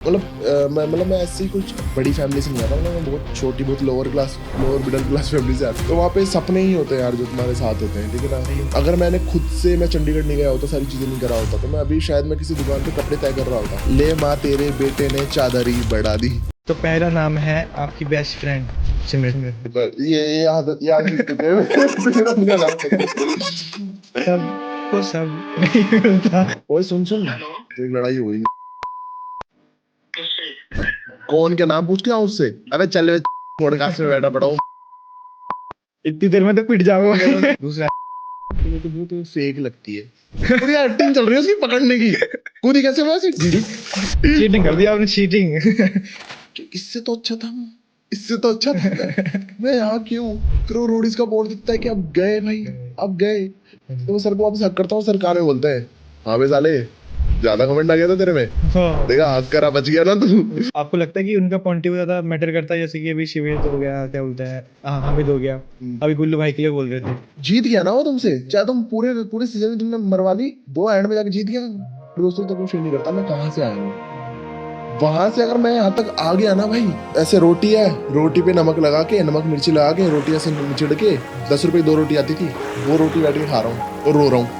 मैं ऐसी कुछ बड़ी फैमिली से नहीं आता, मैं बहुत छोटी, बहुत लोअर मिडिल क्लास फैमिली से आता। तो वहाँ पे सपने ही होते हैं यार जो तुम्हारे साथ होते हैं, ठीक है ना। अगर मैंने खुद से मैं चंडीगढ़ नहीं गया होता, सारी चीजें नहीं करा होता, तो मैं अभी शायद मैं किसी दुकान पे कपड़े तय कर रहा होता। ले माँ तेरे बेटे ने चादरी बढ़ा दी। तो पहला नाम है आपकी बेस्ट फ्रेंड सिमरन। ये याद नहीं करते। सब वो सब नहीं मिलता। ओए सुन एक लड़ाई हो गई। कौन क्या नाम पूछ के आऊं उससे? अबे चल पॉडकास्ट में बैठा पड़ा हूँ। इतनी देर में तो पिट जाऊंगा। दूसरा तो फेक लगती है, पूरी एक्टिंग चल रही है उसकी पकड़ने की। कूदी कैसे हुआ? चीटिंग कर दिया आपने, चीटिंग। इससे तो अच्छा था, इससे तो अच्छा था। मैं यहाँ क्यों? फिर वो रोडीज का बोल देता है कि अब गए भाई, अब गए। तो मैं सर को वापस हक करता हूँ, सर कान में बोलते हैं, हाँ बे साले ज्यादा कमेंट आ गया था तेरे में, देखा हक करा, बच गया ना तू। आपको लगता है कि उनका पॉइंट ऑफ व्यू ज्यादा मैटर करता है? जैसे कि अभी शिवेद हो गया, क्या बोलता है, हामिद हो गया, अभी गुल्लू भाई के लिए बोल रहे थे। जीत गया ना वो तुमसे, चाहे तुम पूरे पूरे सीजन में तुमने मरवा ली, वो एंड में जाके जीत गया। फिर उसको तो कुछ नहीं करता मैं कहाँ से आया हूँ। वहां से अगर मैं यहाँ तक आ गया ना भाई, ऐसे रोटी है, रोटी पे नमक लगा के, नमक मिर्ची लगा के, रोटी ऐसे निचड़ के, 10 रुपए 2 रोटी आती थी, वो रोटी बैठ के खा रहा हूँ और रो रहा हूँ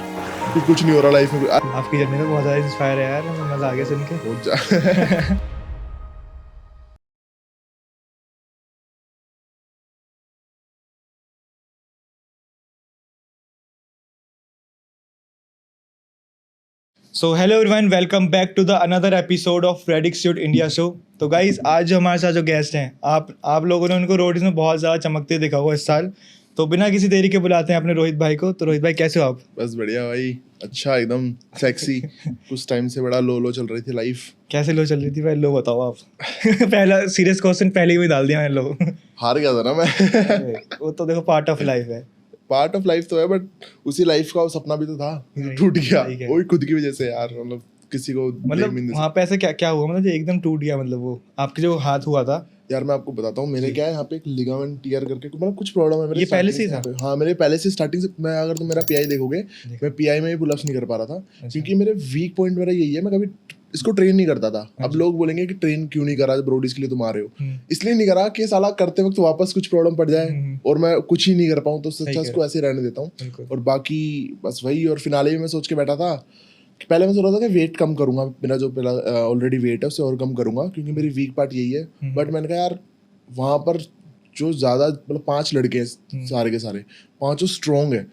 कि कुछ नहीं हो रहा लाइफ में। आपकी जर्नी तो बहुत ज्यादा इंस्पायर है यार, मजा आ गया सुन के। बहुत जा- so hello everyone, welcome back to the another episode of radic shoot India show. तो गाइस, आज जो हमारे साथ जो गेस्ट हैं, आप लोगों ने उनको रोड्स में बहुत ज़्यादा चमकते देखा होगा इस साल। तो बिना किसी देरी के बुलाते हैं अपने रोहित भाई को। तो रोहित भाई, कैसे हो आप? बस बढ़िया भाई, अच्छा एकदम सेक्सी। कुछ टाइम से बड़ा लो चल रही थी लाइफ। कैसे लो चल रही थी भाई, लो बताओ आप। पहला सीरियस क्वेश्चन पहले ही डाल दिया मैंने, लो। हार गया था ना मैं। वो तो देखो पार्ट ऑफ लाइफ है। पार्ट ऑफ लाइफ तो है, बट उसी लाइफ का वो सपना भी तो था जो टूट गया, वही खुद की वजह से यार। मतलब किसी को मतलब वहाँ पे ऐसे क्या क्या हुआ, मतलब जो एकदम टूट गया, मतलब वो आपके जो हाथ हुआ था? यार मैं आपको बताता हूँ, मेरे क्या है यहाँ पे एक लिगामेंट टियर करके मतलब कुछ प्रॉब्लम है मेरे। ये पहले से ही था? हाँ, मेरे पहले से स्टार्टिंग से। मैं अगर तुम मेरा पीआई देखोगे, मैं पीआई में भी पुलअप्स नहीं कर पा रहा था, क्योंकि मेरे वीक पॉइंट मेरा यही है, मैं कभी इसको ट्रेन नहीं करता था। अब लोग बोलेंगे कि ट्रेन क्यों नहीं करा, ब्रोडीज के लिए तुम आ रहे हो। इसलिए नहीं करा कि साला करते वक्त वापस कुछ प्रॉब्लम पड़ जाए और मैं कुछ ही नहीं कर पाऊँ, तो सच्चा इसको ऐसे रहने देता हूँ। और बाकी बस वही। और फिनाले में मैं सोच के बैठा था कि पहले मैं सोच रहा था कि वेट कम करूंगा, मेरा जो पहला ऑलरेडी वेट है उससे और कम करूंगा, क्योंकि मेरी वीक पार्ट यही है। बट मैंने कहा यार, वहाँ पर जो ज्यादा मतलब 5 लड़के हैं, सारे के सारे 5 स्ट्रॉन्ग है।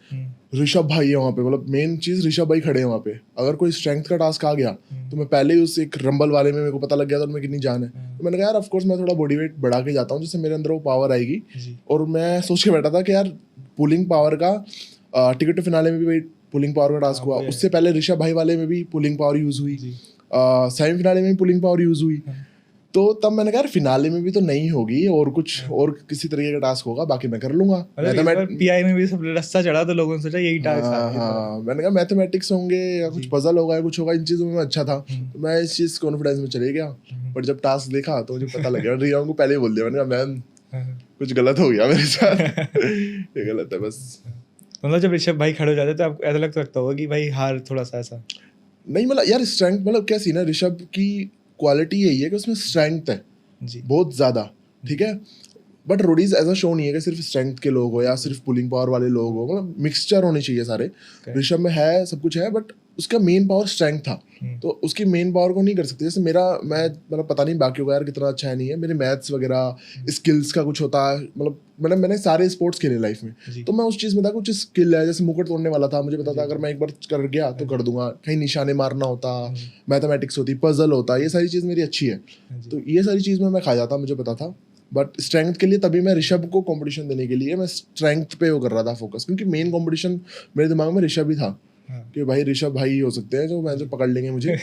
ऋषभ भाई है वहाँ पे, मतलब मेन चीज ऋषभ भाई खड़े हैं वहाँ पे। अगर कोई स्ट्रेंथ का टास्क आ गया तो मैं पहले ही उस एक रंबल वाले में मेरे को पता लग गया था उनमें कितनी जान है। तो मैंने कहा यार ऑफकोर्स मैं थोड़ा बॉडी वेट बढ़ा के जाता हूँ, जिससे मेरे अंदर वो पावर आएगी। और मैं सोच के बैठा था कि यार पुलिंग पावर का टिकट टू फिनाले में भी पुलिंग पावर का टास्क हुआ, उससे पहले ऋषभ भाई वाले में भी पुलिंग पावर यूज हुई, सेमीफिनाले में भी पुलिंग पावर यूज हुई। तो तब मैंने कहा फिनाले में भी तो नहीं होगी, और कुछ और किसी तरीके का टास्क होगा, बाकी मैं कर लूंगा। पीआई में भी सब रास्ता चढ़ा तो लोगों ने सोचा यही टास्क। हाँ, मैंने कहा मैथमेटिक्स होंगे या कुछ पजल होगा या कुछ होगा, इन चीजों में अच्छा था, तो मैं इस चीज कॉन्फिडेंस में चले गया। पर जब टास्क देखा तो मुझे पता लग गया, रिया को पहले ही बोल दिया, मैंने कहा मैम कुछ गलत हो गया मेरे साथ। ये गलत है बस। मतलब जब ऋषभ भाई खड़े हो जाते तो आपको ऐसा लगता होगा कि भाई हार थोड़ा सा ऐसा नहीं, मतलब यार स्ट्रेंथ, मतलब क्या सीन है, ऋषभ की क्वालिटी यही है कि उसमें स्ट्रेंथ है जी बहुत ज्यादा, ठीक है। बट रोडीज ऐसा शो नहीं है कि सिर्फ स्ट्रेंथ के लोग हो या सिर्फ पुलिंग पावर वाले लोग हो, मतलब मिक्सचर होने चाहिए सारे। ऋषभ में है, सब कुछ है, बट उसका मेन पावर स्ट्रेंथ था, तो उसकी मेन पावर को नहीं कर सकते। जैसे मैं मतलब पता नहीं बाकी का यार कितना अच्छा है नहीं है, मेरे मैथ्स वगैरह स्किल्स का कुछ होता है, मतलब मैंने सारे स्पोर्ट्स खेले लाइफ में, तो मैं उस चीज़ में था कुछ स्किल है। जैसे मुकुट तोड़ने वाला था, मुझे पता था अगर मैं एक बार कर गया तो कर दूंगा। कहीं निशाने मारना होता, मैथमेटिक्स होती, पजल होता, ये सारी चीज़ मेरी अच्छी है, तो ये सारी चीज़ में मैं खा जाता, मुझे पता था। बट स्ट्रेंथ के लिए तभी मैं ऋषभ को कंपटीशन देने के लिए मैं स्ट्रेंथ पे वो कर रहा था फोकस, क्योंकि मेन कंपटीशन मेरे दिमाग में ऋषभ ही था कि भाई ऋषभ भाई ही हो सकते हैं जो पकड़ लेंगे मुझे,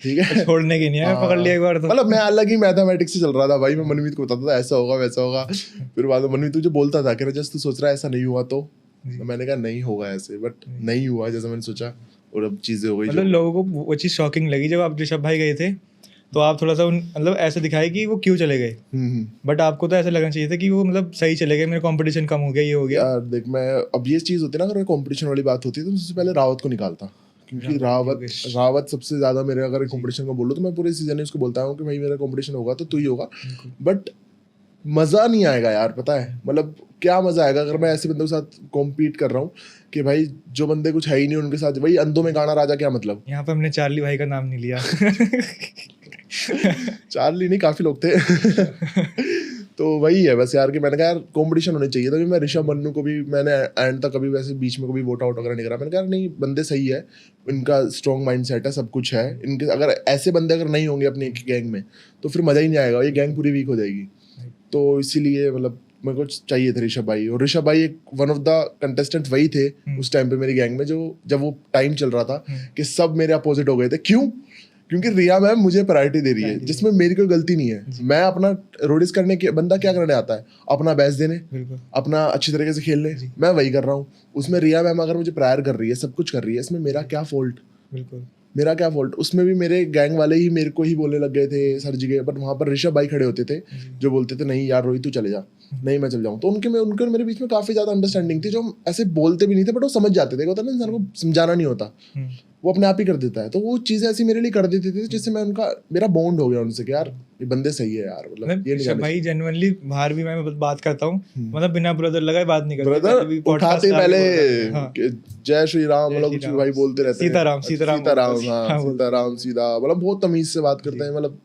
ठीक है। छोड़ने की नहीं है, पकड़ लिया एक बार तो। मतलब मैं अलग ही मैथमेटिक्स से चल रहा था भाई, मैं मनमीत को बताता था ऐसा होगा वैसा होगा, फिर बाद में मनमीत तुझे बोलता था कि जस्ट तू सोच रहा है ऐसा नहीं हुआ, तो मैंने कहा नहीं होगा ऐसे, बट नहीं हुआ जैसा मैंने सोचा, और अब चीजें हो गई। मतलब लोगों को वो चीज़ शॉकिंग लगी जब आप ऋषभ भाई गए थे, तो आप थोड़ा सा मतलब ऐसे दिखाए कि वो क्यों चले गए, बट आपको तो ऐसा लगना चाहिए था कि वो मतलब सही चले गए, मेरा कंपटीशन कम हो गया, ये हो गया। यार देख, मैं अब ये चीज़ होती है ना, अगर कंपटीशन वाली बात होती है तो सबसे पहले रावत को निकालता क्योंकि रावत सबसे ज्यादा मेरे अगर कंपटीशन का बोलूँ तो मैं पूरे सीजन में उसको बोलता हूँ कि भाई मेरा कंपटीशन होगा तो तू ही होगा, बट मजा नहीं आएगा यार, पता है मतलब क्या मजा आएगा अगर मैं ऐसे बंदों के साथ कॉम्पीट कर रहा हूँ कि भाई जो बंदे कुछ है ही नहीं उनके साथ वही अंधों में गाना राजा, क्या मतलब। यहाँ पे हमने चार्ली भाई का नाम नहीं लिया। चार्ली नहीं, काफी लोग थे। तो वही है बस यार कि मैंने कहा यार कंपटीशन होनी चाहिए, तभी मैं ऋषभ मन्नू को भी मैंने एंड तक कभी वैसे बीच में कभी वोट आउट वगैरह नहीं करा। मैंने कहा नहीं बंदे सही है, इनका स्ट्रॉन्ग माइंड सेट है, सब कुछ है इनके, अगर ऐसे बंदे अगर नहीं होंगे अपनी एक गैंग में तो फिर मजा ही नहीं आएगा, ये गैंग पूरी वीक हो जाएगी। तो इसीलिए मतलब मेरे को चाहिए थे ऋषभ भाई, और ऋषभ भाई एक वन ऑफ द कंटेस्टेंट वही थे उस टाइम पे मेरी गैंग में, जो जब वो टाइम चल रहा था कि सब मेरे अपोजिट हो गए थे। क्यों? क्योंकि रिया मैम मुझे प्रायोरिटी दे रही है, जिसमें मेरी कोई गलती नहीं है। मैं अपना रोडिस करने के बंदा क्या करने आता है, अपना बेस्ट देने, अपना अच्छी तरीके से खेलने, मैं वही कर रहा हूँ। उसमें रिया मैम अगर मुझे प्रायर कर रही है, सब कुछ कर रही है, इसमें मेरा क्या फॉल्ट? बिल्कुल मेरा क्या फॉल्ट? उसमें भी मेरे गैंग वाले ही मेरे को ही बोलने लग गए थे सर जी के, बट वहाँ पर ऋषभ भाई खड़े होते थे जो बोलते थे नहीं यार रोहित तू चले जा, नहीं मैं चल जाऊँ। तो उनके मेरे बीच में काफ़ी ज़्यादा अंडरस्टैंडिंग थी, जो हम ऐसे बोलते भी नहीं थे बट वो समझ जाते थे। होता ना इंसान को समझाना नहीं होता, वो अपने आप ही कर देता है। तो वो चीज़ें ऐसी मेरे लिए कर देती थी जिससे मैं मेरा बॉन्ड हो गया उनसे कि यार ये बंदे सही है यार, मतलब ये नहीं भाई जेन्युइनली बाहर भी मैं बात करता हूँ, मतलब बिना ब्रदर लगाए बात नहीं करता। ब्रदर उठाते पहले जय श्री राम मतलब कुछ भाई बोलते रहते हैं, सीताराम सीधा, मतलब बहुत तमीज से बात करते हैं, मतलब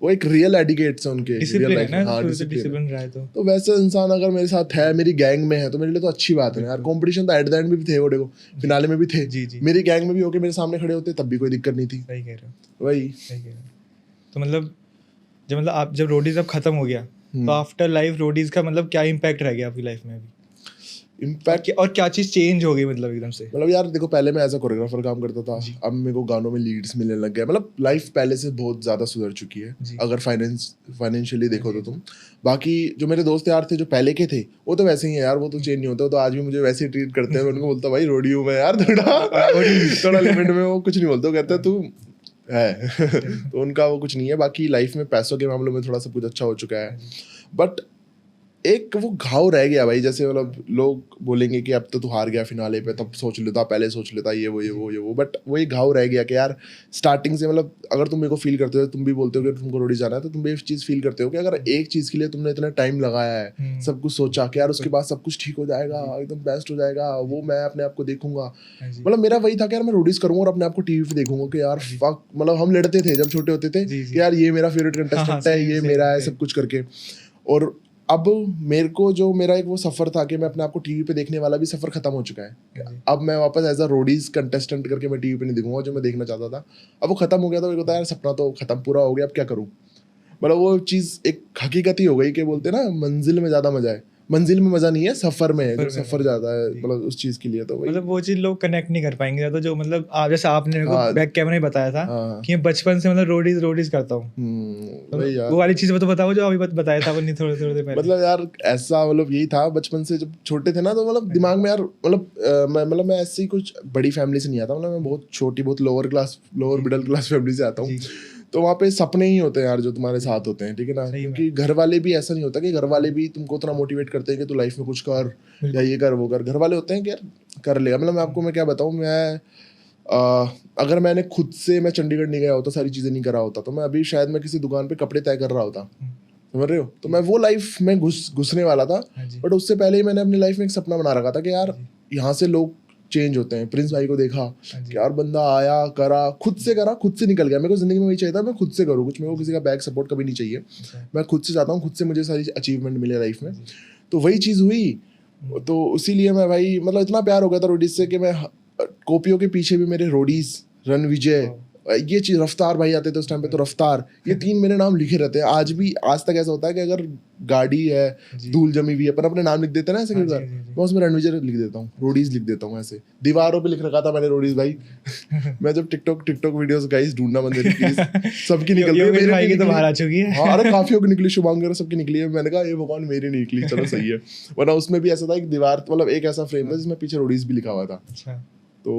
वो एक रियल एडिकेट्स है उनके, डिसिप्लिन है ना, डिसिप्लिन रहा है। तो वैसे इंसान अगर मेरे साथ है, मेरी गैंग में है, तो मेरे लिए तो अच्छी बात है यार। कंपटीशन तो एट द एंड में भी थे, वो देखो फिनाले में भी थे, मेरी गैंग में भी होके मेरे सामने खड़े होते तब भी कोई दिक्कत नहीं थी। सही कह रहे हो, वही सही कह रहे हो। तो मतलब आप जब रोडीज अब खत्म हो गया तो आफ्टर लाइफ रोडीज का मतलब क्या इम्पैक्ट रह गया आपकी लाइफ में अभी? इम्पैक्ट और क्या चीज चेंज हो गई मतलब एकदम से? मतलब यार देखो पहले मैं एज अ कोरियोग्राफर काम करता था, अब मेरे को गानों में लीड्स मिलने लग गए, मतलब लाइफ पहले से बहुत ज्यादा सुधर चुकी है अगर फाइनेंशियली देखो तो तुम। बाकी जो मेरे दोस्त यार थे जो पहले के थे वो तो वैसे ही है यार, वो तो चेंज नहीं होता, तो आज भी मुझे वैसे ही ट्रीट करते हैं। मैं उनको बोलता भाई रोडी हूँ मैं यार, थोड़ा लिमिट में, वो कुछ नहीं बोलते, वो कहते हैं तू है। तो उनका वो कुछ नहीं है। बाकी लाइफ में पैसों के मामलों में थोड़ा सब कुछ अच्छा हो चुका है, बट एक वो घाव रह गया भाई। जैसे मतलब लोग बोलेंगे कि अब तो तू हार गया फिनाले पे, तब सोच लेता, पहले सोच लेता, ये वो, बट वो एक घाव रह गया कि यार स्टार्टिंग से, मतलब अगर तुम मेरे को फील करते हो, तुम भी बोलते हो कि तुमको रोडी जाना है, तो तुम भी चीज़ फील करते हो कि अगर एक चीज़ के लिए तुमने इतना टाइम लगाया है, सब कुछ सोचा कि यार उसके बाद सब कुछ ठीक हो जाएगा, एकदम बेस्ट हो जाएगा, वो मैं अपने आप को देखूंगा। मतलब मेरा वही था कि यार मैं रोडीज करूंगा और अपने आप को टीवी पे देखूंगा कि यार फक, मतलब हम लड़ते थे जब छोटे होते थे कि यार ये मेरा फेवरेट कंटेस्टेंट है, ये मेरा है, सब कुछ करके। और अब मेरे को जो मेरा एक वो सफ़र था कि मैं अपने आप को टीवी पे देखने वाला भी सफ़र खत्म हो चुका है। अब मैं वापस एज अ रोडीज कंटेस्टेंट करके मैं टीवी पे नहीं देखूंगा जो मैं देखना चाहता था, अब वो खत्म हो गया। तो मेरे को यार सपना तो खत्म पूरा हो गया, अब क्या करूँ। मतलब वो चीज़ एक हकीकत ही हो गई कि बोलते ना मंजिल में ज़्यादा मजा है, मंजिल में मजा नहीं है, सफर में है, जो सफर ज्यादा है मतलब उस चीज के लिए। तो मतलब वो चीज लोग कनेक्ट नहीं कर पाएंगे, तो जो मतलब आप जैसे आपने मेरे को बैक कैमरा में बताया था कि मैं बचपन से मतलब रोडीज करता हूँ, तो वो वाली चीज तो बताओ जो अभी बताया था नहीं थोड़े पहले। मतलब यार ऐसा मतलब यही था बचपन से, जब छोटे थे ना तो मतलब दिमाग में यार मतलब मैं ऐसे ही कुछ बड़ी फैमिली से नहीं आता, मतलब मैं बहुत छोटी, बहुत लोअर मिडिल क्लास फैमिली से आता हूँ। तो वहाँ पे सपने ही होते हैं यार जो तुम्हारे साथ होते हैं, ठीक है ना। क्योंकि घर वाले भी ऐसा नहीं होता कि घर वाले भी तुमको उतना मोटिवेट करते हैं कि तू लाइफ में कुछ कर या ये कर वो कर। घर वाले होते हैं कि यार कर लेगा। मतलब मैं क्या बताऊँ, मैं अगर मैंने खुद से मैं चंडीगढ़ नहीं गया होता, सारी चीज़ें नहीं करा होता, तो मैं अभी शायद मैं किसी दुकान पे कपड़े तय कर रहा होता, समझ रहे हो। तो मैं वो लाइफ में घुसने वाला था, बट उससे पहले ही मैंने अपनी लाइफ में एक सपना बना रखा था कि यार यहाँ से लोग चेंज होते हैं। प्रिंस भाई को देखा कि यार बंदा आया, करा, खुद से निकल गया। मेरे को जिंदगी में वही चाहिए था, मैं खुद से करूँ कुछ, मेरे को किसी का बैक सपोर्ट कभी नहीं चाहिए। मैं खुद से चाहता हूँ, खुद से मुझे सारी अचीवमेंट मिले लाइफ में। तो वही चीज़ हुई, तो इसीलिए मैं भाई मतलब इतना प्यार हो गया था रोडीज से कि मैं कॉपियों के पीछे भी मेरे रोडीज, रणविजय, ये चीज़, रफ्तार भाई आते थे उस टाइम पे, तो रफ्तार, ये 3 मेरे नाम लिखे रहते हैं। आज तक ऐसा होता है कि अगर गाड़ी है, धूल जमी हुई है, पर अपने नाम लिख देते हैं ना ऐसे, मैं उसमें रणविजय लिख देता हूँ, रोडीज लिख देता हूँ। ऐसे दीवारों पे लिख रखा था मैंने रोडीज भाई। मैं जब टिकटॉक वीडियोस गाइस ढूंढना बंद कर दी, सबकी निकल गई, मेरे भाई की तो बाहर आ चुकी है। हाँ अरे काफियों की निकली, शुभांकर सबकी निकली है। मैंने कहा ये भगवान मेरी नहीं निकली, चलो सही है। वरना उसमें भी ऐसा था, एक दीवार मतलब एक ऐसा फ्रेम था जिसमें पीछे रोडीज भी लिखा हुआ था। तो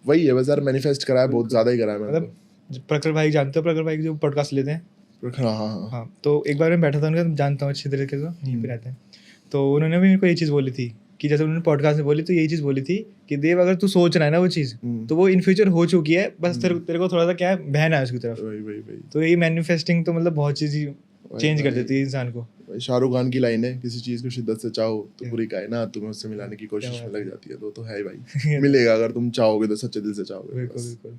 वही है बस यार, मैनिफेस्ट करा है, बहुत ज्यादा ही करा है मैंने। प्रखर भाई जानते हो, प्रखर भाई जो पॉडकास्ट लेते हैं? हाँ। तो एक बार मैं बैठा था उनका, जानता हूँ अच्छी तरीके से, यहीं पे रहते हैं। तो उन्होंने भी मेरे को ये चीज़ बोली थी कि जैसे उन्होंने पॉडकास्ट में बोली तो यही चीज़ बोली थी कि देव अगर तू सोच रहा है ना वो चीज़ तो वो इन फ्यूचर हो चुकी है, बस तेरे को थोड़ा सा क्या है बहना है उसकी तरफ। वही तो यही मैनिफेस्टिंग तो मतलब बहुत चीज़ चेंज कर देती है इंसान को। शाहरुख खान की लाइन है, किसी चीज को शिद्दत से चाहो तो पूरी कायनात तुम्हें उससे मिलाने की कोशिश में लग जाती है। तो है भाई, मिलेगा अगर तुम चाहोगे तो, सच्चे दिल से चाहोगे। बिल्कुल बिल्कुल।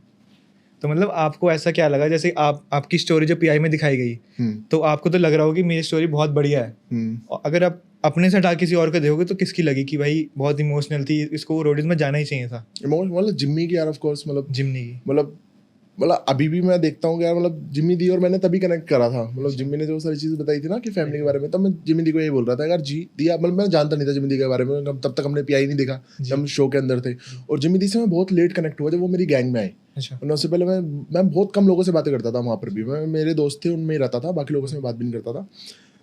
तो मतलब आपको ऐसा क्या लगा, जैसे आपकी स्टोरी जो पीआई में दिखाई गई तो आपको तो लग रहा होगा कि मेरी स्टोरी बहुत बढ़िया है, और अगर आप अपने से हटा किसी और को देखोगे तो किसकी लगी कि भाई बहुत इमोशनल थी, इसको रोडीज में जाना ही चाहिए था? मतलब जिम्मी की यार, ऑफ कोर्स, मतलब जिम्मी की मतलब अभी भी मैं देखता हूँ यार, मतलब जिम्मी दी और मैंने तभी कनेक्ट करा था। मतलब जिम्मी ने जो सारी चीज़ बताई थी ना कि फैमिली के बारे में, तब मैं जिम्मी दी को यही बोल रहा था यार, जी दिया, मतलब मैं जानता नहीं था जिम्मी दी के बारे में, तब तक हमने पीआई नहीं देखा, जब हम शो के अंदर थे। और जिम्मी दी से मैं बहुत लेट कनेक्ट हुआ जब वो मेरी गैंग में आई। मतलब उससे पहले मैं बहुत कम लोगों से बातें करता था वहाँ पर भी, मैं मेरे दोस्त थे उनमें ही रहता था, बाकी लोगों से मैं बात भी नहीं करता था।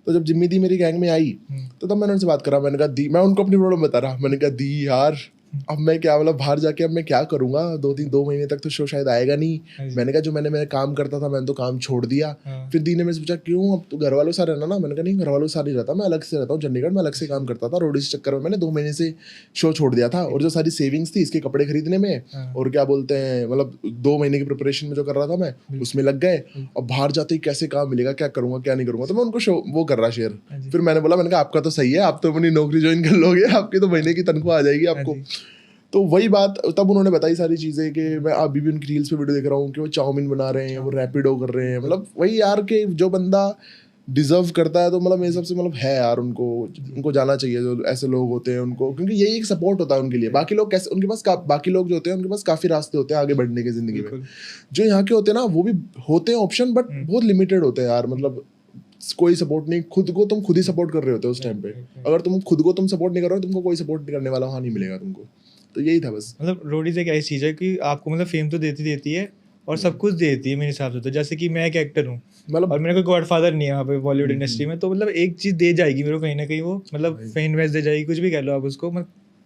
तो जब जिम्मी दी मेरी गैंग में आई तो तब मैंने उनसे बात करा, मैंने कहा दी, मैं उनको अपनी प्रॉब्लम बता रहा, मैंने कहा दी यार अब मैं क्या, मतलब बाहर जाके अब मैं क्या करूंगा, 2 महीने तक तो शो शायद आएगा नहीं। मैंने कहा जो मैंने काम करता था मैंने तो काम छोड़ दिया। फिर दी ने मेरे से पूछा क्यों, अब तो घर वालों से रहना ना? मैंने कहा नहीं, घर वालों से नहीं रहता, मैं अलग से रहता हूँ चंडीगढ़ में, अलग से काम करता था। रोडीज चक्कर में मैंने 2 महीने से शो छोड़ दिया था, और जो सारी सेविंग्स थी इसके कपड़े खरीदने में और क्या बोलते हैं, मतलब 2 महीने की प्रिपरेशन में जो कर रहा था मैं उसमें लग गए। अब बाहर जाते ही कैसे काम मिलेगा, क्या करूंगा क्या नहीं करूंगा, तो मैं उनको शो वो कर रहा शेयर। फिर मैंने बोला, मैंने कहा आपका तो सही है, आप तो अपनी नौकरी ज्वाइन कर लोगे, आपकी तो महीने की तनख्वाह आ जाएगी आपको। तो वही बात तब उन्होंने बताई सारी चीज़ें कि मैं अभी भी उनकी रील्स पे वीडियो देख रहा हूँ कि वो चाउमीन बना रहे हैं, वो रैपिडो कर रहे हैं। मतलब वही यार कि जो बंदा डिजर्व करता है तो मतलब मेरे हिसाब से मतलब है यार, उनको जाना चाहिए जो ऐसे लोग होते हैं उनको, क्योंकि यही एक सपोर्ट होता है उनके लिए। बाकी लोग कैसे, उनके पास बाकी लोग जो होते हैं उनके पास काफ़ी रास्ते होते हैं आगे बढ़ने की ज़िंदगी में। जो यहाँ के होते हैं ना वो भी होते हैं ऑप्शन, बट बहुत लिमिटेड होते हैं यार। मतलब कोई सपोर्ट नहीं, खुद को तुम खुद ही सपोर्ट कर रहे होते हो उस टाइम पे। अगर तुम खुद को तुम सपोर्ट नहीं कर रहे हो, तुमको कोई सपोर्ट नहीं करने वाला वहाँ नहीं मिलेगा तुमको। तो यही था बस। मतलब रोडीज एक ऐसी चीज़ है कि आपको मतलब फेम तो देती है और सब कुछ देती है मेरे हिसाब से। तो जैसे कि मैं एक एक्टर हूँ मतलब, और मेरे कोई गॉडफादर नहीं है वहाँ पे बॉलीवुड इंडस्ट्री में, तो मतलब एक चीज़ दे जाएगी मेरे को कहीं ना कहीं, वो मतलब फेम वेस्ट दे जाएगी, कुछ भी कह लो आप उसको।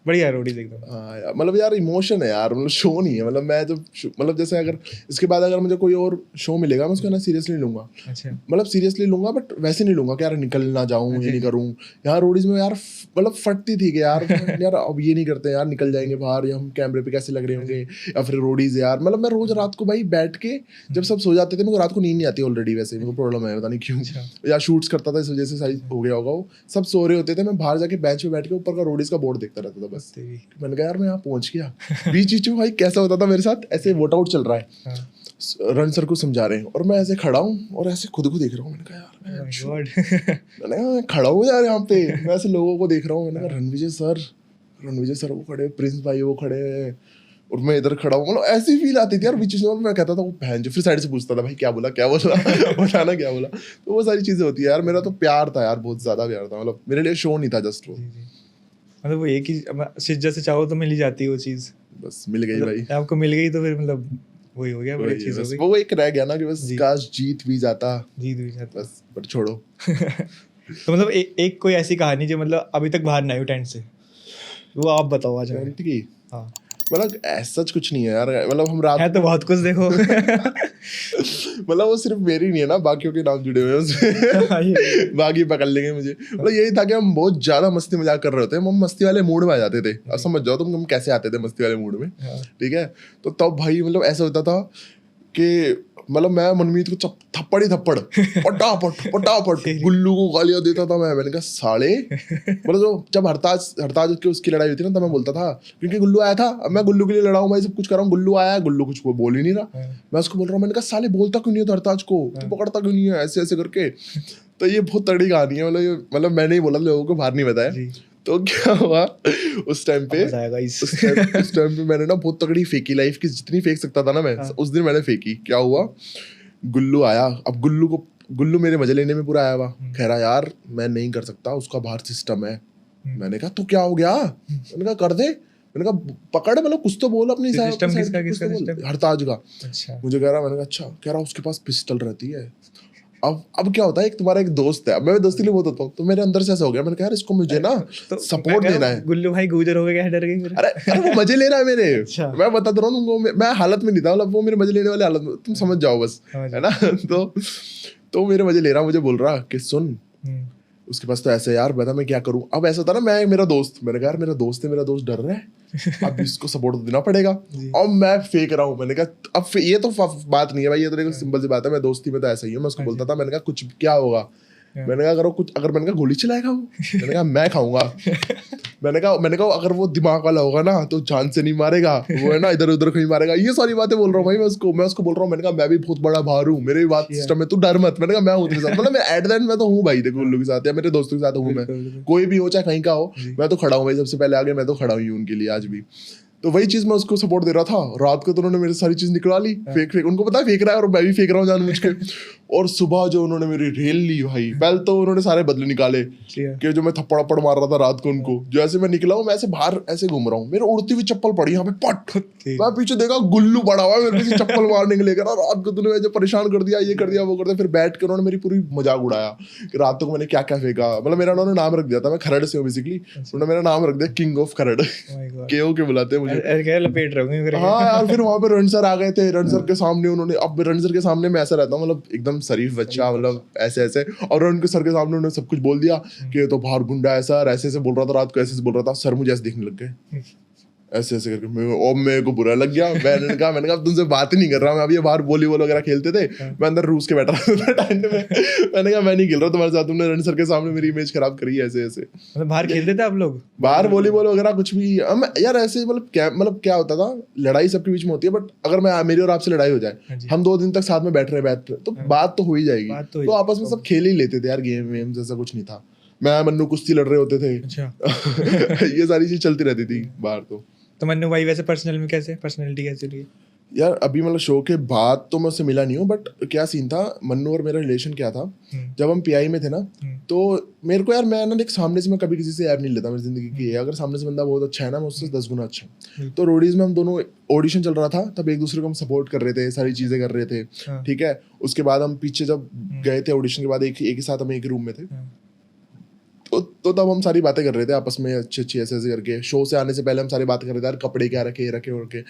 बढ़िया रोडीज एकदम। हाँ यार, मतलब यार इमोशन है यार, मतलब शो नहीं है। मतलब मैं जब मतलब जैसे अगर इसके बाद अगर मुझे कोई और शो मिलेगा मैं उसको ना सीरियसली लूंगा। अच्छा। मतलब सीरियसली लूंगा, बट वैसे नहीं लूंगा कि यार निकल ना जाऊं, ये नहीं करूं। यार रोडीज में यार मतलब फटती थी कि यार यार अब ये नहीं करते यार, निकल जाएंगे बाहर, या हम कैमरे पे कैसे लग रहे होंगे, या फिर रोडीज यार। मतलब मैं रोज रात को भाई बैठ के जब सब सो जाते थे, मेरे को रात को नींद नहीं आती ऑलरेडी, वैसे मेरे को प्रॉब्लम है पता नहीं क्यों, या शूट्स करता था इस वजह से साइज हो गया होगा। वो सब सो रहे होते थे, मैं बाहर जाके बेंच पे बैठ के ऊपर का रोडीज का बोर्ड देखता रहता था बस। मैंने कहा यार मैं यहाँ पहुंच गया। बीच बीच में भाई कैसा होता था मेरे साथ, ऐसे वोट आउट चल रहा है, रन सर को समझा रहे हैं और मैं ऐसे खड़ा हूँ और ऐसे खुद को देख रहा हूँ। मैंने कहा यार मैंने कहा खड़ा हूँ यार यहाँ पे, मैं ऐसे लोगों को देख रहा हूँ। मैंने कहा रणविजय सर वो खड़े, प्रिंस भाई वो खड़े हैं और मैं इधर खड़ा हूँ। मतलब ऐसी फील आती थी यार बीच में। मैं कहता था वो बहन जो, फिर साइड से पूछता था भाई क्या बोला बताना क्या बोला। तो वो सारी चीजें होती है यार। मेरा तो प्यार था यार, बहुत ज्यादा प्यार था। मतलब मेरे लिए शो नहीं था जस्ट वो, मतलब वो एक ही जैसे चाहो तो मिल ही जाती है वो चीज़। बस मिल गई भाई, आपको मिल गई तो फिर मतलब वही हो गया, बड़ी चीज़ हो गई। वो एक रह गया ना कि बस काश जीत भी जाता बस, पर छोड़ो। तो मतलब एक कोई ऐसी कहानी जो मतलब अभी तक बाहर नहीं आई टेंट से, वो आप बताओ आज। टेंट की? हाँ मतलब ऐसा कुछ नहीं है यार। मतलब हम रात है तो बहुत कुछ देखो। मतलब वो सिर्फ मेरी नहीं है ना, बाकियों के नाम जुड़े हुए हैं उसमें। बाकी पकड़ लेंगे मुझे। मतलब यही था कि हम बहुत ज्यादा मस्ती मजाक कर रहे होते हैं, हम मस्ती वाले मूड में आ जाते थे। अब समझ जाओ तुम कैसे आते थे मस्ती वाले मूड में, ठीक है? तो तब भाई मतलब ऐसा होता था कि मतलब मैं मनमीत को थप्पड़ ही थप्पड़ पटापट गुल्लू को गालियां देता था मैं। मैंने कहा साले, मतलब जो जब हरताज की उसकी लड़ाई होती ना, तब मैं बोलता था क्योंकि गुल्लू आया था, अब मैं गुल्लू के लिए लड़ा हूं, मैं सब कुछ कर रहा हूँ, गुल्लू आया, गुल्लू कुछ बोल ही नहीं रहा। मैं उसको बोल रहा हूँ, मैंने कहा साले बोलता क्यों नहीं है हरताज को, तू पकड़ता क्यों नहीं है, ऐसे ऐसे करके। तो ये बहुत तगड़ी कहानी है। मतलब मैंने ही बोला, लोगों को बाहर नहीं बताया। तो क्या हुआ उस टाइम पे मैंने ना बहुत तगड़ी फेंकी, लाइफ की जितनी फेंक सकता था ना मैं, उस दिन मैंने फेंकी। क्या हुआ, गुल्लू आया। अब गुल्लू मेरे मजे लेने में पूरा आया हुआ, कह रहा यार मैं नहीं कर सकता, उसका बाहर सिस्टम है। मैंने कहा तो क्या हो गया? मैंने कहा कर दे। मैंने कहा पकड़, मतलब कुछ तो बोल अपनी सिस्टम। किसका? हरताज का। अच्छा। मुझे कह रहा, मैंने कहा अच्छा। कह रहा उसके पास पिस्टल रहती है। अब क्या होता है, एक तुम्हारा एक दोस्त है, अब मैं दोस्ती लिए बहुत होता हूँ, तो मेरे अंदर से ऐसा हो गया। मैंने कहा यार इसको मुझे ना सपोर्ट देना है। गुल्लू भाई गुजर हो गया, डर गई। अरे वो मजे ले रहा है मेरे। मैं बताता रहा हूँ तुमको, मैं हालत में नहीं था, मतलब वो मेरे मजे लेने वाले हालत में, तुम समझ जाओ बस, है ना? तो मेरे मजे ले रहा, मुझे बोल रहा कि सुन उसके पास तो ऐसे है यार, बता मैं क्या करूं। अब ऐसा था ना, मैं मेरा दोस्त, मैंने कहा यार मेरा दोस्त है, मेरा दोस्त डर रहा है, अब इसको सपोर्ट तो देना पड़ेगा। और मैं फेंक रहा हूँ, मैंने कहा अब ये तो बात नहीं है भाई, ये तो सिंपल सी बात है, मैं दोस्ती में तो ऐसा ही हूँ। मैं उसको बोलता था, मैंने कहा कुछ क्या होगा, मैंने कहा अगर वो कुछ, अगर मैंने कहा गोली चलाएगा वो, मैंने कहा मैं खाऊंगा, मैंने कहा अगर वो दिमाग वाला होगा ना तो जान से नहीं मारेगा, वो है ना इधर उधर कहीं मारेगा। ये सारी बातें बोल रहा हूँ भाई मैं उसको बोल रहा हूँ, मैंने कहा मैं भी बहुत बड़ा भार हूँ, मेरे बात सिस्टम में तू डर मत। मैंने कहा मैं हूँ तेरे साथ, मतलब मैं एट द एंड मैं तो हूँ भाई, देखो उन लोगों के साथ या मेरे दोस्तों के साथ हूँ मैं, कोई भी हो चाहे कहीं का हो, मैं तो खड़ा हूँ भाई, सबसे पहले आगे मैं तो खड़ा हुई हूँ उनके लिए आज भी। तो वही चीज मैं उसको सपोर्ट दे रहा था। रात को तो उन्होंने मेरी सारी चीज निकला ली, फेक उनको पता है फेंक रहा है और मैं भी फेंक रहा हूँ जानबूझ के। और सुबह जो उन्होंने मेरी रेल ली भाई, पहले तो उन्होंने सारे बदले निकाले कि जो मैं थप्पड़ मार रहा था रात को उनको, जो ऐसे मैं निकला हूँ, मैं ऐसे बाहर ऐसे घूम रहा हूँ, मेरे उड़ती हुई चप्पल पड़ी यहाँ पे पट, मैं पीछे देखा गुल्लू पड़ा हुआ मेरे पीछे चप्पल मारने के लिए, रात को तूने मुझे परेशान कर दिया, ये कर दिया वो कर दिया। फिर बैठ के उन्होंने मेरी पूरी मजाक उड़ाया कि रात को मैंने क्या क्या फेंका। मतलब मेरा उन्होंने नाम रख दिया था, मैं खरड़ से हूँ बेसिकली, उन्होंने मेरा नाम रख दिया किंग ऑफ खरड़, केओ के बुलाते हैं मुझे। लपेट रहा हूँ। हाँ यार, फिर वहां पे रणसर आ गए थे, रणसर के सामने उन्होंने, अब रणसर के सामने मैं ऐसा रहता हूँ, मतलब एकदम शरीफ बच्चा, मतलब ऐसे ऐसे, और उनके सर के सामने उन्होंने सब कुछ बोल दिया कि ये तो बाहर गुंडा है सर, ऐसे ऐसे बोल रहा था रात को, ऐसे ऐसे बोल रहा था सर, मुझे ऐसे देखने लग गए ऐसे ऐसे करके, मेरे को बुरा लग गया। मैंने कहा तुमसे बात ही नहीं कर रहा मैं, अभी ये बाहर वॉलीबॉल वगैरह खेलते थे, मैं अंदर रूस के बैठा था टाइम में, मैंने कहा मैं नहीं खेल रहा तुम्हारे साथ, तुमने रणसर के सामने मेरी इमेज खराब करी है ऐसे ऐसे। मतलब बाहर खेलते थे आप लोग, बाहर वॉलीबॉल वगैरह कुछ भी यार ऐसे, मतलब क्या होता था, लड़ाई सबके बीच में होती है, बट अगर मैं मेरी और आपसे लड़ाई हो जाए, हम 2 दिन तक साथ में बैठ रहे तो बात तो हो ही जाएगी, तो आपस में सब खेल ही लेते थे यार, गेम वेम जैसा कुछ नहीं था। मैं मन्नू कुश्ती लड़ रहे होते थे। अच्छा। ये सारी चीज चलती रहती थी बाहर। तो मन्नू भाई वैसे पर्सनल में कैसे, पर्सनैलिटी कैसी रही यार? अभी मतलब शो के बाद तो मैं उससे मिला नहीं हूँ, बट क्या सीन था, मन्नू और मेरा रिलेशन क्या था, जब हम पीआई में थे ना, तो मेरे को यार, मैं ना देख सामने से मैं कभी किसी से ऐप नहीं लेता मेरी जिंदगी की, अगर सामने से बंदा बहुत अच्छा है ना, मैं उससे 10 गुना अच्छा। तो रोडीज में हम दोनों, ऑडिशन चल रहा था तब, एक दूसरे को हम सपोर्ट कर रहे थे, सारी चीजें कर रहे थे, ठीक है। उसके बाद हम पीछे जब गए थे ऑडिशन के बाद, एक ही साथ हम एक रूम में थे, तो तब हम सारी बातें कर रहे थे आपस में, अच्छी अच्छी ऐसे ऐसे करके। शो से आने से पहले हम सारी बातें कर रहे थे यार, कपड़े क्या रखे रखे।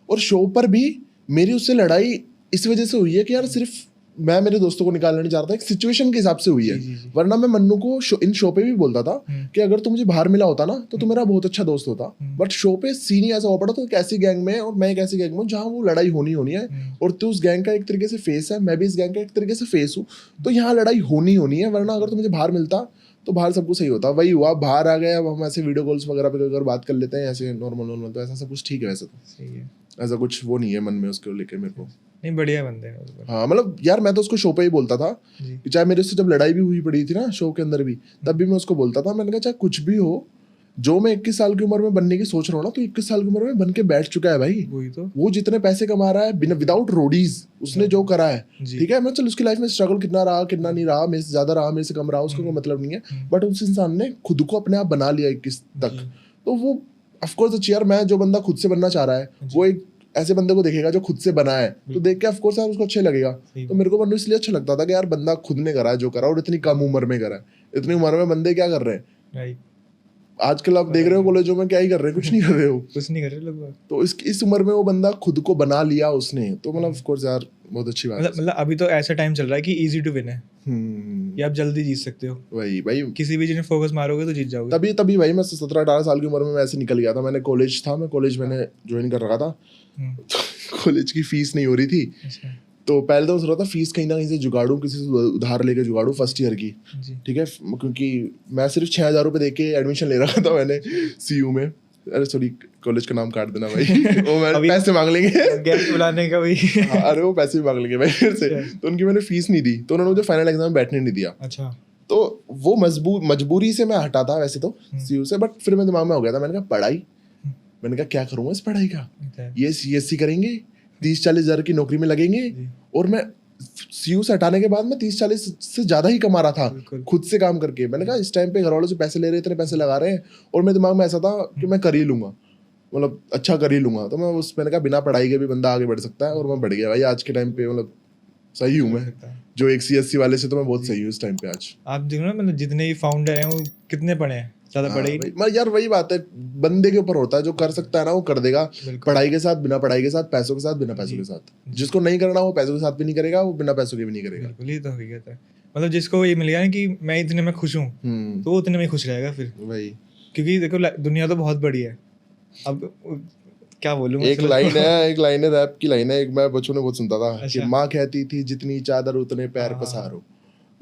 और शो पर भी मेरी उससे लड़ाई इस वजह से हुई है कि यार सिर्फ मैं मेरे दोस्तों को निकालना नहीं चाहता, एक सिचुएशन के हिसाब से हुई है। वरना मैं मन्नू को इन शो पे भी बोलता था कि अगर तू मुझे बाहर मिला होता ना तो तू मेरा बहुत अच्छा दोस्त होता, बट शो पे सीन ही ऐसा हो पड़ा, तो एक ऐसी गैंग में और मैं एक ऐसी गैंग में हूँ जहाँ वो लड़ाई होनी है, और तू उस गैंग का एक तरीके से फेस है, मैं भी इस गैंग का एक तरीके से फेस हूँ, तो यहाँ लड़ाई होनी है। वरना अगर तू मुझे बाहर मिलता तो बाहर सब कुछ सही होता। वही हुआ, बाहर आ गए, अब हम ऐसे वीडियो कॉल्स वगैरह पे अगर बात कर लेते हैं ऐसे नॉर्मल, तो ऐसा सब कुछ ठीक है। वैसे तो सही है, ऐसा कुछ वो नहीं है मन में उसको लेके मेरे को। नहीं, बढ़िया बंदे हैं। हाँ, मतलब यार मैं तो उसको शो पे ही बोलता था कि चाहे मेरे से जब लड़ाई भी हुई पड़ी थी ना शो के अंदर भी, तब भी मैं उसको बोलता था, मैंने कहा चाहे कुछ भी हो, जो मैं 21 साल की उम्र में बनने की सोच रहा हूँ ना, तो 21 साल की उम्र में बन के बैठ चुका है भाई। वही तो, वो जितने पैसे कमा रहा है बिना विदाउट रोडीज, उसने जो करा है, ठीक है। मैं चल उसकी लाइफ में स्ट्रगल कितना रहा कितना नहीं रहा, मेरे से ज्यादा रहा मेरे से कम रहा, उसको कोई मतलब नहीं है, बट उस इंसान ने खुद को अपने आप बना लिया 21 तक। तो वो ऑफकोर्स यार, मैं जो बंदा खुद से बनना चाह रहा है, वो एक ऐसे बंदे को देखेगा जो खुद से बना है, तो देख के ऑफकोर्स यार उसको अच्छे लगेगा। तो मेरे को मन्नू इसलिए अच्छा लगता था कि यार बंदा खुद ने करा है जो करा, और इतनी कम उम्र में करा है। इतनी उम्र में बंदे क्या कर रहे हैं आजकल, आप देख रहे हो कॉलेजों में क्या ही कर रहे हैं, कुछ नहीं कर रहे हो, कुछ नहीं कर रहे लोग। तो इस उम्र में वो बंदा खुद को बना लिया उसने, तो मतलब ऑफ कोर्स यार बहुत अच्छी बात है। मतलब अभी तो ऐसा टाइम चल रहा है कि इजी टू विन है, कि आप जल्दी जीत सकते हो। वही भाई, किसी भी चीज में फोकस मारोगे तो जीत जाओगे। तभी भाई मैं 17-18 साल की उम्र में ऐसे निकल गया था। मैं कॉलेज मैंने ज्वाइन कर रखा था, कॉलेज की फीस नहीं हो रही थी, तो पहले तो सोच रहा था फीस कहीं ना कहीं से जुगाड़ू, किसी से उधार लेके जुगाड़ू फर्स्ट ईयर की, ठीक है, क्योंकि मैं सिर्फ 6,000 रुपये देके एडमिशन ले रखा था मैंने CU में। अरे सॉरी, कॉलेज का नाम काट देना भाई, वो मैं पैसे मांग लेंगे गेस्ट बुलाने का भी। अरे वो पैसे भी मांग लेंगे भाई फिर से। तो उनकी मैंने फीस नहीं दी, तो उन्होंने मुझे फाइनल एग्जाम में बैठने नहीं दिया। अच्छा, तो वो मजबूरी से मैं हटा था वैसे तो CU से, बट फिर मेरे दिमाग में हो गया था, मैंने कहा पढ़ाई, मैंने कहा क्या करूँगा इस पढ़ाई का, ये CSC करेंगे, 30-40 हज़ार की नौकरी में लगेंगे, और मैं CU से हटाने के बाद मैं 30-40 से ज्यादा ही कमा रहा था खुद से काम करके। मैंने कहा इस टाइम पे घर वालों से पैसे ले रहे, इतने पैसे लगा रहे हैं, और मेरे दिमाग में ऐसा था कि मैं कर ही लूंगा, मतलब अच्छा कर ही लूंगा। तो मैं मैंने कहा बिना पढ़ाई के भी बंदा आगे बढ़ सकता है, और मैं बढ़ गया भाई आज के टाइम पे। मतलब सही हूँ मैं, जो एक CSC वाले से तो मैं बहुत सही हूँ इस टाइम पे। आज आप देखो ना, मतलब जितने भी फाउंडर हैं वो कितने पढ़े हैं, ज्यादा पढ़े ही नहीं। यार वही बात है, बंदे के ऊपर होता है, जो कर सकता है ना वो कर देगा, पढ़ाई के साथ, बिना पढ़ाई के साथ, पैसों के साथ, बिना पैसों के साथ। जिसको नहीं करना वो पैसों के साथ भी नहीं करेगा, वो बिना पैसों के भी नहीं करेगा। बिल्कुल, ये तो हकीकत है। मतलब जिसको ये मिल गया ना कि मैं इतने में खुश हूँ, तो वो उतने में खुश रहेगा फिर, वही क्योंकि देखो दुनिया तो बहुत बड़ी है। अब क्या बोलूँ, एक लाइन है रैप की लाइन है, एक मैं बचपन में बहुत सुनता था कि अच्छा। माँ कहती थी जितनी चादर उतने पैर हाँ। पसारो,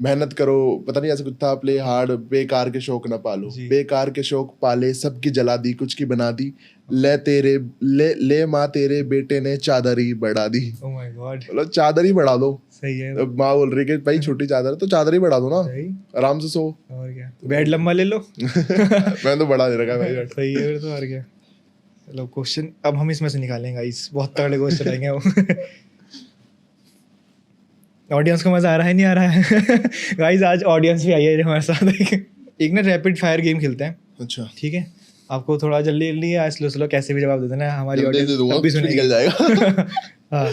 मेहनत करो, पता नहीं ऐसा कुछ था, प्ले हार्ड, बेकार के शौक न पालो, जी। बेकार के शौक पाले सबकी जला दी, कुछ की बना दी, ले माँ तेरे बेटे ने चादर ही बढ़ा दी। ओह माय गॉड, मतलब चादर ही बढ़ा दो। सही है। अब माँ बोल रही है कि भाई छोटी चादर है तो चादर ही बढ़ा दो ना, सही, आराम से सो। और क्या, बेड लंबा ले लो। मैंने तो बढ़ा दे रखा है भाई बेड। सही है फिर तो, और क्या। चलो क्वेश्चन अब हम इसमें से निकालेंगे गाइस, बहुत तगड़े क्वेश्चन आएंगे वो। ऑडियंस को मजा आ रहा है नहीं आ रहा है? गाइस आज ऑडियंस भी आई है हमारे साथ। एक ना रैपिड फायर गेम खेलते हैं, अच्छा ठीक है? आपको थोड़ा जल्दी जल्दी या स्लो स्लो कैसे भी जवाब दे देना, हमारी जल्दी ऑडियंस दे दूंगा, तब भी कुछ भी सुनेगी। निकल जाएगा। हाँ,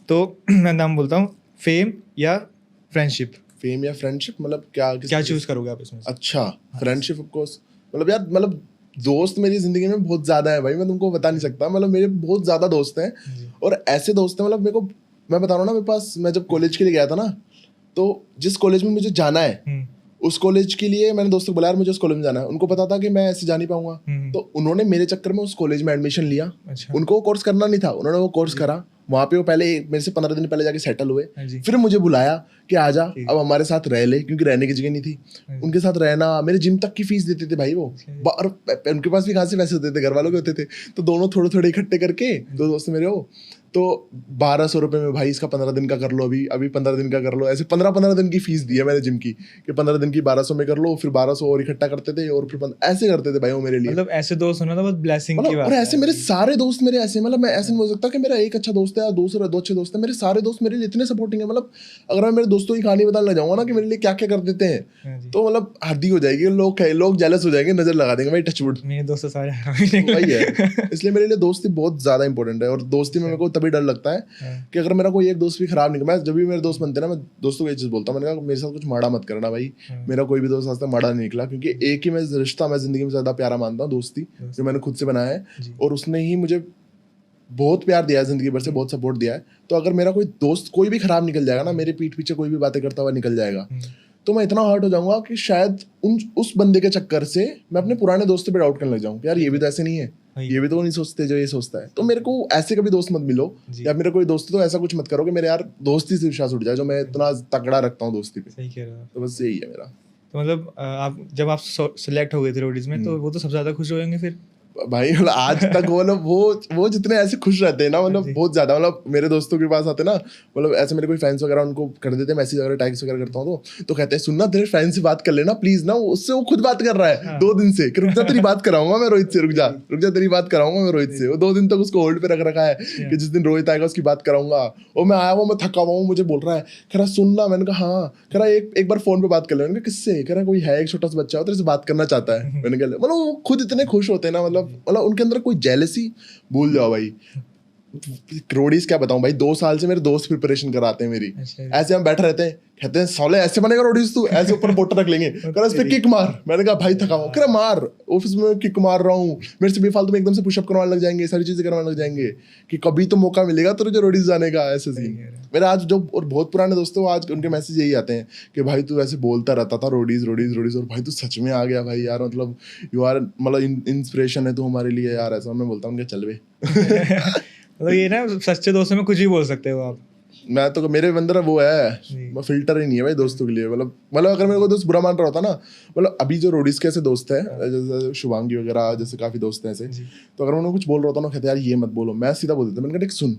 तो मैं नाम बोलता हूँ, फेम या फ्रेंडशिप, फेम या फ्रेंडशिप, मतलब क्या क्या चूज करोगे आप इसमें से? अच्छा फ्रेंडशिप ऑफ कोर्स। मतलब यार, मतलब दोस्त मेरी जिंदगी में बहुत ज्यादा है भाई, मैं तुमको बता नहीं सकता। मतलब मेरे बहुत ज्यादा दोस्त हैं, जी। और ऐसे दोस्त हैं, मतलब मेरे को, मैं बता रहा हूँ ना, मेरे पास, मैं जब कॉलेज के लिए गया था ना, तो जिस कॉलेज में मुझे जाना है उस कॉलेज के लिए मैंने दोस्तों को बुलाया, यार मुझे उस कॉलेज में जाना है। उनको पता था कि मैं ऐसे जा नहीं पाऊंगा, तो उन्होंने मेरे चक्कर में उस कॉलेज में एडमिशन लिया। अच्छा। उनको वो कोर्स करना नहीं था, उन्होंने वो कोर्स करा। वहाँ पे वो पहले मेरे से 15 दिन पहले जाके सेटल हुए, हाँ जी। फिर मुझे बुलाया कि आजा ठीक। अब हमारे साथ रह ले, क्योंकि रहने की जगह नहीं थी। हाँ जी। उनके साथ रहना, मेरे जिम तक की फीस देते थे भाई वो। और उनके पास भी खासे पैसे होते थे, घर वालों के होते थे, तो दोनों थोड़े थोड़े इकट्ठे करके, दो दोस्त मेरे हो, तो 1200 रुपये में भाई इसका 15 दिन का कर लो, अभी 15 दिन का कर लो। ऐसे 15 दिन की फीस दी है मैंने जिम की, कि 15 दिन की 1200 में कर लो, फिर 1200 और इकट्ठा करते थे, और फिर ऐसे करते थे भाई वो मेरे लिए। मतलब ऐसे दोस्त होना तो बहुत ब्लेसिंग की मतलब बात और है। ऐसे मेरे सारे दोस्त मेरे ऐसे, मतलब मैं ऐसे नहीं बोल सकता कि मेरा एक अच्छा दोस्त है या दूसरा दो अच्छे दोस्त है। मेरे सारे दोस्त मेरे लिए इतने सपोर्टिंग है। मतलब अगर मैं मेरे दोस्तों की कहानी बताने लग जाऊंगा ना कि मेरे लिए क्या क्या कर देते हैं, हाँ जी। तो मतलब हद ही हो जाएगी। लोग जेलस हो जाएंगे, नजर लगा देंगे भाई, टचवुड। मेरे दोस्त सारे वही है, इसलिए मेरे लिए दोस्ती बहुत ज्यादा इंपॉर्टेंट है। और दोस्ती में मेरे को तभी डर लगता है कि अगर मेरा कोई एक दोस्त भी खराब निकला, मैं जब भी मेरे दोस्त बनते हैं ना, मैं दोस्तों को ये चीज बोलता हूँ, मैंने कहा मेरे साथ कुछ माड़ा मत करना भाई। मेरा कोई भी दोस्त आज तक माड़ा नहीं निकला, क्योंकि एक ही मैं रिश्ता मैं जिंदगी में ज्यादा प्यारा मानता हूँ, दोस्ती, जो मैंने खुद से बनाया है, और उसने ही मुझे बहुत प्यार दिया है जिंदगी भर से, बहुत सपोर्ट दिया है। तो अगर मेरा कोई दोस्त कोई भी खराब निकल जाएगा ना, मेरे पीठ पीछे कोई भी बातें करता हुआ निकल जाएगा, तो मैं इतना हर्ट हो जाऊंगा कि शायद उस बंदे के चक्कर से मैं अपने पुराने दोस्तों पे डाउट करने लग जाऊं, यार ये भी तो ऐसे नहीं है, ये भी तो नहीं सोचते जो ये सोचता है। तो मेरे को ऐसे कभी दोस्त मत मिलो, या मेरे कोई दोस्त तो ऐसा कुछ मत करो कि मेरे यार दोस्ती से विश्वास उठ जाए, जो मैं इतना तगड़ा रखता हूँ दोस्ती पे। सही कह रहे हो। तो बस यही है मेरा। तो मतलब आप जब आप सिलेक्ट हो गए थे रोडीज में, तो वो तो सबसे ज्यादा खुश हो जाएंगे फिर भाई मतलब आज तक वो जितने ऐसे खुश रहते हैं ना, मतलब बहुत ज्यादा। मतलब मेरे दोस्तों के पास आते ना, मतलब ऐसे मेरे कोई फैंस वगैरह उनको कर देते मैसेज वगैरह, टैग्स वगैरह करता हूँ, तो कहते हैं सुनना तेरे फैन से बात कर लेना प्लीज ना, उससे वो खुद बात कर रहा है 2 दिन से, कि रुक जा तेरी बात कराऊंगा मैं रोहित से, रुक जा तेरी बात कराऊंगा मैं रोहित से। वो 2 दिन तक उसको होल्ड पे रख रखा है कि जिस दिन रोहित आएगा उसकी बात कराऊंगा। और मैं आया हुआ, मैं थका हुआ हूँ, मुझे बोल रहा है, कह रहा सुनना। मैंने कहा हाँ। कह रहा एक बार फोन पे बात कर ले। मैंने कहा किससे? कह रहा कोई है एक छोटा सा बच्चा तेरे से बात करना चाहता है। मैंने कहा मतलब वो खुद इतने खुश होते हैं ना, मतलब उनके अंदर कोई जेलसी भूल जाओ भाई। रोडीज क्या बताऊं भाई, 2 साल से मेरे दोस्त प्रिपरेशन कराते हैं मेरी। ऐसे हम बैठे रहते हैं, कहते हैं साले ऐसे बनेगा रोडीज तू, ऐसे ऊपर बोटर रख लेंगे, कर इस पे किक मार। मैंने कहा भाई थका हुआ, कह मार, ऑफिस में किक मार रहा हूँ, मेरे से बेफालतू में एकदम से पुशअप करवाने लग जाएंगे, सारी चीजें करवाने लग जाएंगे कि कभी तो मौका मिलेगा तो जो रोडीज जाने का। ऐसे सीन मेरे आज जो और बहुत पुराने दोस्त हैं, आज उनके मैसेज यही आते हैं कि भाई तू ऐसे बोलता रहता था रोडीज, और भाई तू सच में आ गया भाई यार, मतलब यू आर, मतलब इंस्पिरेशन है तू हमारे लिए यार। ऐसा मैं बोलता हूँ कि चल बे। मतलब ये ना सच्चे दोस्तों में कुछ भी बोल सकते हो आप। मैं तो मेरे अंदर वो है, मैं फिल्टर ही नहीं है भाई दोस्तों के लिए। मतलब अगर मेरे को दोस्त बुरा मान रहा होता ना, मतलब अभी जो रोडीज के ऐसे दोस्त हैं, जैसे शुभांगी वगैरह, जैसे काफी दोस्त हैं ऐसे, तो अगर उन्होंने कुछ बोल रहा होता ना, कहते यार ये मत बोलो, मैं सीधा बोल देता। मैंने कहा सुन,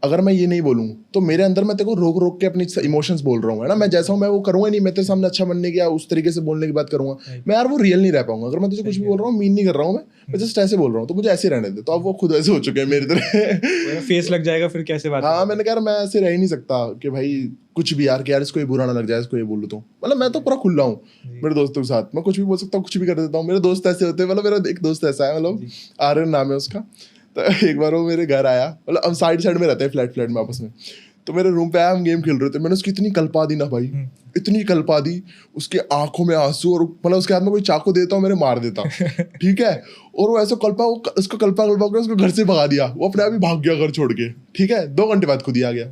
अगर मैं ये नहीं बोलूँ तो मेरे अंदर मैं तेरे को रोक रोक के अपनी इमोशंस बोल रहा हूँ, है ना। मैं जैसा हूँ मैं वो करूँगा नहीं, मैं तेरे सामने अच्छा बनने की या उस तरीके से बोलने की बात करूँगा, मैं यार वो रियल नहीं रह पाऊंगा। अगर मैं तुझे कुछ भी बोल रहा हूँ, मीन नहीं कर रहा हूँ, मैं जस्ट ऐसे बोल रहा हूँ, तो मुझे ऐसे रहने दे। तो अब वो खुद ऐसे हो चुके हैं मेरी तरह। फेस लग जाएगा फिर कैसे बात। हाँ, मैंने कहा मैं ऐसे रह ही नहीं सकता कि भाई कुछ भी यार, कि यार इसको ये बुरा ना लग जाए, इसको ये बोलूँ तो। मतलब मैं तो पूरा खुला हूँ मेरे दोस्तों के साथ, मैं कुछ भी बोल सकता हूँ, कुछ भी कर देता हूँ। मेरे दोस्त ऐसे होते हैं, मतलब मेरा एक दोस्त ऐसा है, मतलब आर्यन नाम है उसका। तो एक बार वो मेरे घर आया, मतलब हम साइड में रहते हैं, फ्लैट में आपस में। तो मेरे रूम पे आया, हम गेम खेल रहे थे, मैंने उसकी इतनी कल्पा दी ना भाई, इतनी कल्पा दी, उसके आंखों में आंसू, और मतलब उसके हाथ में कोई चाकू देता हूँ, मेरे मार देता। ठीक है, और वो ऐसा उसको कल्पा कर उसको घर से भगा दिया, वो अपने आप ही भाग गया घर छोड़ के। ठीक है, 2 घंटे बाद खुद ही आ गया,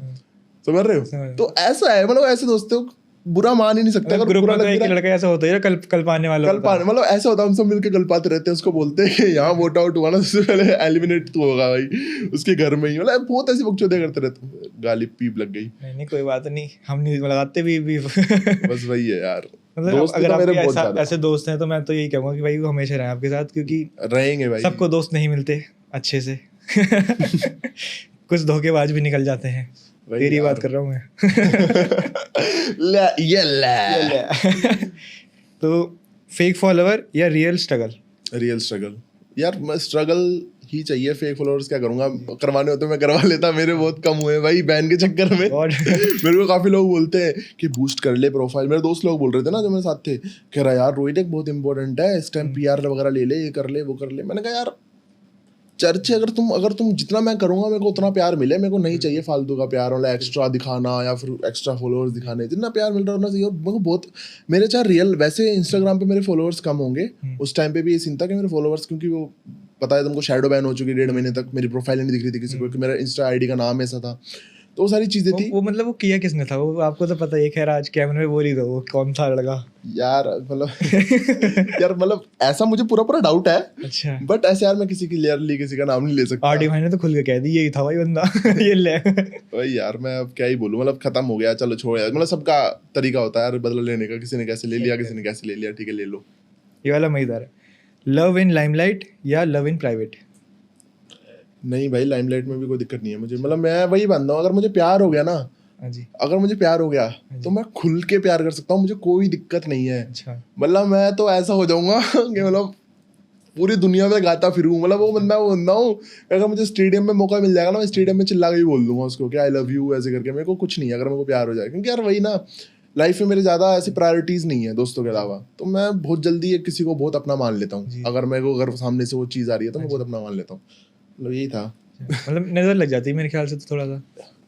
समझ रहे हो। तो ऐसा है, मतलब ऐसे दोस्तों बुरा मान ही नहीं सकते। अगर ग्रुप बुरा में तो लग एक रहा है, लड़का ऐसा होता है कल पाने वाला कल पाने मतलब ऐसा होता है, हम सब मिलकर कल पाते रहते हैं, उसको बोलते हैं कि यहाँ वोट आउट हुआ ना, सबसे पहले एलिमिनेट तो होगा भाई उसके घर में ही। मतलब बहुत ऐसी बकचोदियां करते रहते हैं। गाली पीप लग गई। नहीं कोई बात नहीं, हम नहीं लगाते भी बस वही है यार, मतलब दोस्त अगर तो मेरे आपके बहुत ज्यादा ऐसे दोस्त हैं तो मैं तो यही कहूँगा कि भाई वो हमेशा रहें आपके साथ, क्योंकि रहेंगे भाई। सबको दोस्त नहीं मिलते अच्छे से कुछ धोखेबाज भी निकल जाते हैं। वही तेरी यार। बात कर रहा हूँ मैं। ले तो फेक फॉलोवर या रियल स्ट्रगल? रियल स्ट्रगल यार, मैं स्ट्रगल ही चाहिए। फेक फॉलोअर्स क्या करूंगा, करवाने होते मैं करवा लेता, मेरे बहुत कम हुए भाई बैन के चक्कर में। मेरे को काफी लोग बोलते हैं कि बूस्ट कर ले प्रोफाइल, मेरे दोस्त लोग बोल रहे थे ना जो मेरे साथ थे, कह रहा यार रोहित एक बहुत इंपॉर्टेंट है इस टाइम, पीआर वगैरह ले ले, ये कर ले वो कर ले। मैंने कहा यार चर्चे अगर तुम जितना मैं करूंगा मेरे को उतना प्यार मिले, मेरे को नहीं चाहिए फालतू का प्यार, मतलब एक्स्ट्रा दिखाना या फिर एक्स्ट्रा फॉलोअर्स दिखाने। जितना प्यार मिल रहा होना चाहिए। और मेरे को बहुत, मेरे चाहे रियल, वैसे इंस्टाग्राम पे मेरे फॉलोअर्स कम होंगे, उस टाइम पे भी ये सीन था कि मेरे फॉलोअर्स, क्योंकि वो पता है तुमको शैडो बैन हो चुकी 1.5 महीने तक, मेरी प्रोफाइल नहीं दिख रही थी किसी को, क्योंकि मेरा इंस्टा आईडी का नाम ऐसा था, तो वो सारी चीजें थी। वो मतलब वो किया किसने था वो आपको तो पता ही है, खैर आज कैमरे में बोल ही दो वो कौन था लड़का यार मतलब ऐसा मुझे पूरा डाउट है। अच्छा, बट ऐसे यार मैं किसी की क्लियरली किसी का नाम नहीं ले सकता। आरडी भाई ने तो खुल के कह दी यही था भाई बंदा ये ले वही यार, मैं अब क्या ही बोलूं, मतलब खत्म हो गया, चलो छोड़ यार। मतलब सबका तरीका होता है यार बदला लेने का, किसी ने कैसे ले लिया, किसी ने कैसे ले लिया, ठीक है ले लो। ये वाला मजेदार है। लव इन लाइमलाइट या लव इन प्राइवेट? नहीं भाई, लाइमलाइट में भी कोई दिक्कत नहीं है मुझे। मतलब मैं वही बंदा हूँ, अगर मुझे प्यार हो गया ना, हाँ जी, अगर मुझे प्यार हो गया तो मैं खुल के प्यार कर सकता हूँ, मुझे कोई दिक्कत नहीं है। अच्छा, मतलब मैं तो ऐसा हो जाऊंगा कि मतलब पूरी दुनिया में गाता फिरूं। मतलब वो बंदा हूँ, अगर मुझे स्टेडियम में मौका मिल जाएगा ना, मैं स्टेडियम में चिल्ला के ही बोल दूंगा उसको कि आई लव यू ऐसे करके। मेरे को कुछ नहीं है अगर मेरे को प्यार हो जाए, क्योंकि यार वही ना, लाइफ में मेरे ज़्यादा ऐसी प्रायोरिटीज़ नहीं है दोस्तों के अलावा। तो मैं बहुत जल्दी किसी को बहुत अपना मान लेता हूँ। अगर मेरे को अगर सामने से वो चीज़ आ रही है तो मैं बहुत अपना मान लेता हूँ। मतलब यही था। मतलब नजर लग जाती है मेरे ख्याल से तो थोड़ा सा।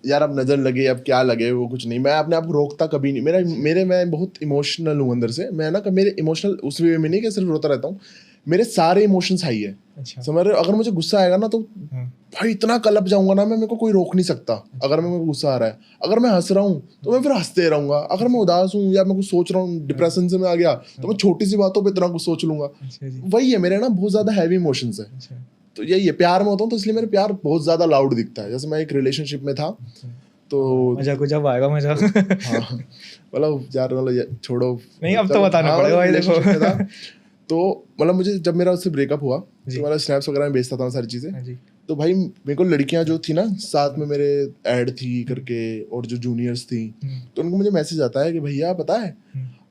यार अब नज़र लगे अब क्या लगे वो कुछ नहीं, मैं अपने आप को रोकता कभी नहीं। मैं बहुत इमोशनल हूँ अंदर से। मैं ना मेरे इमोशनल उस वे में नहीं कि सिर्फ रोता रहता हूँ, मेरे सारे इमोशंस हाई है। अच्छा, समझ रहे हो? अगर मुझे गुस्सा आएगा ना तो भाई इतना कलप जाऊंगा ना मैं, मेरे को कोई रोक नहीं सकता। अगर मेरे को गुस्सा आ रहा है, अगर मैं हंस रहा हूँ तो मैं फिर हंसते रहूंगा। अगर मैं उदास हूँ या मैं कुछ सोच रहा हूँ, डिप्रेशन से मैं आ गया, तो मैं छोटी सी बातों पे इतना कुछ सोच लूंगा। वही है मेरे ना बहुत ज्यादा हैवी इमोशंस है। तो यही है, प्यार में होता हूँ तो इसलिए मेरे प्यार बहुत ज्यादा लाउड दिखता है। जैसे मैं एक रिलेशनशिप में था तो मजा कुछ अब आएगा मजा। हाँ मतलब यार मतलब छोड़ो, नहीं अब तो बताना पड़ेगा भाई देखो। तो मतलब मुझे जब मेरा उससे ब्रेकअप हुआ तो मतलब स्नैप्स वगैरह में बेचता था सारी चीजें। तो भाई मेरे को लड़कियां जो थी ना साथ में मेरे ऐड थी करके, और जो जूनियर्स थी, तो उनको मुझे मैसेज आता है कि भैया पता है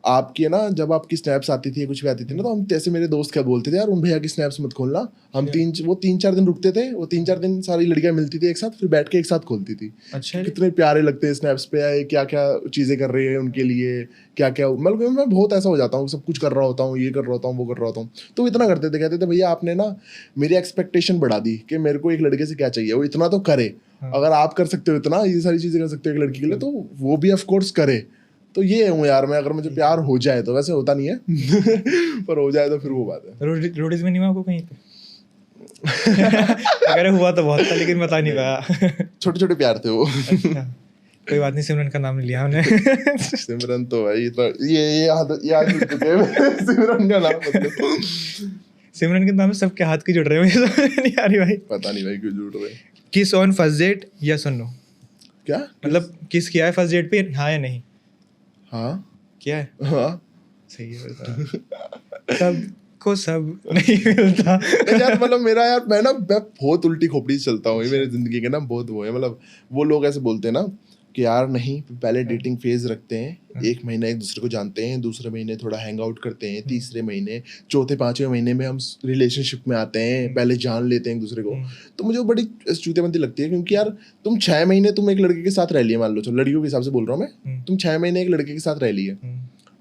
आपकी है ना, जब आपकी स्नैप्स आती थी कुछ भी आती थी ना, तो हम जैसे मेरे दोस्त क्या बोलते थे यार उन भैया की स्नैप्स मत खोलना। हम 3-4 दिन रुकते थे, वो 3-4 दिन सारी लड़कियां मिलती थी एक साथ, फिर बैठ के एक साथ खोलती थी। अच्छा, कितने प्यारे लगते हैं स्नैप्स पे, क्या क्या चीजें कर रही है उनके लिए, क्या क्या। मतलब मैं बहुत ऐसा हो जाता हूँ, सब कुछ कर रहा होता हूँ, ये कर रहा होता हूँ, वो कर रहा होता हूँ। तो इतना करते थे, कहते थे भैया आपने ना मेरी एक्सपेक्टेशन बढ़ा दी कि मेरे को एक लड़के से क्या चाहिए, वो इतना तो करे। अगर आप कर सकते हो इतना, ये सारी चीजें कर सकते हो एक लड़की के लिए, तो वो भी ऑफकोर्स करे। तो ये हूँ यार मैं, अगर मुझे प्यार हो जाए तो, वैसे होता नहीं है पर हो जाए तो फिर वो बात है। रोडीज में नहीं हुआ आपको कहीं पे? अगर हुआ तो बहुत था लेकिन बता नहीं पाया। छोटे छोटे प्यार थे वो। अच्छा, कोई बात नहीं, सिमरन का नाम नहीं लिया हमने। सिमरन तो भाई तो ये याद जुड़ चुके हैं सिमरन का नाम मतलब। सिमरन के नाम से सबके हाथ की जुड़ रहे हैं, मुझे समझ नहीं आ रही भाई। पता नहीं भाई क्यों जुड़ रहे। किस ऑन फर्स्ट डेट या सुनो? क्या मतलब किस किया है फर्स्ट डेट पे, हाँ या नहीं? हाँ क्या है? हाँ सही है बता। सबको सब नहीं मिलता। यार मतलब मेरा यार मैं बहुत उल्टी खोपड़ी से चलता हूँ। मेरी जिंदगी के ना बहुत वो है। मतलब वो लोग ऐसे बोलते हैं ना कि यार नहीं, पहले डेटिंग फेज रखते हैं, 1 महीना एक दूसरे को जानते हैं, दूसरे महीने थोड़ा हैंग आउट करते हैं, तीसरे महीने, चौथे 5वें महीने में हम रिलेशनशिप में आते हैं, पहले जान लेते हैं एक दूसरे को। तो मुझे वो बड़ी चूतेबंदी लगती है, क्योंकि यार तुम 6 महीने तुम एक लड़के के साथ रह लिए, मान लो चलो लड़कियों के हिसाब से बोल रहा हूँ मैं, तुम 6 महीने एक लड़के के साथ रह लिए,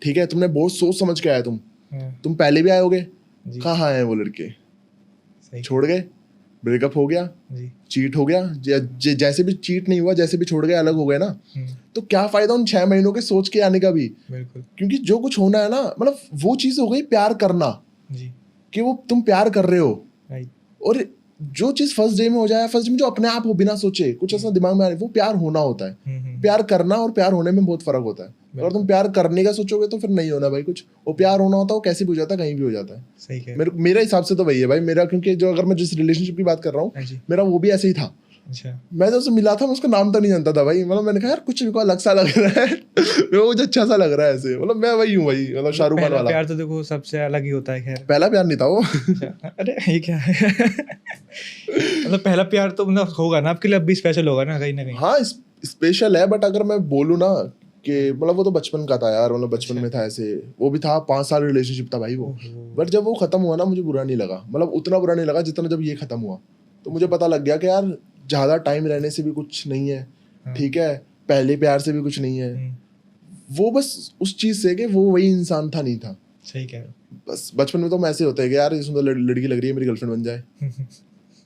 ठीक है, तुमने बहुत सोच समझ के आया, तुम पहले भी आए होगे, कहाँ आए वो लड़के, छोड़ गए, ब्रेकअप हो गया, चीट हो गया, जैसे भी चीट नहीं हुआ, जैसे भी छोड़ गए, अलग हो गए ना, तो क्या फायदा उन 6 महीनों के सोच के आने का भी। क्योंकि जो कुछ होना है ना, मतलब वो चीज हो गई प्यार करना, कि वो तुम प्यार कर रहे हो, और जो चीज फर्स्ट डे में हो जाए, फर्स्ट डे में जो अपने आप हो बिना सोचे, कुछ ऐसा दिमाग में आ रहा है, वो प्यार होना होता है। प्यार करना और प्यार होने में बहुत फर्क होता है। अगर तुम प्यार करने का सोचोगे तो फिर नहीं होना भाई कुछ। वो प्यार होना होता है, वो कैसे भी हो जाता है, कहीं भी हो जाता है। सही कह मेरा हिसाब से तो वही है भाई मेरा, क्योंकि जो अगर मैं जिस रिलेशनशिप की बात कर रहा हाँ जी। हूँ, मेरा वो भी ऐसे ही था। अच्छा मैं जब उससे मिला था, मैं उसका नाम तो नहीं जानता था भाई। मतलब मैंने कहा यार कुछ भी को अलग सा लग रहा है वो मुझे अच्छा सा लग रहा है ऐसे। मतलब मैं वही हूँ भाई, मतलब शाहरुख खान पहला वाला। प्यार तो देखो सबसे अलग ही होता है। खैर पहला प्यार नहीं था वो। अच्छा, अरे ये क्या है मतलब पहला प्यार तो मतलब होगा ना आपके लिए, अब भी स्पेशल होगा ना कहीं ना कहीं। हाँ स्पेशल है, बट अगर मैं बोलूँ ना कि मतलब वो तो बचपन का था यार। मतलब बचपन में था ऐसे, वो भी था 5 साल रिलेशनशिप था भाई वो। बट जब वो खत्म हुआ ना, मुझे बुरा नहीं लगा। मतलब उतना बुरा नहीं लगा जितना जब ये खत्म हुआ। तो मुझे पता लग गया कि यार ज्यादा टाइम रहने से भी कुछ नहीं है, ठीक है, पहले प्यार से भी कुछ नहीं है। वो बस उस चीज से कि वो वही इंसान था, नहीं था। सही कह रहे हो। बस बचपन में तो मैं ऐसे होता है कि यार ये सुंदर लड़की लग रही है, मेरी गर्लफ्रेंड बन जाए।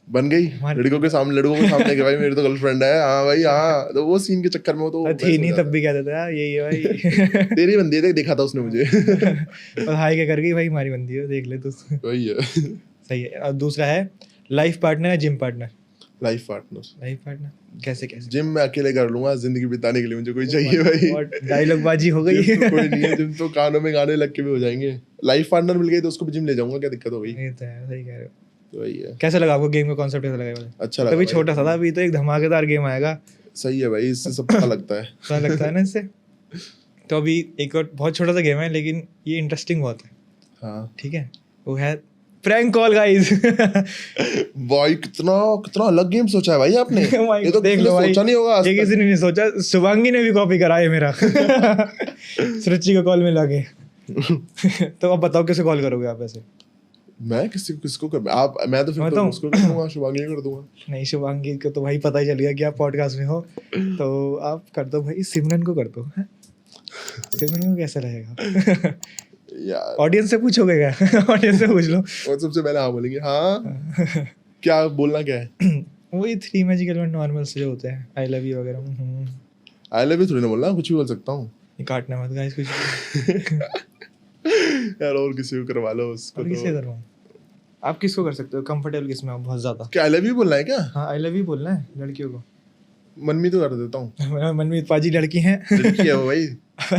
बन गई लड़कों के सामने कि भाई मेरी तो गर्लफ्रेंड है। हाँ भाई हाँ, तो वो सीन के चक्कर में वो तो थी नहीं तब भी कहते थे यार यही है भाई तेरी बंदी है, देखा था उसने मुझे। और हाई क्या कर गई भाई, हमारी बंदी है देख ले तू। वही है। सही है। और दूसरा है लाइफ पार्टनर या gym partner. Life partner. Life partner कैसे कैसे? जिम मैं अकेले कर लूंगा, जिंदगी बिताने के लिए मुझे कोई चाहिए भाई। और डायलॉग बाजी हो गई। जिम तो कोई नहीं है, जिम तो कानों में गाने लग के भी हो जाएंगे। लाइफ पार्टनर मिल गई तो उसको भी जिम ले जाऊंगा, क्या दिक्कत हो गई। ये तो है, सही कह रहे हो। तो वही है। कैसा लगा आपको गेम का कॉन्सेप्ट, कैसा लगा ये वाला? अच्छा लगा कभी भाई। छोटा सा था, अभी तो एक धमाकेदार गेम आएगा। सही है भाई, इससे सब पता लगता है। पता लगता है ना इससे। तो अभी एक और बहुत छोटा सा गेम है, लेकिन ये इंटरेस्टिंग बहुत है। हाँ ठीक है, वो है प्रैंक कॉल गाइस। भाई कितना कितना अलग गेम सोचा है भाई आपने। ये तो देख किसी ने लो भाई, सोचा नहीं होगा आज ये तक। किसी ने नहीं सोचा। शुभांगी ने भी कॉपी करा है मेरा। सृष्टि को कॉल मिला के। तो अब बताओ कैसे कॉल करोगे आप ऐसे? मैं किसको कर आप, मैं तो फिर बताऊं? उसको कर दूंगा, शुभांगी को कर दूंगा। नहीं, शुभांगी को तो भाई पता ही चल गया कि आप पॉडकास्ट में हो, तो आप कर दो भाई, सिमरन को कर दो। हैं? सिमरन को कैसा रहेगा? यार ऑडियंस से पूछोगे क्या? ऑडियंस से पूछ लो। और सबसे पहले हाँ बोलेंगे। हाँ क्या बोलना क्या है? वही 3 मैजिकल वर्ड नॉर्मल से जो होते हैं, आई लव यू वगैरह। आई लव यू थोड़ी ना बोलना, कुछ भी बोल सकता हूँ। ये काटना मत गाइस कुछ। यार और किसी को करवा लो उसको। और किसे करवाऊं? आप किसको कर सकते हो कंफर्टेबल, किसमें आप बहुत ज्यादा? क्या आई लव यू बोलना है क्या? हाँ, आई लव यू बोलना है लड़कियों को। मनमी तो कर देता हूँ। मनमीत पाजी लड़की हैं। लड़की है वो भाई।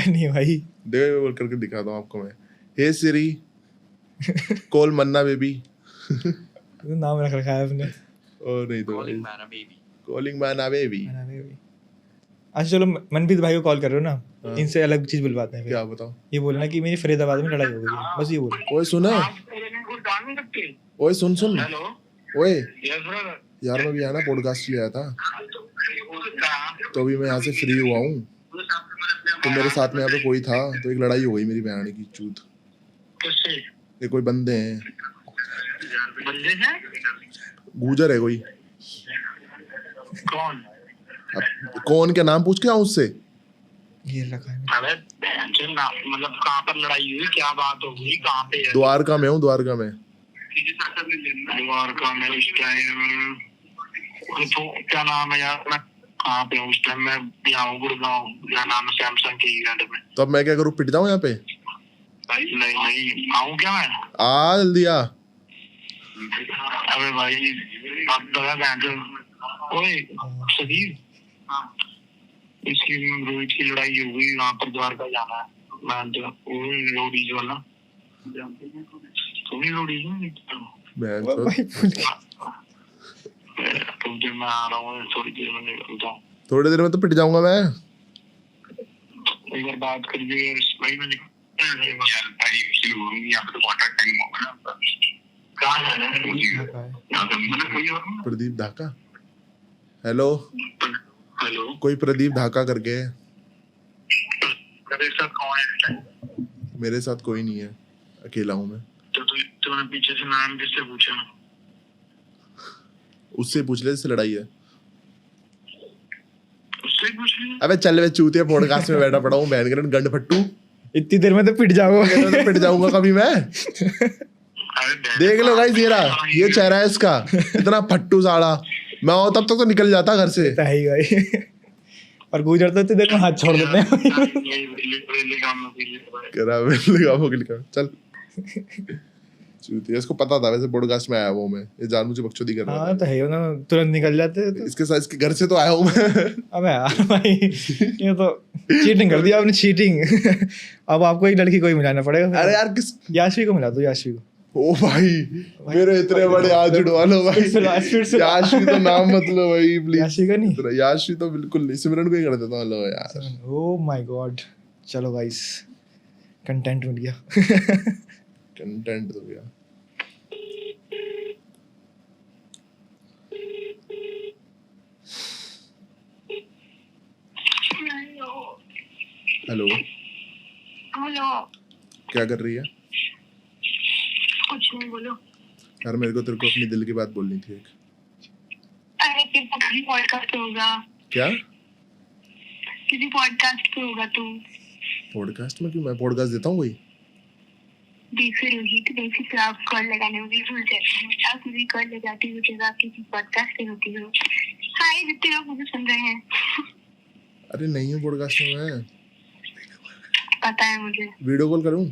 नहीं भाई, देखो बोल करके दिखाता हूँ आपको मैं। हे सिरी कॉल मन्ना बेबी। तो नाम रख रखा है आपने। और नहीं तो कॉलिंग मैना बेबी। अच्छा चलो, मनप्रीत भाई को कॉल कर रहे हो ना, हाँ। इनसे अलग चीज बुलवाते हैं फिर। क्या बताओ? ये बोलना कि मेरी फरीदाबाद में लड़ाई हो गई है, बस ये बोलो। ओए सुना, ओए सुन सुन, ओए यार मैं भी आया ना पॉडकास्ट के लिए आया था, तो अभी मैं यहाँ से फ्री हुआ हूँ, तो मेरे साथ में यहाँ पे कोई था, तो एक लड़ाई हो गई मेरी बहन की चूत। ये कोई बंदे हैं, गुजर है कोई। कौन? अब कौन क्या नाम पूछ के आऊँ उससे? ये रखा है। अबे मतलब कहाँ पर लड़ाई हुई, क्या बात हो गई, कहाँ पे है? द्वारका में हूँ, द्वारका में। द्वारका में उस टाइम तो क्या नाम है यार, मैं कहाँ पे हूँ उस टाइम? मैं यहाँ हूँ गुड़गांव, क्या नाम है, सैमसंग के इवेंट में। तो अब मैं क्या करूँ, पिट जाऊँ यहाँ पे? नहीं आऊँ क्या मैं? आ जल्दी आ। अबे भाई अब तो है बैंक। ओए सदीर, इसकी रोहित की लड़ाई हो गई, वहाँ पर द्वारका जाना है। मैं तो रोडीज वाला, तुम ही रोडीज मैं वो भाई भूल गया। तो मैं आ रहा हूँ, थोड़ी देर में निकलता हूँ। थोड़ी देर में तो पिट जाऊंगा मैं। एक बार बात करिए भाई, मैं प्रदीप ढाका। हेलो, हेलो, कोई प्रदीप ढाका करके है। तेरे साथ कौन है? मेरे साथ कोई नहीं है, अकेला हूँ मैं। तो तूने पीछे से नाम किससे पूछा? उससे पूछ ले जिससे लड़ाई है। उससे पूछ लिया? अबे चल वे चूतिया, पॉडकास्ट में बैठा पड़ा हूँ, बहन करन गंड फट्टू। इतनी देर में तो पिट जाओगे। तो पिट जाऊंगा कभी मैं। देख लो गाइस, ये चेहरा है इसका, इतना फट्टू साड़ा। मैं हो तब तक तो निकल जाता घर से। है ही भाई। और गुजर तो इतनी देर में हाथ छोड़ देते हैं। करा लगा वो क्लिक चल। चूतिया, इसको पता था वैसे पॉडकास्ट में आया हूँ मैं, ये जान मुझे बकचोदी कर रहा हाँ तो है ना, तुरंत निकल जाते था। इसके साथ इसके घर से तो आया हूँ मैं। अबे यार भाई, ये तो चीटिंग कर दिया आपने, चीटिंग। अब आपको एक लड़की को ही मिलाना पड़ेगा फिर। अरे यार किस, याशवी को मिला दो, याशवी को। ओ भाई मेरे इतने बड़े हाथ जुड़वा लो भाई। फिर से याशवी तो नाम मत लो भाई प्लीज। याशवी का नहीं? याशवी तो बिल्कुल नहीं, सिमरन को ही कर देता हूँ। लो यार, ओ माय गॉड, चलो गाइस, कंटेंट मिल गया। कंटेंट तो गया। हेलो, हेलो, क्या कर रही है? कुछ नहीं, बोलो। यार मेरे को तेरे को अपनी दिल की बात बोलनी थी एक। अरे किसी पॉडकास्ट पे होगा, क्या किसी पॉडकास्ट पे होगा तू। पॉडकास्ट में? क्यों, मैं पॉडकास्ट देता हूँ कोई? देख रही तो देखी फिर आप कॉल लगाने में भी भूल जाती हूँ। आप मुझे कॉल लगाती हो जब आप किसी पॉडकास्ट पे होती हो। हाय, जितने लोग मुझे सुन रहे हैं। अरे नहीं हूँ पॉडकास्ट में मैं। पता है मुझे। वीडियो कॉल करूँ?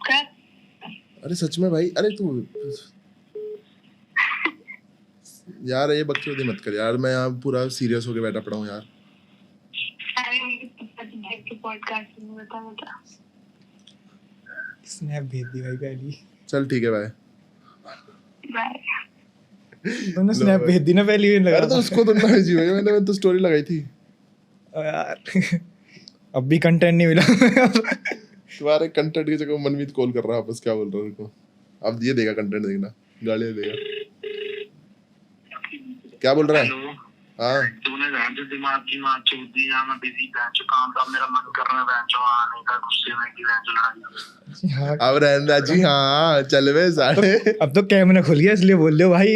कर। अरे सच में भाई, अरे तू यार ये बकचोदी मत कर यार, मैं यहाँ पूरा सीरियस होके बैठा पड़ा हूँ यार। अरे मुझे पॉडकास्ट में बता। स्नैप भेज दी भाई पहली। चल ठीक है भाई। बाय। तुमने स्नैप भेज दी ना पहली बार, लगा अरे तो उसको तो ना जी भाई, मैंने तो स्टोरी लगाई थी। ओ यार, अब भी कंटेंट नहीं मिला। तुम्हारे कंटेंट की जगह मनमीत कॉल कर रहा है वापस, क्या बोल रहा है को? अब ये देगा कंटेंट, देखना गालियां देगा। क्या बोल रहा है? हाँ तूने जान जो दिमाग की मार चोद दी, मैं बिजी बेंच काम था, मेरा मन कर रहा है बेंच आने का, गुस्से में की बेंच लड़ाई। हाँ, अब रहना जी, हाँ चल वे साढ़े। अब तो कैमरा खुल गया इसलिए बोल रहे हो भाई।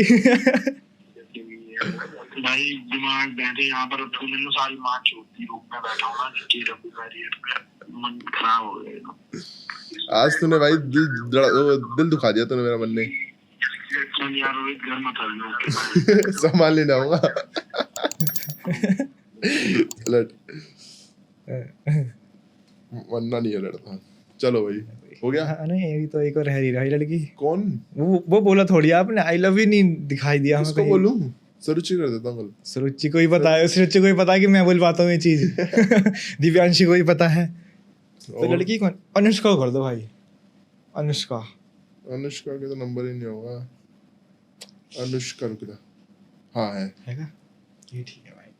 भाई दिमाग बैठे यहाँ पर, तूने ना सारी मार चोद दी, रूम में बैठा हूँ ना, नीचे रखी बैरियर पे, मन खराब हो गया। आज तूने भाई दिल दुखा दिया तूने मेरा, मन ने। चल यार रोहित, घर मत आना। संभाल लेना होगा। लट वरना नहीं है लड़ता। चलो भाई, हो गया। हाँ, नहीं अभी तो एक और है रही लड़की। कौन? वो बोला थोड़ी आपने, आई लव यू नहीं दिखाई दिया हमें। किसको बोलूं? सरुचि कर देता हूँ। सुरुचि को ही पता है, सुरुचि को ही पता है कि मैं बोल पाता हूँ ये चीज। दिव्यांशी को ही पता है। तो लड़की कौन? अनुष्का को कर दो भाई। अनुष्का के तो नंबर ही नहीं होगा। अनुष्का रुक जा, हाँ है का? ये ठीक है भाई।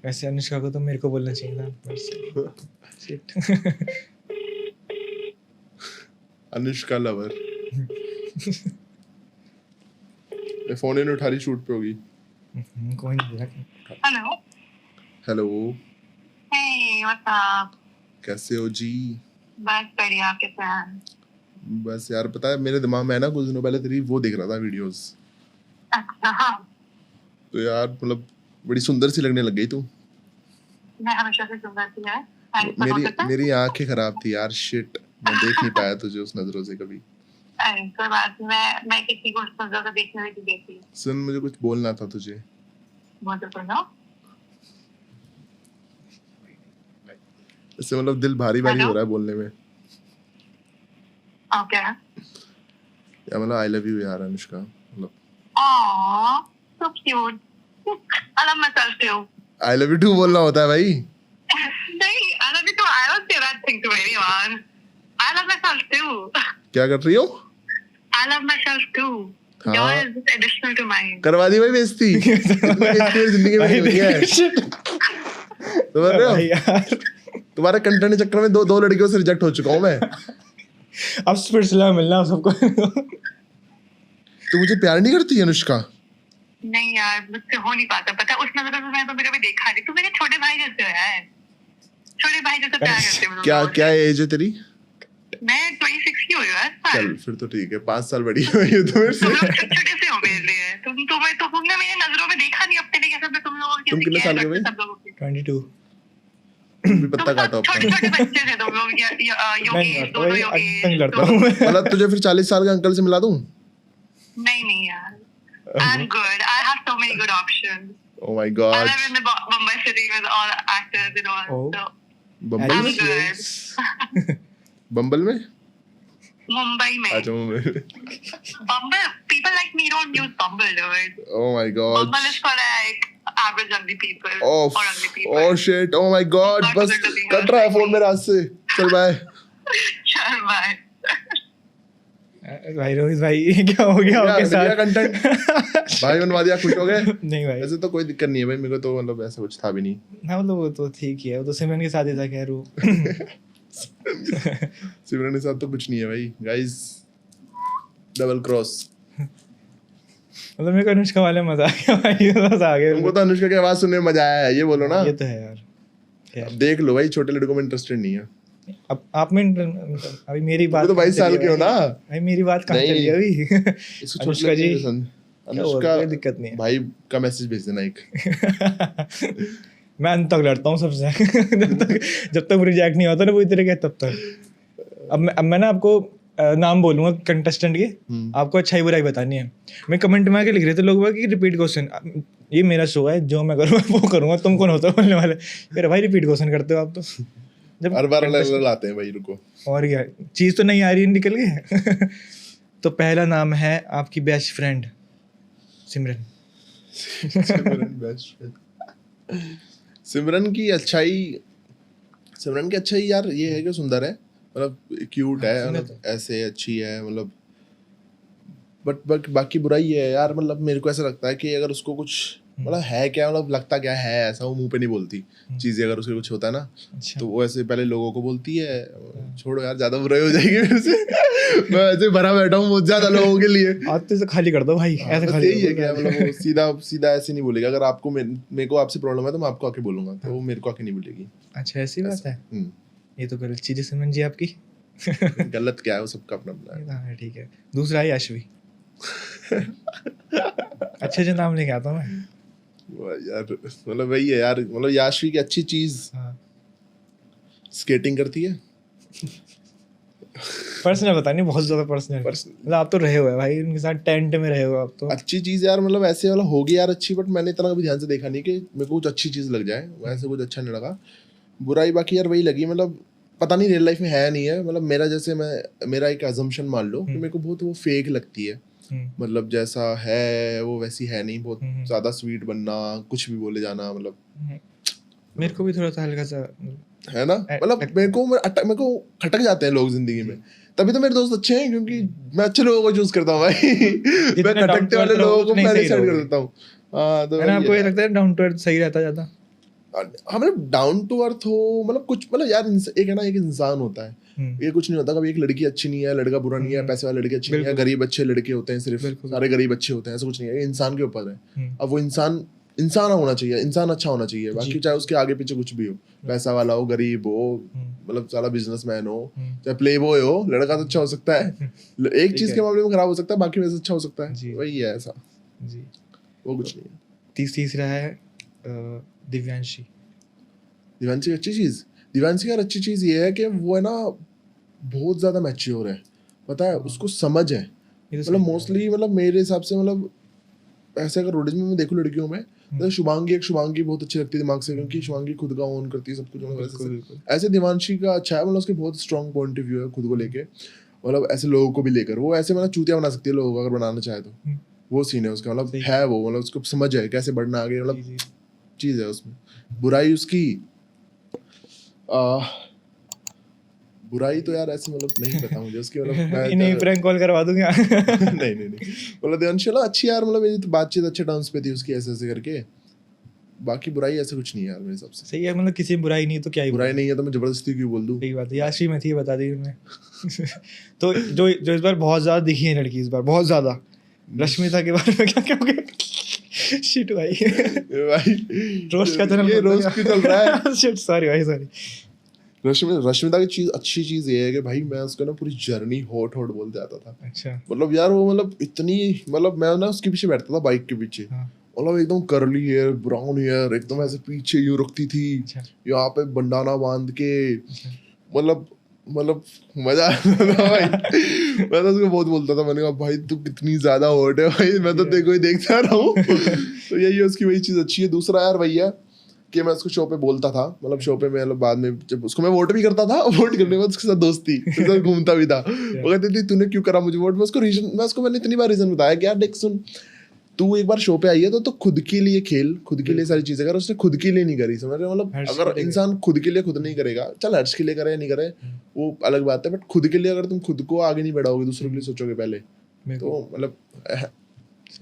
वैसे अनुष्का को तो मेरे को बोलना चाहिए था। Shit. अनुष्का लवर। ये फोन ही नहीं उठा रही, शूट पे होगी। कोई नहीं बोला। Hello. Hello, hey what's up? कैसे हो जी? बस बढ़िया, आपके फैन। बस यार पता है मेरे दिमाग में है ना, कुछ दिनों पहले तेरी वो देख रहा था वीडियोस। अच्छा हाँ। तो यार मतलब बड़ी सुंदर सी लगने लग गई तू। मैं हमेशा से सुंदर थी यार। मेरी आंखें खराब थी यार, शिट, मैं देख नहीं पाया तुझे उस नजरों से कभी। अरे कोई बात नहीं, मैं किसी को उस नजरों से देखने में देखती। सुन, मुझे कुछ बोलना था तुझे। बोल तो ना। इससे मतलब दिल भारी भारी हो रहा है बोलने में। ओके। या मतलब आई लव यू यार अनुष्का, मतलब Aww, so cute. I love myself too. I love you too बोलना होता है भाई। नहीं, I love you too. I don't say that thing to anyone. I love myself too. क्या कर रही हो? I love myself too. हाँ। Yours is just additional to mine. करवा दी भाई बेइज्जती। इतनी बेइज्जती मेरी जिंदगी में नहीं हुई है। समझ रहे हो? यार तुम्हारे कंटेंट के चक्कर में दो लड़कियों से रिजेक्ट हो चुका हूँ मैं। अब फिर सिला मिलना सबको। तू मुझे प्यार नहीं करती अनुष्का? नहीं यार, मुझसे हो नहीं पाता, पता है, उस नजर से मैं तो मेरे भी देखा नहीं। तू मेरे छोटे भाई जैसे हो यार, छोटे भाई जैसे प्यार करते हो। क्या क्या एज है तेरी? मैं 26 की हूँ यार। चल फिर तो ठीक है, 5 साल बड़ी हुई हो तुम मेरे से। तुम लोग छोटे से हो मेरे लिए। तुमने मेरे नजरों में देखा नहीं अब तक कैसे तुम लोगों की। तुम कितने साल के भाई? सब लोगों की 22। तुम भी पत्ता काटो अपना। छोटे बच्चे थे तुम लोग। योगेश, दोनों योगेश। मैं लड़ता हूँ। मतलब तुझे फिर 40 साल के अंकल से मिला दूं? नहीं यार, I'm good. I have so many good options. Oh my I god. live in the Mumbai city with all actors and all. Oh. So Bombay I'm में? good. बम्बल में? मुंबई में। अच्छा Mumbai. Bumble, people like me don't use Bumble, dude. Oh my god. Bumble is for like average ugly people Oh, or ugly people. oh shit. Oh my god. Not बस good looking cut रहा है phone मेरे हाथ से. चल bye. चल bye. भाई रोहित भाई क्या हो गया आपके साथ? कंटेंट भाई बनवा दिया, खुश हो गए? नहीं भाई, ऐसे तो कोई दिक्कत नहीं है भाई, मेरे को तो मतलब ऐसा कुछ था भी नहीं. हाँ मतलब वो तो ठीक ही है, वो तो सिमरन के साथ ही था खैर वो। सिमरन के साथ तो कुछ नहीं है भाई. Guys double cross. मतलब मेरे को अनुष्का वाले मजा आ गया भाई, मजा आ गया तुमको तो अनुष्का की आवाज सुनने में मजा आया है, ये बोलो ना. ये तो है यार। अब देख लो भाई, छोटे लड़कों में इंटरेस्टेड नहीं है. अब आप में अभी मेरी बात तो 22 साल के हो ना भाई, मेरी बात कहाँ नहीं। चली अभी? इसको अनुष्का जी, अनुष्का कोई दिक्कत नहीं है। भाई का मैसेज भेज देना एक. मैं अंत तक लड़ता हूँ सबसे। जब तक रिजेक्ट नहीं होता ना वो तरह के, तब तक। अब मैं ना आपको नाम बोलूंगा कंटेस्टेंट के, आपको अच्छाई बुराई बतानी है। मैं कमेंट में आके लिख रहे थे लोग कि रिपीट क्वेश्चन, ये मेरा शो है, जो मैं करूँगा वो करूँगा, तुम कौन होता बोलने वाले? मेरे भाई रिपीट क्वेश्चन करते हो आप तो। जब हर बार अलग लाते हैं भाई, रुको. और क्या चीज़ तो नहीं आ रही है, निकल गए। तो पहला नाम है आपकी बेस्ट फ्रेंड सिमरन। सिमरन बेस्ट फ्रेंड. सिमरन की अच्छाई यार ये है कि सुंदर है, मतलब क्यूट है, मतलब ऐसे अच्छी है, मतलब बट बाकी बुराई है यार. मतलब मेरे को ऐसा लगता है कि अगर उसको कुछ मतलब है क्या, मतलब लगता क्या है ऐसा, वो मुंह पे नहीं बोलती चीजें. अगर उसके कुछ होता है ना, तो वो ऐसे पहले लोगों को बोलती है. छोड़ो यार, ज्यादा बुराई हो जाएगी मेरे से. मैं ऐसे भरा बैठा हूँ बहुत ज्यादा लोगों के लिए. आते से खाली कर दो भाई, ऐसे खाली यही है क्या, मतलब वो सीधा ऐसे नहीं बोलेगा. अगर आपको मेरे को आपसे प्रॉब्लम है तो मैं आपको आके बोलूंगा, तो वो मेरे को आके नहीं बोलेगी. अच्छा ऐसी बात है? ये तो गलत चीज़ है सिमरन जी आपकी। गलत क्या है, वो सबका अपना अपना है. हाँ ठीक है। दूसरा है यशवी। अच्छे नाम लेके आता हूँ मैं यार. मतलब वही है यार, मतलब याशवी की अच्छी चीज स्केटिंग करती है. पर्सनल बतानी, बहुत ज्यादा पर्सनल. मतलब आप तो रहे हुए भाई उनके साथ, टेंट में रहे हुए आप तो. अच्छी चीज यार, मतलब ऐसे वाला होगी यार अच्छी, बट मैंने इतना कभी ध्यान से देखा नहीं कि मेरे को कुछ अच्छी चीज लग जाए. वैसे कुछ अच्छा नहीं लगा. बुराई बाकी यार वही लगी, मतलब पता नहीं रियल लाइफ में है नहीं है. मतलब मेरा एक अजम्पशन मान लो कि मेरे को बहुत वो फेक लगती है. मतलब जैसा है वो वैसी है नहीं. बहुत ज्यादा स्वीट बनना, कुछ भी बोले जाना, मतलब मेरे को भी थोड़ा सा हल्का सा है ना. मतलब मेरे को खटक जाते हैं लोग जिंदगी में. तभी तो मेरे दोस्त अच्छे हैं, क्योंकि मैं अच्छे लोगों को चूज करता हूँ भाई. मैं खटकते वाले लोगों को पहले साइड कर देता हूँ. तो आपको ये लगता है डाउन टू अर्थ सही रहता ज्यादा? हाँ मतलब डाउन टू अर्थ हो, मतलब कुछ मतलब यार एक है ना, एक इंसान होता है. ये कुछ नहीं होता कभी एक लड़की अच्छी नहीं है, लड़का बुरा नहीं है, पैसे वाले लड़के अच्छे नहीं है, गरीब अच्छे लड़के होते हैं, सिर्फ सारे गरीब अच्छे होते हैं, ऐसा कुछ नहीं है. ये इंसान के ऊपर है. अब वो इंसान होना चाहिए, इंसान अच्छा होना चाहिए. बाकी चाहे उसके आगे पीछे कुछ भी हो, पैसा वाला हो, गरीब हो, मतलब सारा बिजनेसमैन हो, चाहे प्ले बॉय हो, लड़का तो अच्छा हो सकता है. एक चीज के मामले में खराब हो सकता है, बाकी में अच्छा हो सकता है. वही है ऐसा जी, वो कुछ नहीं है. तीसरा है दिव्यांशी. दिव्यांशी की अच्छी चीज ये है कि वो है ना बहुत ज्यादा मैच्योर है. पता है उसको समझ है. मतलब मोस्टली मतलब मेरे हिसाब से, मतलब ऐसे अगर रोडीज में मैं देखूं लड़कियों में, तो शुभांगी बहुत अच्छी लगती है दिमाग से, क्योंकि शुभांगी खुद का ओन करती है सब कुछ. ऐसे दिव्यांशी का अच्छा है, मतलब उसके बहुत स्ट्रॉन्ग पॉइंट ऑफ व्यू है खुद को लेके, मतलब ऐसे लोगों को भी लेकर. वो ऐसे मतलब चूतिया बना सकती है लोगों को अगर बनाना चाहे तो. वो सीन है उसका, मतलब है वो, मतलब उसको समझ है कैसे बढ़ना आगे, मतलब चीज है उसमें. बुराई उसकी बुराई तो यार ऐसे मतलब नहीं पता मुझे उसकी, मतलब इन्हें प्रैंक कॉल करवा दूंगा. नहीं मतलब देवांशी अच्छी यार, मतलब मेरी तो बातचीत अच्छे टर्म्स पे थी उसकी, ऐसे करके. बाकी बुराई ऐसे कुछ नहीं है यार मेरे हिसाब से. सही है, मतलब किसी में बुराई नहीं तो क्या ही बुराई नहीं है तो मैं जबरदस्ती क्यों बोल दूं. सही बात है. याशी में थी, बता दी उन्होंने. तो जो इस बार बहुत ज्यादा दिखी है लड़की, इस बार बहुत ज्यादा, रश्मिता के बारे में क्या कहोगे? शिट भाई रोस्ट का चैनल, ये रोस्ट क्यों चल रहा है? Shit sorry. रश्मिता की अच्छी चीज ये है कि भाई मैं उसका ना पूरी जर्नी हॉट बोलते आता था. अच्छा. मतलब यार वो मतलब इतनी, मतलब मैं ना उसके पीछे बैठता था बाइक के पीछे. मतलब एकदम कर्ली हेयर, ब्राउन हेयर, एकदम ऐसे पीछे यूं रखती थी, यहाँ पे बंडाना बांध के. मतलब मजा आता था भाई. मैं तो उसको बहुत बोलता था, मैंने कहा भाई तू कितनी ज्यादा हॉट है भाई, मैं तो देखो ही देखता रहा हूँ. तो यही है उसकी वही चीज अच्छी है. दूसरा यार भैया कि मैं उसको शो पे बोलता था, मतलब शो पे मैं मतलब बाद में जब उसको मैं वोट भी करता था, वोट करने के बाद उसके साथ दोस्ती, उसके साथ घूमता भी था। वो कहती थी तूने क्यों करा मुझे वोट, मैंने इतनी बार रीजन बताया कि यार देख सुन, तू एक बार शो पे आई है तो खुद के लिए खेल, खुद के लिए सारी चीजें कर, उसने खुद के लिए नहीं करी, समझ रहे हो? मतलब अगर इंसान खुद के लिए खुद नहीं करेगा, चल हर्ष के लिए करे या नहीं करे वो अलग बात है, बट खुद के लिए अगर तुम खुद को आगे नहीं बढ़ाओगे, दूसरों के लिए सोचोगे पहले, तो मतलब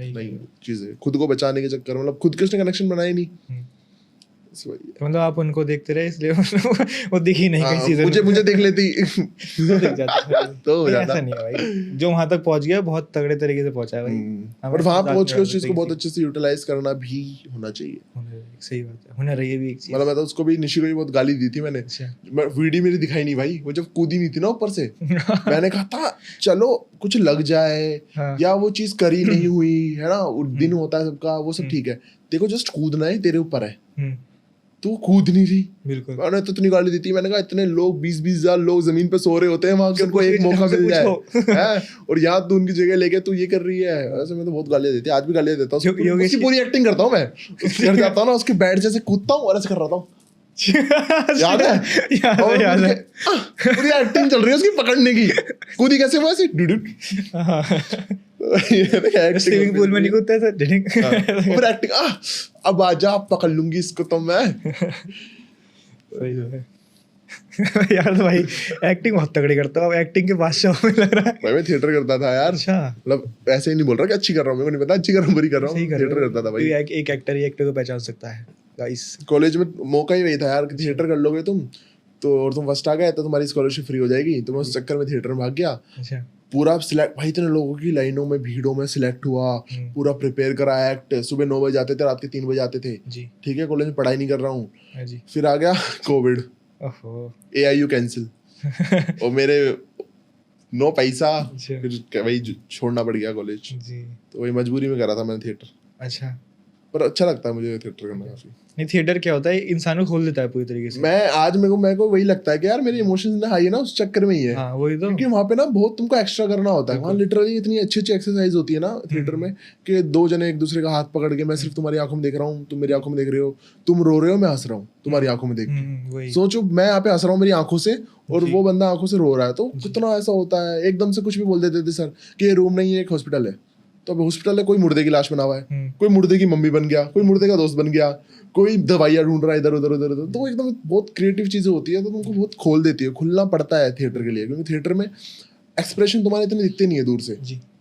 नहीं चीज है, खुद को बचाने के चक्कर में मतलब खुद के उसने कनेक्शन बनाए नहीं। तो मतलब आप उनको देखते रहे इसलिए वो दिख ही नहीं कहीं सीजन मुझे देख लेती दिख जाता तो हो जाता। ऐसा नहीं है भाई, जो वहां तक पहुंच गया बहुत तगड़े तरीके से पहुंचा है भाई, और वहां पहुंच के उस चीज को बहुत अच्छे से यूटिलाइज करना भी होना चाहिए। सही बात है, हुनर है ये भी एक चीज। मतलब मैं तो उसको भी, निशी को भी बहुत गाली दी थी मैंने, वीडियो मेरी दिखाई नहीं भाई, वो जब कूदी नहीं थी ना ऊपर से मैंने कहा था चलो कुछ लग जाए या वो चीज करी नहीं हुई है ना, दिन होता है सबका, वो सब ठीक है, देखो जस्ट कूदना है, तेरे ऊपर है, तू कूद नहीं रही। बिल्कुल मैंने तो इतनी गाली दी थी, मैंने कहा इतने लोग 20-20 हजार लोग जमीन पे सो रहे होते हैं वहां के, उनको एक मौका मिल जाए है, और यहाँ तू उनकी जगह लेके तू ये कर रही है, ऐसे मैं तो बहुत गालियां देती, आज भी गालियां देता हूँ, उसकी पूरी एक्टिंग करता हूँ मैं, उसके घर जाता हूँ ना, उसके बेड जैसे कूदता हूँ और ऐसे कर रहा था याद है पूरी एक्टिंग चल रही है उसकी पकड़ने की, कूदी कैसे वो ऐसे स्विमिंग पूल में नहीं कूदता है फिर एक्टिंग, अब आजा पकड़ लूंगी इसको तो मैं। सही है यार, तो भाई एक्टिंग बहुत तगड़ी करता हूँ, एक्टिंग के बादशाह में लग रहा है भाई। मैं थिएटर करता था यार, अच्छा मतलब ऐसे ही नहीं बोल रहा कि अच्छी कर रहा हूँ, मेरे को नहीं पता अच्छी कर रहा हूँ बुरी कर रहा हूँ, थिएटर करता था भाई। एक एक्टर ही एक्टर को पहचान सकता है गाइस। कॉलेज में मौका ही वही था यार, थिएटर कर लोगे तुम तो, और तुम फर्स्ट आ गए तो तुम्हारी स्कॉलरशिप फ्री हो जाएगी, तो मैं उस चक्कर में थिएटर में भाग गया। अच्छा, पूरा सिलेक्ट भाई, इतने लोगों की लाइनों में भीड़ों में सिलेक्ट हुआ, पूरा प्रिपेयर करा एक्ट, सुबह 9 बजे जाते थे, रात के 3 बजे आते थे, ठीक है, कॉलेज में पढ़ाई नहीं कर रहा हूँ। फिर आ गया कोविड, AIU कैंसिल और मेरे नो पैसा, फिर वही छोड़ना पड़ गया कॉलेज, तो वही मजबूरी में करा था मैंने थिएटर। अच्छा, पर अच्छा लगता है मुझे थिएटर करना काफी। नहीं, थिएटर क्या होता है, इंसान को खोल देता है पूरी तरीके से। मैं आज मेरे को वही लगता है कि यार मेरे इमोशंस इतना हाई है ना, उस चक्कर में ही है। हाँ, वही तो, क्योंकि वहाँ पे ना बहुत तुमको एक्स्ट्रा करना होता है, वहाँ लिटरली इतनी अच्छी अच्छी एक्सरसाइज होती है ना थिएटर में, कि 2 जने एक दूसरे का हाथ पकड़ के, मैं सिर्फ तुम्हारी आंखों में देख रहा हूँ, तुम मेरी आंखों में देख रहे हो, तुम रो रहे हो, मैं हंस रहा हूँ तुम्हारी आंखों में देख के। सोचो मैं यहाँ पे हंस रहा हूँ मेरी आंखों से, और वो बंदा आंखों से रो रहा है, तो कितना ऐसा होता है। एकदम से कुछ भी बोल देते थे सर कि ये रूम नहीं है, एक हॉस्पिटल है, तो अब हॉस्पिटल है, कोई मुर्दे की लाश बना हुआ है, कोई मुर्दे की मम्मी बन गया, कोई मुर्दे का दोस्त बन गया, कोई दवाइयाँ ढूंढ रहा है इधर उधर उधर उधर, तो एकदम बहुत क्रिएटिव चीजें होती है, तो तुमको बहुत खोल देती है, खुलना पड़ता है थिएटर के लिए, क्योंकि थिएटर में एक्सप्रेशन तुम्हारे इतने दिखते नहीं है दूर से,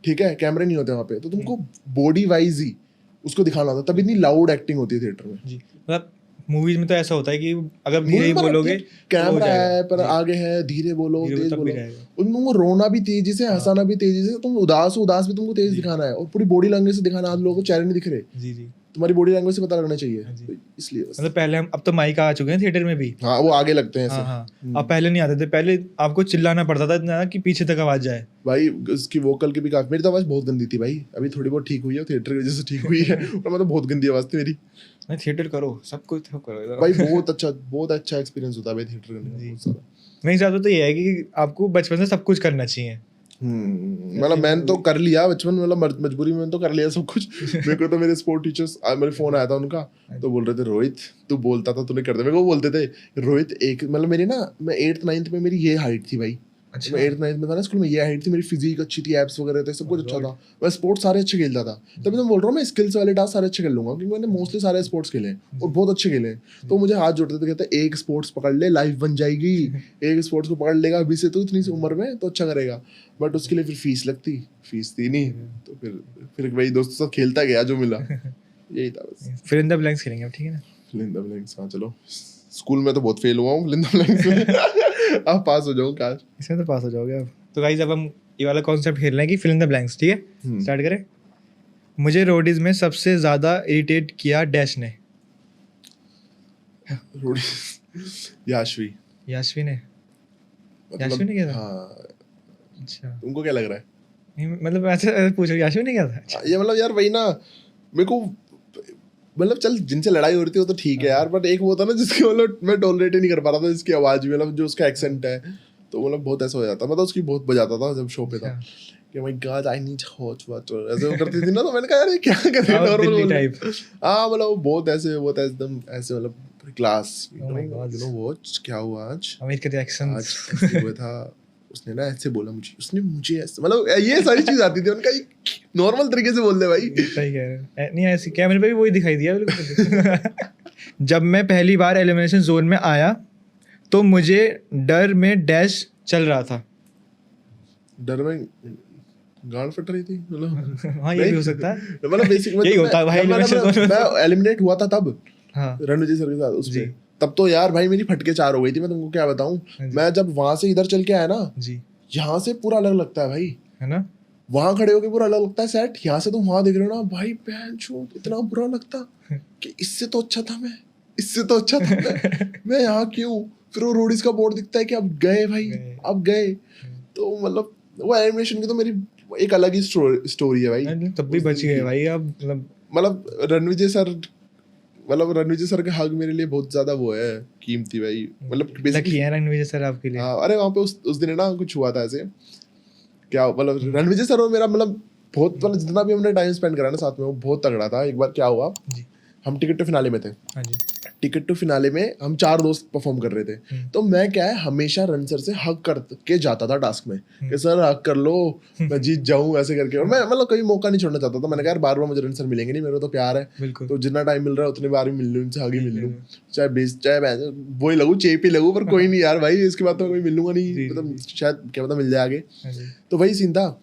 ठीक है, कैमरे नहीं होते वहाँ पे, तो तुमको बॉडी वाइज ही उसको दिखाना होता है, तब इतनी लाउड एक्टिंग होती है थिएटर में। मतलब मूवीज में तो ऐसा होता है कि अगर धीरे बोलोगे, कैमरा है पर आगे है, धीरे बोलो, तेज बोलो, तुमको रोना भी तेजी से, हंसाना भी तेजी से, तुम उदास हो, उदास भी तुमको तेज दिखाना है, और पूरी बॉडी लैंग्वेज से दिखाना है। आज लोगों को चेहरे नहीं दिख रहे, तुम्हारी बॉडी लैंग्वेज से पता लगना चाहिए, तो इसलिए मतलब पहले हम, अब तो माइक आ चुके हैं थिएटर में भी, हाँ वो आगे लगते हैं ऐसे। हाँ, अब पहले नहीं आते थे, पहले आपको चिल्लाना पड़ता था इतना कि पीछे तक आवाज जाए भाई। उसकी वोकल की भी काफी, मेरी तो आवाज बहुत गंदी थी भाई, अभी थोड़ी बहुत ठीक हुई है, थिएटर की वजह से ठीक हुई है, और मतलब बहुत गंदी आवाज थी मेरी। नहीं, थिएटर करो, सब कुछ करो भाई, बहुत अच्छा एक्सपीरियंस होता है भाई थिएटर करने का। मेरे हिसाब से तो ये है कि आपको बचपन से सब कुछ करना चाहिए। मतलब मैंने तो कर लिया बचपन, मतलब मजबूरी में तो कर लिया सब कुछ। मेरे को तो मेरे स्पोर्ट टीचर्स, मेरे फोन आया था उनका, तो बोल रहे थे रोहित तू बोलता था तूने कर दिया। मेरे को बोलते थे रोहित, एक मतलब मेरी ना, मैं 8th 9th में मेरी ये हाइट थी भाई। अच्छा। मैं 8th 9th में था ना स्कूल में, ये हाइट थी मेरी, फिजिक अच्छी थी, एब्स वगैरह थे, सब कुछ अच्छा था, मैं स्पोर्ट्स सारे अच्छे खेलता था। तभी मैं बोल रहा हूँ मैं स्किल्स वाले टास्क सारे अच्छे खेल लूंगा, क्योंकि मैंने मोस्टली सारे स्पोर्ट्स खेले हैं और बहुत अच्छे खेले हैं। तो मुझे हाथ जोड़ते थे, कहते एक स्पोर्ट्स पकड़ ले लाइफ बन जाएगी, एक स्पोर्ट्स को पकड़ लेगा अभी से तो इतनी सी उम्र में तो अच्छा करेगा। बट उसके लिए फिर फीस थी नहीं, तो फिर वही दोस्तों के साथ खेलता गया जो मिला, यही था बस। फिल इन द ब्लैंक्स खेलेंगे अब, ठीक है ना? फिल इन द ब्लैंक्स, हाँ चलो। स्कूल में तो बहुत फेल हुआ हूँ, फिल इन द ब्लैंक्स में अब पास हो जाऊँ काश। इसमें तो पास हो जाओगे अब। तो गाइस अब हम ये वाला कॉन्सेप्ट खेल रहे हैं कि फिल इन द ब्लैंक्स, ठीक है? स्टार्ट करें। मुझे रोडीज में सबसे ज्यादा इरिटेट किया डैश ने। याशवी ने याशवी ने किया था? हाँ। अच्छा, तुमको क्या लग रहा है? नहीं, मतलब ऐसे पूछो, याशवी ने किया था? अच्छा। ये मतलब यार वही ना, मेरे को मतलब चल जिनसे लड़ाई हो रही थी वो तो ठीक है यार, बट एक वो था ना जिसकी मतलब मैं टॉलरेट ही नहीं कर पा रहा था, जिसकी आवाज भी मतलब जो उसका एक्सेंट है, तो मतलब बहुत ऐसा हो जाता, मतलब उसकी बहुत बजाता था जब शो पे था कि my God I need hot water, ऐसे वो करती थी ना, तो मैंने कहा यार ये क्या कर रही है नॉर्मल टाइप। हाँ मतलब बहुत ऐसे एकदम ऐसे मतलब class Oh my God. You know what क्या हुआ आज आमिर के रिएक्शंस आज ऐसे हुआ था उसने ना ऐसे बोला मुझे उसने मुझे ऐसे मतलब ये सारी चीज आती थी उनका नॉर्मल तरीके से बोल दे भाई सही कह रहे हैं नहीं ऐसी कैमरे पे भी वही दिखाई दिया बिल्कुल जब मैं पहली बार एलिमिनेशन जोन में आया तो मुझे डर में डैश चल रहा था डर में गांड फट रही थी मतलब हाँ ये भी हो सकता है मतलब बेसिक यही होता है भाई elimination zone में। मैं एलिमिनेट हुआ था तब हाँ रणविजय सर के साथ उस जी। पे तब तो यार भाई मेरी फटके 4 हो गई थी मैं तुमको क्या बताऊं हाँ जी। मैं जब वहां से इधर चल के आया ना जी यहाँ से पूरा अलग लगता है भाई है ना वहां खड़े होके पूरा अलग लगता है सेट यहाँ से तुम वहां देख रहे हो ना भाई बहन छो इतना बुरा लगता कि इससे तो अच्छा था मैं इससे तो अच्छा था मैं यहाँ क्यों फिर वो रोडीज का बोर्ड दिखता है कि अब गए भाई अब गए तो मतलब वो एनिमेशन की तो मेरी एक अलग ही स्टोरी है भाई नहीं, तब भी बच गए भाई अब मतलब रणविजय सर का हक मेरे लिए बहुत ज्यादा वो है कीमती भाई मतलब लकी basically- है रणवीर सर आपके लिए हाँ अरे वहाँ पे उस दिन है ना कुछ हुआ था ऐसे क्या मतलब रणविजय सर और मेरा मतलब बहुत मतलब जितना भी हमने टाइम स्पेंड करा ना साथ में वो बहुत तगड़ा था एक बार क्या हुआ जी हम टिकट टू फिनाले में थे हाँ जी टिकट टू फिनाले में हम 4 दोस्त परफॉर्म कर रहे थे तो मैं क्या है हमेशा रन सर से हक कर के जाता था टास्क में कि सर हक कर लो मैं जीत जाऊं ऐसे करके और मैं मतलब कभी मौका नहीं छोड़ना चाहता था मैंने कहा यार बार बार मुझे रन सर मिलेंगे नहीं मेरे को तो प्यार है बिल्कुल तो जितना टाइम मिल रहा है उतनी बार भी मिल लूँ उनसे आगे मिल लूँ चाहे बेस चाहे वही लगू चेप ही लगू पर कोई नहीं यार भाई इसके बाद तो मैं कभी मिलूंगा नहीं मतलब शायद क्या पता मिल जाए आगे हाँ जी तो वही सीन था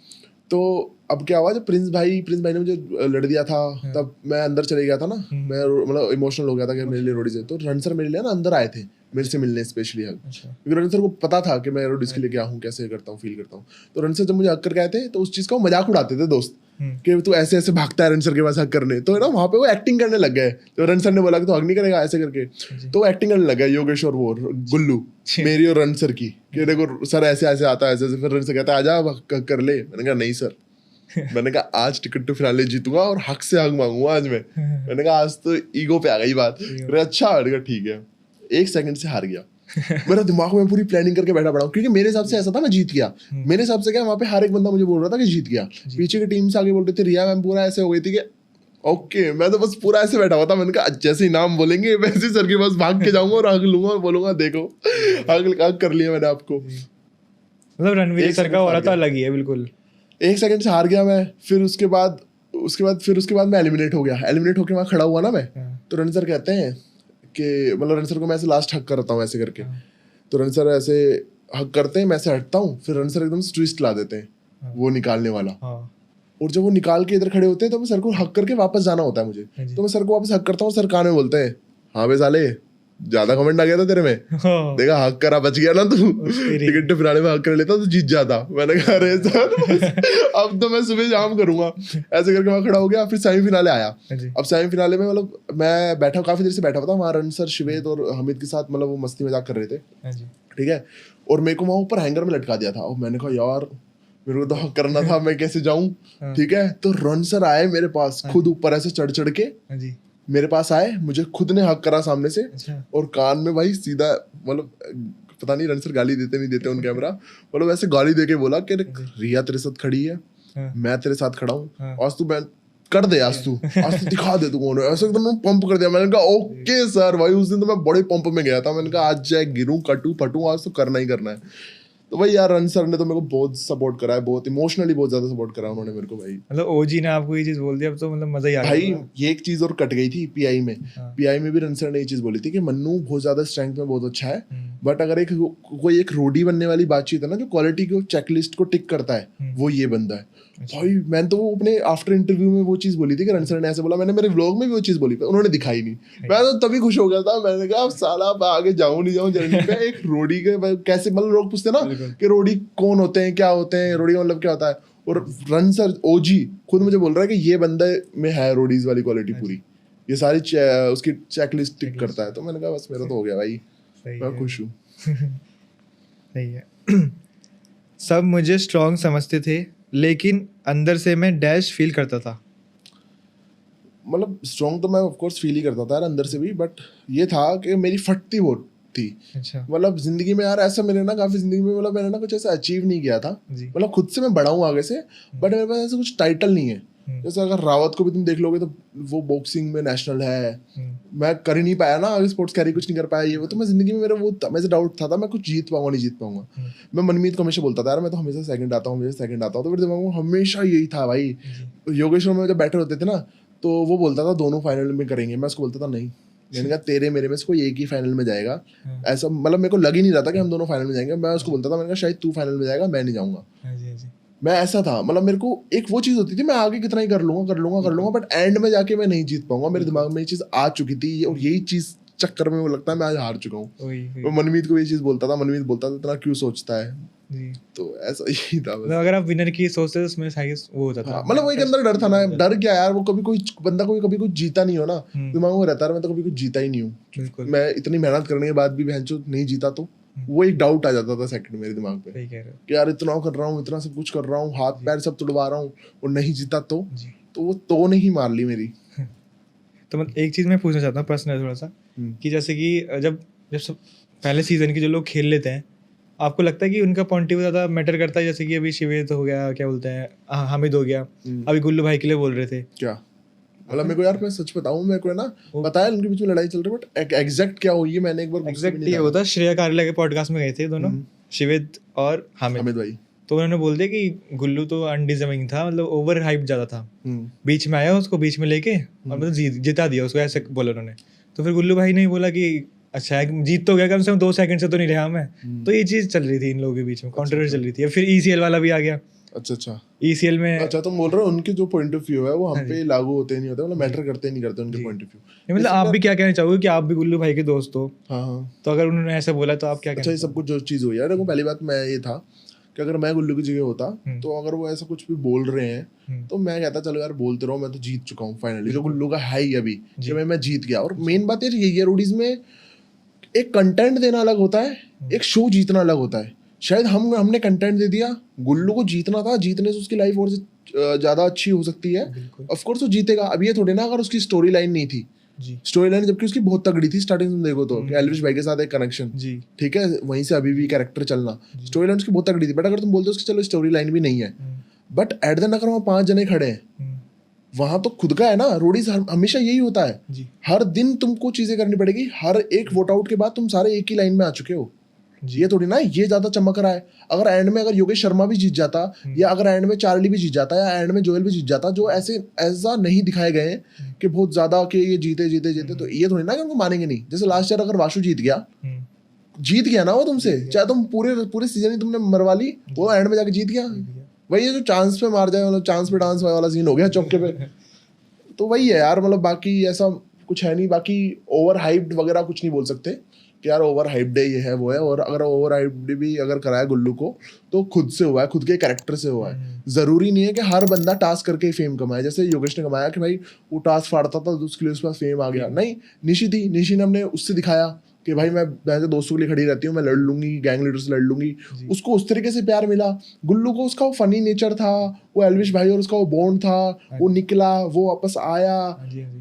तो अब क्या हुआ जब प्रिंस भाई ने मुझे लड़ दिया था तब मैं अंदर चले गया था ना मैं मतलब इमोशनल हो गया था कि मेरे लिए रोडीज है तो रण सर मेरे लिए ना अंदर आए थे मेरे से मिलने स्पेशली हक अच्छा क्योंकि रण सर को पता था कि मैं रोडीज के लिए क्या हूँ कैसे करता हूँ फील करता हूँ तो रण सर जब मुझे हक करके आए थे तो उस चीज़ का वो मजाक उड़ाते थे दोस्त कि तू ऐसे ऐसे भागता है रण सर के पास हक करने तो है ना वहाँ पे वो एक्टिंग करने लग गए तो रण सर ने बोला कि तो हक नहीं करेगा ऐसे करके तो वो एक्टिंग करने लग गया योगेश और वो गुल्लू मेरी और रण सर की कि देखो सर ऐसे ऐसे आता है ऐसे फिर रण सर कहता है आजा हक कर ले मैंने कहा नहीं सर मैंने कहा आज टिकट टू फिनाले जीतूंगा और हक से हक मांगूंगा आज मैंने कहा आज तो ईगो पे आ गई बात अच्छा मैंने कहा ठीक है 1 सेकंड से हार गया मेरा दिमाग में पूरी प्लानिंग करके बैठा पड़ा क्योंकि मेरे हिसाब से ऐसा था मैं जीत गया मेरे हिसाब से क्या वहाँ पे हर एक बंदा मुझे बोल रहा था कि जीत गया पीछे की टीम से आगे बोल रहे थे रिया मैम पूरा ऐसे हो गई थी कि ओके मैं तो बस पूरा ऐसे बैठा हुआ था मैंने कहा जैसे ही नाम बोलेंगे वैसे सर के पास भाग के जाऊंगा और हक लूंगा और बोलूंगा देखो हक कर लिया मैंने आपको मतलब रणवीर सर का वाला तो अलग ही है बिल्कुल 1 सेकंड से हार गया मैं फिर उसके बाद मैं एलिमिनेट हो गया एलिमिनेट होकर वहाँ खड़ा हुआ ना मैं तो रण सर कहते हैं कि मतलब रण सर को मैं ऐसे लास्ट हक करता हूँ ऐसे करके तो रण सर ऐसे हक करते हैं मैं ऐसे हटता हूँ फिर रण सर एकदम से ट्विस्ट ला देते हैं वो निकालने वाला और जब वो निकाल के इधर खड़े होते हैं तो मैं सर को हक करके वापस जाना होता है मुझे तो मैं सर को वापस हक करता हूँ सर कान में बोलते हैं हाँ बे साले ज्यादा कमेंट आ गया था तेरे में देखा हक करा बच गया ना तू टिकट टू फिनाले में हक कर लेता तो जीत जाता मैंने कहा अरे सर अब तो मैं सुबह शाम करूंगा ऐसे करके वहां खड़ा हो गया फिर सेमीफिनाले आया अब सेमीफिनाले में मतलब मैं बैठा काफी देर से बैठा हुआ था वहां रण सर शिवेद और हमिद के साथ मतलब वो मस्ती मजाक कर रहे थे ठीक है और मेरे को वहां ऊपर हैंगर में लटका दिया था और मैंने कहा यार मेरे को तो हक करना था मैं कैसे जाऊं ठीक है तो रण सर आए मेरे पास खुद ऊपर ऐसे चढ़ चढ़ के मेरे पास आए मुझे खुद ने हक करा सामने से और कान में भाई सीधा मतलब पता नहीं रण सर गाली देते नहीं देते उन कैमरा मतलब ऐसे गाली देके बोला कि रिया तेरे साथ खड़ी है मैं तेरे साथ खड़ा हूँ आज तू कर दे आज तू दिखा दे तू कौन है ऐसे एकदम पंप कर दिया मैंने कहा ओके सर भाई उस दिन तो मैं बड़े पंप में गया था मैंने कहा आज चाहे गिरूं कटू फटूं आज तो करना ही करना है तो भाई यार रण सर ने तो मेरे को बहुत सपोर्ट करा है बहुत इमोशनली बहुत ज्यादा सपोर्ट करा उन्होंने मेरे को भाई मतलब ओजी ने आपको ये चीज बोल दी अब तो मतलब मजा ही आ गया भाई ये एक चीज और कट गई थी पीआई में पीआई में भी रण सर ने ये चीज बोली थी कि मन्नू बहुत ज्यादा स्ट्रेंथ में बहुत अच्छा है बट अगर कोई एक रोडी बनने वाली बातचीत है ना जो क्वालिटी को चेकलिस्ट को टिक करता है वो ये बंदा है भाई मैंने तो वो अपने आफ्टर इंटरव्यू में वो चीज बोली थी कि रण सर ने ऐसे बोला मैंने मेरे व्लॉग में भी वो चीज बोली उन्होंने दिखाई नहीं मैं तो तभी खुश हो गया था मैंने कहा साला आगे जाऊं नहीं जाऊं जर्नी पे एक रोडी के कैसे मतलब लोग पूछते ना कि रोडी कौन होते हैं क्या होते हैं रोडी का मतलब क्या होता है और रण सर ओजी खुद मुझे बोल रहा है कि ये बंदे में है रोडीज वाली क्वालिटी पूरी ये सारी उसकी चेकलिस्ट टिक करता है तो मैंने कहा बस मेरा तो हो गया भाई मैं खुश हूँ सही है सब मुझे स्ट्रांग समझते थे लेकिन अंदर से मैं डैश फील करता था मतलब स्ट्रांग तो मैं ऑफ कोर्स फील ही करता था यार अंदर से भी बट ये था कि मेरी फटती बहुत थी अच्छा मतलब जिंदगी में यार ऐसा मेरे ना काफी जिंदगी में मतलब मैंने ना कुछ ऐसा अचीव नहीं किया था मतलब खुद से मैं बड़ा हूँ आगे से बट मेरे पास ऐसा कुछ टाइटल नहीं है जैसे अगर रावत को भी तुम देख लोगे तो वो बॉक्सिंग में नेशनल है मैं कर ही नहीं पाया ना, आगे स्पोर्ट्स कैरी कुछ नहीं कर पाया ये वो, तो मैं जिंदगी में मेरा वो मेरे डाउट था मैं कुछ जीत पाऊंगा नहीं जीत पाऊंगा। मैं मनमीत को हमेशा बोलता था यार मैं तो हमेशा सेकंड आता हूँ तो मेरे दिमाग में हमेशा यही था भाई। योगेश्वर में जब बैठे होते थे ना तो वो बोलता था दोनों फाइनल में करेंगे, मैं उसको बोलता था नहीं, मैंने कहा तेरे मेरे में से कोई एक ही फाइनल में जाएगा। ऐसा मतलब मेरे को लग ही नहीं रहा था कि हम दोनों फाइनल में जाएंगे, मैं उसको बोलता था मैंने कहा शायद तू फाइनल में जाएगा मैं नहीं जाऊंगा। मैं ऐसा था, मतलब मेरे को एक वो चीज होती थी मैं आगे कितना ही कर लूंगा बट एंड में जाके मैं नहीं जीत पाऊंगा। मेरे दिमाग में ये चीज आ चुकी थी और यही चीज चक्कर में वो लगता है मैं आज हार चुका हूँ। मैं मनमीत को ये चीज बोलता था, मनमीत बोलता था इतना क्यों सोचता है जी। तो ऐसा ही था बस। अगर आप विनर की सोचते तो उसमें वो होता था, मतलब वही के अंदर डर था ना, डर क्या यार, वो कभी कोई बंदा कोई कभी कुछ जीता नहीं हो ना दिमाग में रहता है मैं तो कभी कुछ जीता ही नहीं हूँ, मैं इतनी मेहनत करने के बाद भी बहनचोद नहीं जीता, तो वो एक डाउट आ जाता था सेकंड मेरे दिमाग पे कि यार इतना कर रहा हूँ, इतना सब कुछ कर रहा हूँ, हाथ पैर सब तुड़वा रहा हूँ और नहीं जीता तो वो तो नहीं मार ली मेरी। तो मैं एक चीज मैं पूछना चाहता हूँ पर्सनल थोड़ा सा कि जैसे कि जब सब पहले सीजन के जो लोग खेल लेते हैं आपको लगता है कि उनका पॉइंट ऑफ व्यू ज्यादा मैटर करता है? जैसे कि अभी शिवेद हो गया, क्या बोलते हैं हामिद हो गया, अभी गुल्लू भाई के लिए बोल रहे थे क्या, मतलब मेरे को यार मैं सच बताऊं मेरे को है ना बताया उनके बीच में लड़ाई चल रही है बट एग्जैक्ट क्या हुई है मैंने एक बार एग्जैक्ट ये होता श्रेया कार्ला के पॉडकास्ट में गए थे दोनों शिवेद और हामिद भाई, तो उन्होंने बोल दिया कि गुल्लू तो अनडिजर्विंग था, मतलब ओवर हाइप ज्यादा था, बीच में आया उसको बीच में लेके और मतलब जिता दिया उसको, ऐसे बोला उन्होंने। तो फिर गुल्लू भाई ने बोला कि अच्छा जीत तो गया कम से कम 2 सेकंड से तो नहीं रहा मैं। तो ये चीज चल रही थी इन लोगों के बीच में, कंट्रोवर्सी चल रही थी। फिर ECL वाला भी आ गया। अच्छा ECL में अच्छा तुम बोल रहे हो उनके जो पॉइंट ऑफ व्यू है वो हम पे लागू होते नहीं होते, मतलब मैटर करते नहीं करते उनके पॉइंट ऑफ व्यू। मतलब आप भी क्या कहना चाहोगे कि आप भी गुल्लू भाई के दोस्त हो? हाँ तो अगर उन्होंने ऐसा बोला तो आप क्या अच्छा ये सब कुछ जो चीज़ हुई है, देखो पहली बात मैं ये था कि अगर मैं गुल्लू की जगह होता तो अगर वो ऐसा कुछ भी बोल रहे हैं तो मैं कहता चलो यार बोलते रहो, मैं तो जीत चुका हूँ फाइनली, जो गुल्लू का है ही अभी कि मैं जीत गया। और मेन बात यार यही है रोडीज में एक कंटेंट देना अलग होता है, एक शो जीतना अलग होता है। शायद हमने कंटेंट दे दिया, गुल्लू को जीतना था, जीतने से उसकी लाइफ और ज्यादा अच्छी हो सकती है, ऑफ कोर्स वो जीतेगा। अब ये थोड़ी ना अगर उसकी स्टोरी लाइन नहीं थी, स्टोरी लाइन जबकि उसकी बहुत तगड़ी थी स्टार्टिंग में देखो तो एल्विश भाई के साथ एक कनेक्शन, ठीक है, वहीं से अभी भी कैरेक्टर चलना, स्टोरी लाइन उसकी बहुत तगड़ी थी। बट अगर तुम बोलते हो चलो स्टोरी लाइन भी नहीं है, बट एट द एंड अगर वहाँ 5 जने खड़े हैं वहां तो खुद का है ना। रोडीज हमेशा यही होता है, हर दिन तुमको चीजें करनी पड़ेगी, हर एक वोट आउट के बाद तुम सारे एक ही लाइन में आ चुके हो, ये थोड़ी ना ये ज्यादा चमक रहा है। अगर एंड में अगर योगेश शर्मा भी जीत जाता या अगर एंड में चार्ली भी जीत जाता या एंड में जोएल भी जीत जाता, जो ऐसा नहीं दिखाए गए हैं कि बहुत ज्यादा कि ये जीते तो ये थोड़ी ना कि उनको मानेंगे नहीं। जैसे लास्ट ईयर अगर वाशु जीत गया ना वो तुमसे, चाहे तुम पूरे सीजन ही तुमने मरवा ली, वो एंड में जाके जीत गया। वही है जो चांस पे मार जाए, मतलब चांस पे डांस वाला सीन हो गया चौके पे। तो वही है यार, मतलब बाकी ऐसा कुछ है नहीं, बाकी ओवर हाइप्ड वगैरह कुछ नहीं बोल सकते कि यार ओवर हाइप्ड है ये है वो है। और अगर ओवर हाइप्ड भी अगर कराया गुल्लू को तो खुद से हुआ है, खुद के कैरेक्टर से हुआ है। जरूरी नहीं है कि हर बंदा टास्क करके ही फेम कमाए, जैसे योगेश ने कमाया कि भाई वो टास्क फाड़ता था तो उसके लिए उसके पास फेम आ गया। नहीं, निशी ने हमने उससे दिखाया कि भाई मैं दोस्तों के लिए खड़ी रहती हूँ, मैं लड़ लूंगी, गैंग लीडर से लड़ लूंगी, उसको उस तरीके से प्यार मिला। गुल्लू को उसका वो फनी नेचर था, वो एल्विश भाई और उसका वो बॉन्ड था, वो निकला, वो वापस आया,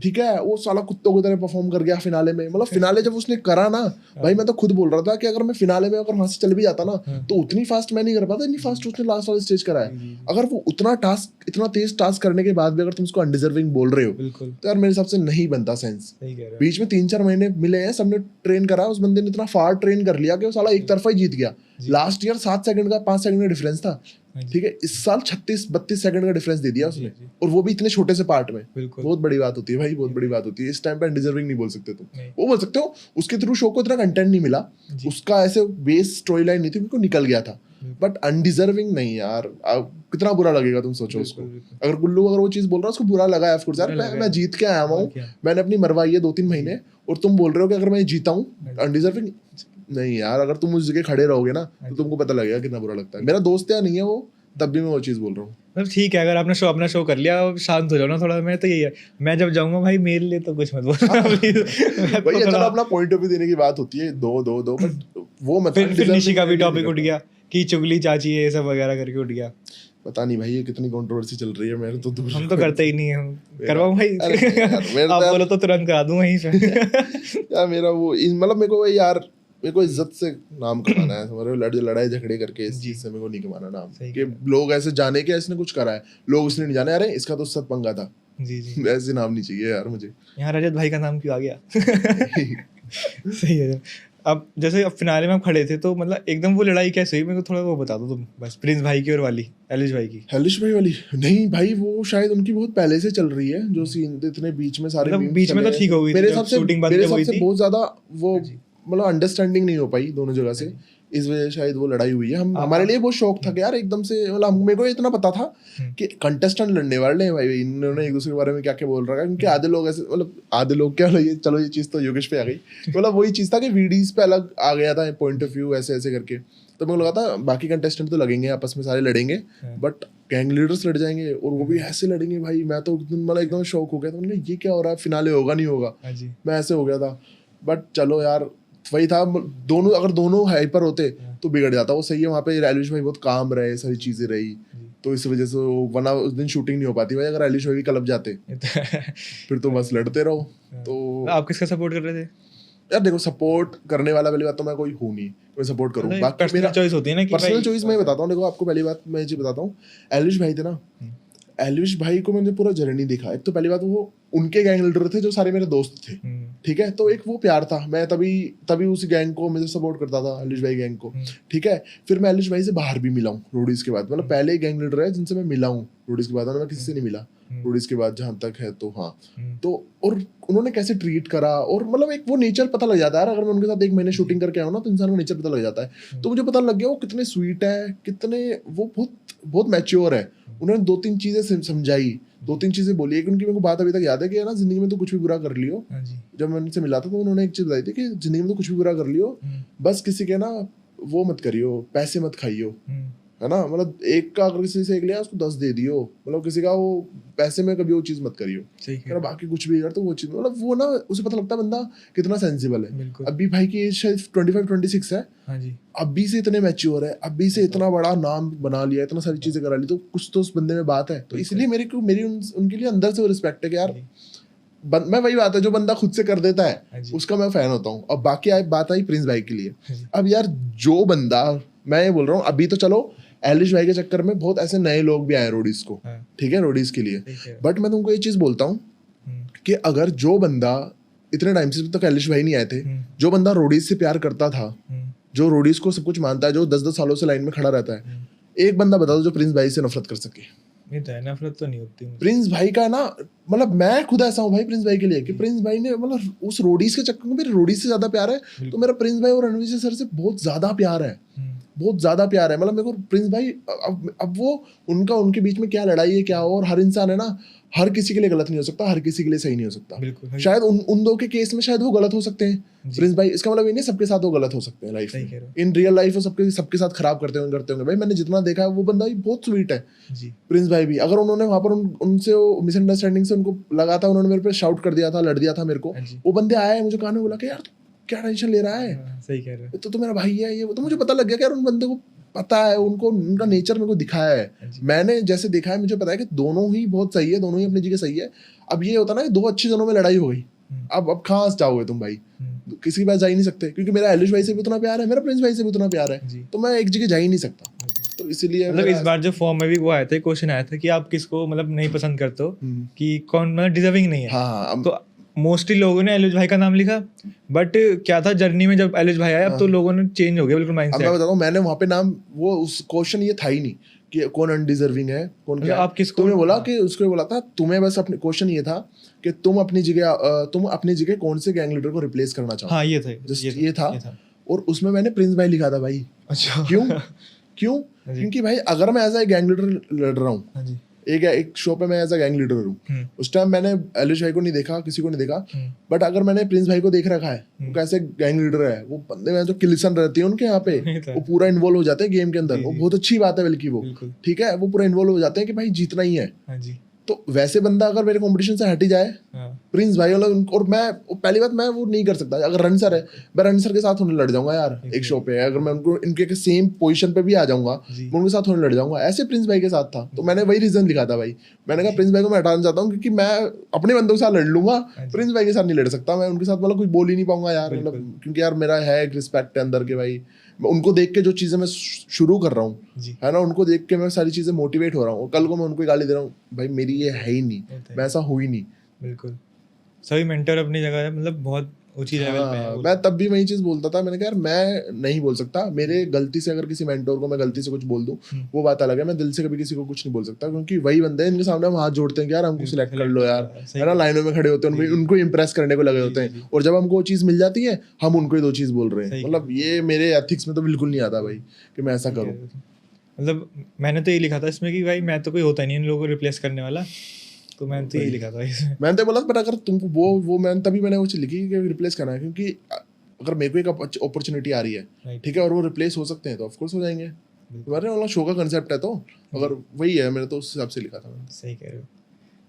ठीक है, वो साला कुत्तों की तरह परफॉर्म कर गया फिनाले में। मतलब फिनाले जब उसने करा ना भाई, मैं तो खुद बोल रहा था कि अगर मैं फिनाले में अगर वहां से चल भी जाता ना तो उतनी फास्ट मैं नहीं कर पाता, इतनी फास्ट उसने लास्ट वाले स्टेज करा है। अगर वो इतना तेज टास्क करने के बाद भी अगर तुम उसको अनडिजर्विंग बोल रहे हो तो यार मेरे हिसाब से नहीं बनता सेंस। बीच में 3-4 महीने मिले हैं, सबने ट्रेन करा, उस बंदे ने इतना फार ट्रेन कर लिया कि वो साला एक तरफा ही जीत गया। लास्ट ईयर 7 सेकंड का 5 सेकंड का डिफरेंस था, ठीक है, इस साल 36-32 सेकंड का डिफरेंस दे दिया उसने, और वो भी इतने छोटे से पार्ट में। बहुत बड़ी बात होती है भाई, बहुत बड़ी बात होती है। इस टाइम पे अनडिजर्विंग नहीं बोल सकते तुम, वो बोल सकते हो उसके थ्रू शो को इतना कंटेंट नहीं मिला, उसका ऐसे बेस स्टोरी लाइन नहीं थी, उनको निकल गया था, बट अनडिजर्विंग नहीं यार। कितना बुरा लगेगा तुम सोचो उसको। अगर गुल्लू अगर वो चीज बोल रहा है उसको बुरा लगा है, ऑफ कोर्स यार मैं जीत के आया हूँ, मैंने अपनी मरवाई है 2-3 महीने, और तुम बोल रहे हो कि अगर मैं जीता हूँ अनडिजर्विंग नहीं यार। अगर तुम उस जगह खड़े रहोगे ना तो तुमको पता लगेगा कितना बुरा लगता है। मेरा दोस्त या नहीं है वो, तब भी मैं वो चीज बोल रहा हूँ। मतलब ठीक है, अगर आपने अपना शो कर लिया, शांत हो जाओ ना थोड़ा। मैं तो यही है, मैं जब जाऊंगा भाई मेरे लिए तो कुछ मत बोलना प्लीज। भाई चलो अपना पॉइंट ऑफ व्यू देने की बात होती है, दो बट वो मत। फिर निशी का भी टॉपिक उठ गया कि चुगली चाची है, ये सब वगैरह करके उठ गया। पता नहीं भाई ये कितनी कंट्रोवर्सी चल रही है, मेरे तो दूर। हम तो करते ही नहीं है, करवाऊं भाई आप बोलो तो तुरंत करा दूं वहीं से। यार मेरा वो मतलब मेरे को यार, मेरे को इज्जत से नाम कमाना है, समझ रहे हो, लड़ाई झगड़े करके इस चीज से मेरे को नहीं कमाना नाम, कि लोग ऐसे जाने के इसने कुछ करा है, लोग उसने नहीं जाने, अरे इसका तो उससे पंगा था, जी जी। ऐसे नाम नहीं चाहिए यार मुझे। यहाँ रजत भाई का नाम क्यों आ गया? सही है। अब जैसे अब फिनाले में आप खड़े थे तो मतलब एकदम वो लड़ाई कैसे हुई, मेरे को थोड़ा वो बता दो तुम बस, प्रिंस भाई की और वाली एलिश भाई की। हेलिश भाई वाली नहीं भाई, वो शायद उनकी बहुत पहले से चल रही है जो सीन इतने बीच में सारे मतलब memes बीच में चले तो ठीक हो गई थी, मेरे जब हिसाब से, shooting बंद मेरे जब हुई हिसाब से थी। बहुत ज्यादा वो जी। मतलब अंडरस्टैंडिंग नहीं हो पाई दोनों जगह से, इस वजह से शायद वो लड़ाई हुई है। हम हमारे लिए बहुत शौक था कि यार एकदम से मतलब मेरे को इतना पता था कि कंटेस्टेंट लड़ने वाले हैं भाई, इन्होंने एक दूसरे के बारे में क्या क्या बोल रहा है, क्योंकि आधे लोग ऐसे मतलब आधे लोग क्या ये चलो ये चीज़ तो योगेश पे आ गई, मतलब वही चीज़ था कि वीडीज पे अलग आ गया था पॉइंट ऑफ व्यू ऐसे ऐसे करके, तो मेरे को लगा था बाकी कंटेस्टेंट तो लगेंगे आपस में सारे लड़ेंगे बट गैंग लीडर्स लड़ जाएंगे और वो भी ऐसे लड़ेंगे भाई, मैं तो मतलब एकदम शौक हो गया था, मैंने कहा ये क्या हो रहा है, फिनाले होगा नहीं होगा, मैं ऐसे हो गया था। बट चलो यार वही था, दोनों अगर दोनों हाइपर होते तो बिगड़ जाता, वो सही है, वहाँ पे एलिश भाई बहुत काम रहे, सारी चीजें रही, तो इस वजह से वरना उस दिन शूटिंग नहीं हो पाती भाई, अगर एलिश भाई भी क्लब जाते फिर तो बस लड़ते रहो। तो आप किसका सपोर्ट कर रहे थे? यार देखो सपोर्ट करने वाला पहली बात तो मैं कोई हूँ नहीं, मैं सपोर्ट करूँ, बाकी पर्सनल चॉइस होती है ना कि पर्सनल भाई- चॉइस मैं बताता हूँ। देखो आपको पहली बात मैं ये चीज बताता हूँ, एलिश भाई थे ना, एलिश भाई को मैंने पूरा जर्नी देखा। एक तो पहली बात वो उनके गैंग लीडर थे जो सारे मेरे दोस्त थे, ठीक है, तो एक वो प्यार था, मैं तभी उस गैंग को मुझे सपोर्ट करता था, एलिश भाई गैंग को, ठीक है। फिर मैं एलिश भाई से बाहर भी मिला हूँ रोडीज के बाद, मतलब पहले गैंग लीडर है जिनसे मैं मिला हूँ रोडीज के बाद, और मैं किसी से नहीं मिला रोडीज के बाद जहाँ तक है, तो हाँ, तो और उन्होंने कैसे ट्रीट करा, और मतलब एक वो नेचर पता लग जाता है यार, अगर मैं उनके साथ 1 महीने शूटिंग करके आऊँ ना तो इंसान का नेचर पता लग जाता है। तो मुझे पता लग गया वो कितने स्वीट है, कितने वो बहुत बहुत मैच्योर है। उन्होंने 2-3 चीजें समझाई, 2-3 चीजें बोली। एक उनकी मेरे को बात अभी तक याद है कि ना जिंदगी में तो कुछ भी बुरा कर लियो, जब मैं उनसे मिला था तो उन्होंने एक चीज बताई थी कि जिंदगी में तो कुछ भी बुरा कर लियो, बस किसी के ना वो मत करियो, पैसे मत खाइयो, है ना, मतलब एक का अगर किसी से एक लिया उसको 10 दे दियो, मतलब किसी का वो पैसे में कभी वो चीज मत करियो, अगर बाकी कुछ भी कर तो वो चीज मतलब वो ना उसे पता लगता है बंदा कितना सेंसिबल है। अभी भाई की एज शायद 25-26 है, अभी से इतने मैच्योर है, अभी से इतना बड़ा नाम बना लिया, इतना सारी चीजें करा ली, तो कुछ तो उस बंदे में बात है। तो इसलिए मेरी उनके लिए अंदर से वो रिस्पेक्ट है कि यार मैं वही बात है जो बंदा खुद से कर देता है उसका मैं फैन होता हूँ। अब बाकी बात आई प्रिंस भाई के लिए। अब यार जो बंदा, मैं ये बोल रहा हूँ अभी तो चलो एलिश भाई के चक्कर में बहुत ऐसे नए लोग भी आए रोडीज को, ठीक है, रोडीज के लिए, बट मैं तुमको ये चीज बोलता हूँ कि अगर जो बंदा इतने टाइम से तक एलिश भाई नहीं आए थे, जो बंदा रोडीज से प्यार करता था, जो रोडीज को सब कुछ मानता है, जो 10-10 सालों से लाइन में खड़ा रहता है, एक बंदा बता दो जो प्रिंस भाई से नफरत कर सके। नफरत तो नहीं होती प्रिंस भाई का ना, मतलब मैं खुद ऐसा हूँ भाई प्रिंस भाई के लिए कि प्रिंस भाई ने मतलब उस रोडीज के चक्कर में मेरे रोडीज से ज्यादा प्यार है, तो मेरा प्रिंस भाई और रणवीर सर से बहुत ज्यादा प्यार है, बहुत ज्यादा प्यार है। मतलब मेरे को प्रिंस भाई अब वो उनके बीच में क्या लड़ाई है क्या, और हर इंसान है ना, हर किसी के लिए गलत नहीं हो सकता, हर किसी के लिए सही नहीं हो सकता। शायद उन दो के केस में शायद वो गलत हो सकते हैं प्रिंस भाई, इसका मतलब ये नहीं सबके साथ वो गलत हो सकते हैं लाइफ में, इन रियल लाइफ वो सबके साथ खराब करते होंगे भाई। मैंने जितना देखा है वो बंदा भी बहुत स्वीट है प्रिंस भाई भी। अगर उन्होंने वहां पर उनसे मिसअंडरस्टैंडिंग से उनको लगा था, उन्होंने मेरे पे शाउट कर दिया था, लड़ दिया था मेरे को, वो बंदे आए मुझे कहने बोला कि यार क्या टेंशन ले रहा है, सही कह रहे हो, तो मेरा भाई है ये वो। तो मुझे पता लग गया कि यार उन बंदे को पता है, उनको उनका नेचर मेरे को दिखाया है, मैंने जैसे देखा है मुझे पता है कि दोनों ही बहुत सही है, दोनों ही अपनी जगह सही है। अब ये होता ना कि 2 अच्छे जनों में लड़ाई हो गई, अब कहाँ जाओगे तुम भाई, किसी के पास जा ही नहीं सकते, क्योंकि मेरा एलिश भाई से भी उतना प्यार है, मेरा प्रिंस भाई से भी उतना प्यार है, तो मैं एक जगह जा ही नहीं सकता। तो इसीलिए मतलब इस बार जो फॉर्म में भी वो आया था, क्वेश्चन आया था कि आप किसको मतलब नहीं पसंद करते हो, कि कौन मतलब डिजर्विंग नहीं है। हाँ, तो मोस्टली लोगों ने एलिश भाई का नाम लिखा, बट क्या था जर्नी में जब एलिश भाई आया अब तो लोगों ने चेंज हो गया बिल्कुल माइंडसेट। अब मैं बताता हूँ, मैंने वहाँ पे नाम वो उस क्वेश्चन ये था ही नहीं कि कौन अनडिजर्विंग है कौन क्या। आप किसको तुमने बोला कि उसको बोला था, तुम्हें बस अपने क्वेश्चन ये था कि तुम अपनी जगह कौन से गैंग लीडर को रिप्लेस करना चाहो। हाँ ये था। और उसमें मैंने प्रिंस भाई लिखा था भाई। अच्छा क्यों क्योंकि भाई अगर मैं एज ए गैंग लीडर लड़ रहा हूँ, एक शो पे मैं एज अ गैंग लीडर हूँ, उस टाइम मैंने एलिश भाई को नहीं देखा, किसी को नहीं देखा, बट अगर मैंने प्रिंस भाई को देख रखा है, वो कैसे गैंग लीडर है, वो बंदे में जो किलिसन रहती है उनके यहाँ पे, वो पूरा इन्वॉल्व हो जाते हैं गेम के अंदर, वो बहुत अच्छी बात है बल्कि वो, ठीक है, वो पूरा इन्वॉल्व हो जाते हैं कि भाई जीतना ही है। तो वैसे बंदा अगर मेरे कंपटीशन से हट ही जाए, प्रिंस भाई वाला, और मैं पहली बात मैं वो नहीं कर सकता। अगर रनसर है, मैं रनसर के साथ होने लड़ जाऊंगा यार एक शो पे, अगर मैं उनको इनके सेम पोजीशन पे भी आ जाऊंगा मैं उनके साथ होने लड़ जाऊंगा। ऐसे प्रिंस भाई के साथ था, तो मैंने वही रीजन लिखा था भाई, मैंने कहा प्रिंस भाई को मैं हटाना चाहता हूँ क्योंकि मैं अपने बंदों के साथ लड़ लूंगा, प्रिंस भाई के साथ नहीं लड़ सकता मैं, उनके साथ मतलब कुछ बोल ही नहीं पाऊंगा यार, मतलब क्योंकि यार मेरा है एक रिस्पेक्ट है अंदर के भाई, उनको देख के जो चीज़ें मैं शुरू कर रहा हूँ, जी है ना, उनको देख के मैं सारी चीज़ें मोटिवेट हो रहा हूँ। कल को मैं उनको गाली दे रहा हूँ, भाई मेरी ये है ही नहीं, होता है। मैं ऐसा हो ही नहीं। बिल्कुल सभी मेंटर अपनी जगह है, मतलब बहुत ऊंची लेवल पे है हाँ, वो। मैं तब भी वही चीज बोलता था, मैंने कहा यार मैं नहीं बोल सकता, मेरे गलती से अगर किसी मेंटोर को मैं गलती से कुछ बोल दूं वो बात अलग है, मैं दिल से कभी किसी को कुछ नहीं बोल सकता, क्योंकि वही बंदे हैं इनके सामने हम हाथ जोड़ते हैं कि यार हमको सिलेक्ट कर लो यार, सही है ना, लाइनों में खड़े होते हैं, उनको इम्प्रेस करने को लगे होते हैं, और जब हमको वो चीज मिल जाती है हम उनको ही दो चीज बोल रहे हैं। सही मतलब ये मेरे एथिक्स में तो बिल्कुल नहीं आता भाई कि मैं ऐसा करूँ। मतलब मैंने तो ये लिखा था इसमें कि भाई मैं तो कोई होता नहीं इन लोगों को रिप्लेस करने वाला, तो मैंने तो यही लिखा था इसमें। मैंने तो बोला पर अगर तुमको वो मैंने तभी मैंने वो चीज लिखी कि रिप्लेस करना है, क्योंकि अगर मेरे को एक अपॉर्चुनिटी आ रही है, Right. ठीक है, और वो रिप्लेस हो सकते हैं तो ऑफकोर्स हो जाएंगे। तुम्हारे वाला शो का कंसेप्ट है, तो अगर वही है, मैंने तो उस हिसाब से लिखा था मैंने। सही कह रहे हो।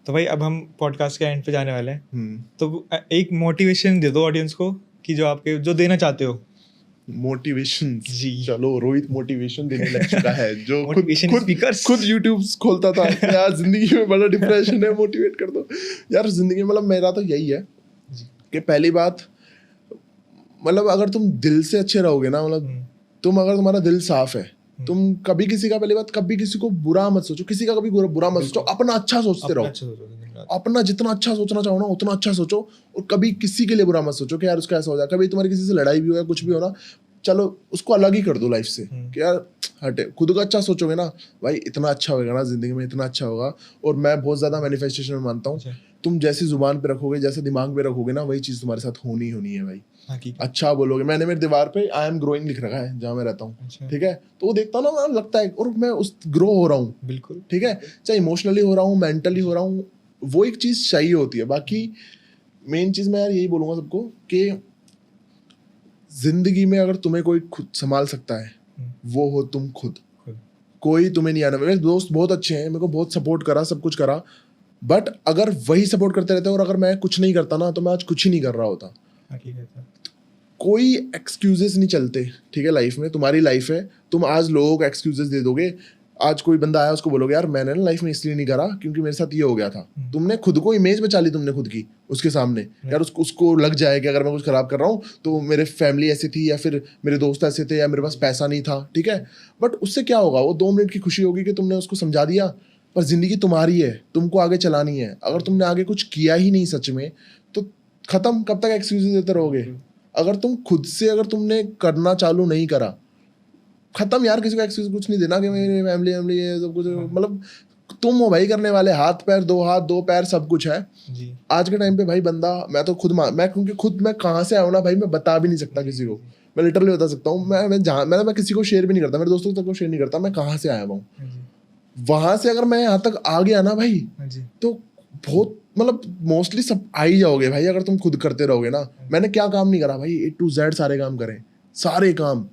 तो भाई अब हम पॉडकास्ट के एंड पे जाने वाले हैं, तो तो एक मोटिवेशन दे दो ऑडियंस को कि जो आपके जो देना चाहते हो। मोटिवेशन जी। चलो, रोहित मोटिवेशन देने लग चुका है, जो Motivation speakers. खुद यूट्यूब खोलता था यार, जिंदगी में बड़ा डिप्रेशन है, मोटिवेट कर दो यार जिंदगी में। मतलब मेरा तो यही है कि पहली बात, मतलब अगर तुम दिल से अच्छे रहोगे ना, मतलब तुम अगर तुम्हारा दिल साफ है, तुम कभी किसी का, पहली बात कभी किसी को बुरा मत सोचो, किसी का कभी बुरा मत सोचो, अपना अच्छा सोचते रहो, अपना जितना अच्छा सोचना चाहो ना उतना अच्छा सोचो, और कभी किसी के लिए बुरा मत सोचो कि यार उसका ऐसा हो जाए। कभी तुम्हारी किसी से लड़ाई भी हो या कुछ भी हो ना, चलो उसको अलग ही कर दो लाइफ से कि यार हटे, खुद का अच्छा सोचोगे ना भाई, इतना अच्छा होगा ना जिंदगी में, इतना अच्छा होगा। और मैं बहुत ज्यादा मैनिफेस्टेशन में मानता हूँ, तुम जैसी जुबान पे रखोगे, जैसे दिमाग पे रखोगे ना, वही चीज तुम्हारे साथ होनी है भाई। अच्छा बोलोगे, मैंने मेरे दीवार पे आई एम ग्रोइंग लिख रखा है जहाँ मैं रहता हूँ, ठीक है, तो वो देखता हूँ ना, लगता है और मैं उस ग्रो हो रहा हूँ, बिल्कुल, ठीक है, चाहे इमोशनली हो रहा हूँ, मेंटली हो रहा हूँ, वो एक चीज चाहिए होती है। बाकी मेन चीज मैं यार यही बोलूंगा सबको कि जिंदगी में अगर तुम्हें कोई खुद संभाल सकता है, वो हो तुम खुद। कोई तुम्हें नहीं आना। मेरे दोस्त बहुत अच्छे हैं, मेरे को बहुत सपोर्ट करा, सब कुछ करा, बट अगर वही सपोर्ट करते रहते और अगर मैं कुछ नहीं करता ना, तो मैं आज कुछ ही नहीं कर रहा होता। कोई एक्सक्यूजेस नहीं चलते, ठीक है, लाइफ में। तुम्हारी लाइफ है, तुम आज लोगों को एक्सक्यूजेस दे दोगे। आज कोई बंदा आया, उसको बोलोगे यार मैंने ना लाइफ में इसलिए नहीं करा क्योंकि मेरे साथ ये हो गया था। तुमने खुद को इमेज बचा ली, तुमने खुद की उसके सामने, यार उसको लग जाए कि अगर मैं कुछ खराब कर रहा हूँ तो मेरे फैमिली ऐसी थी, या फिर मेरे दोस्त ऐसे थे, या मेरे पास पैसा नहीं था, ठीक है। बट उससे क्या होगा, वो 2 मिनट की खुशी होगी कि तुमने उसको समझा दिया, पर जिंदगी तुम्हारी है, तुमको आगे चलानी है। अगर तुमने आगे कुछ किया ही नहीं सच में, तो खत्म। कब तक एक्सक्यूजेस देते रहोगे? अगर तुम खुद से, अगर तुमने करना चालू नहीं करा, खत्म यार। किसी को एक्सक्यूज कुछ नहीं देना कि मेरी फैमिली ये सब कुछ, मतलब तुम हो भाई करने वाले। हाथ पैर, 2 हाथ 2 पैर सब कुछ है जी। आज के टाइम पे भाई बंदा, मैं तो खुद मैं क्योंकि खुद मैं कहाँ से आया हूँ ना भाई, मैं बता भी नहीं सकता किसी को। मैं लिटरली बता सकता हूँ, मैं किसी को शेयर भी नहीं करता, मेरे दोस्तों तक को शेयर नहीं करता मैं कहाँ से आया हूँ। वहां से अगर मैं यहाँ तक आ गया ना भाई, तो बहुत, मतलब मोस्टली सब आ ही जाओगे भाई, अगर तुम खुद करते रहोगे ना। मैंने क्या काम नहीं करा भाई, A to Z सारे काम करें, सारे काम।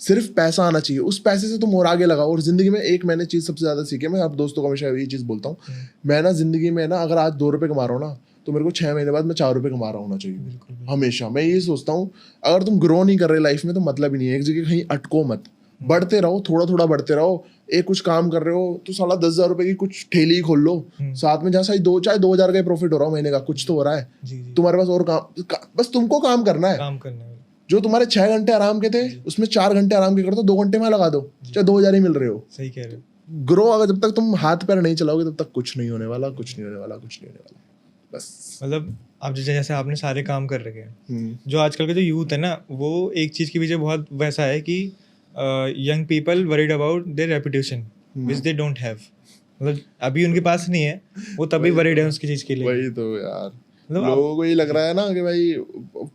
सिर्फ पैसा आना चाहिए, उस पैसे से तुम और आगे लगाओ। और जिंदगी में एक मैंने चीज सबसे ज्यादा सीखी है, मैं आप दोस्तों को हमेशा ये चीज बोलता हूँ, मैं ना जिंदगी में ना, अगर आज 2 रुपए कमा रहा हूँ ना, तो मेरे को 6 महीने बाद मैं 4 रुपए कमा रहा होना चाहिए। हमेशा मैं ये सोचता हूँ, अगर तुम ग्रो नहीं कर रहे लाइफ में तो मतलब ही नहीं है। एक जगह कहीं अटको मत, बढ़ते रहो, थोड़ा थोड़ा बढ़ते रहो। एक कुछ काम कर रहे हो तो साला 10,000 रुपए की कुछ ठेली खोल लो साथ में, जहाँ चाहे 2,000 का प्रॉफिट हो रहा हो महीने का, कुछ तो हो रहा है तुम्हारे पास। और काम बस तुमको काम करना है। जो तुम्हारे 6 घंटे आराम के थे, उसमें 4 घंटे आराम के कर दो, 2 घंटे में लगा दो, चाहे 2,000 ही मिल रहे हो। सही कह रहे हो। ग्रो अगर जब तक तुम हाथ पैर नहीं चलाओगे, तब तक कुछ नहीं होने वाला, कुछ नहीं होने वाला, कुछ नहीं होने वाला। बस मतलब अब जैसे आपने सारे काम कर रखे हैं, जो आजकल का जो यूथ है ना, वो एक चीज के पीछे बहुत वैसा है कि young people worried about their reputation which they don't have. मतलब अभी उनके पास नहीं है, वो तभी वरीड है उसकी चीज के लिए। वही तो यार, लोगों को ये लग रहा है ना कि भाई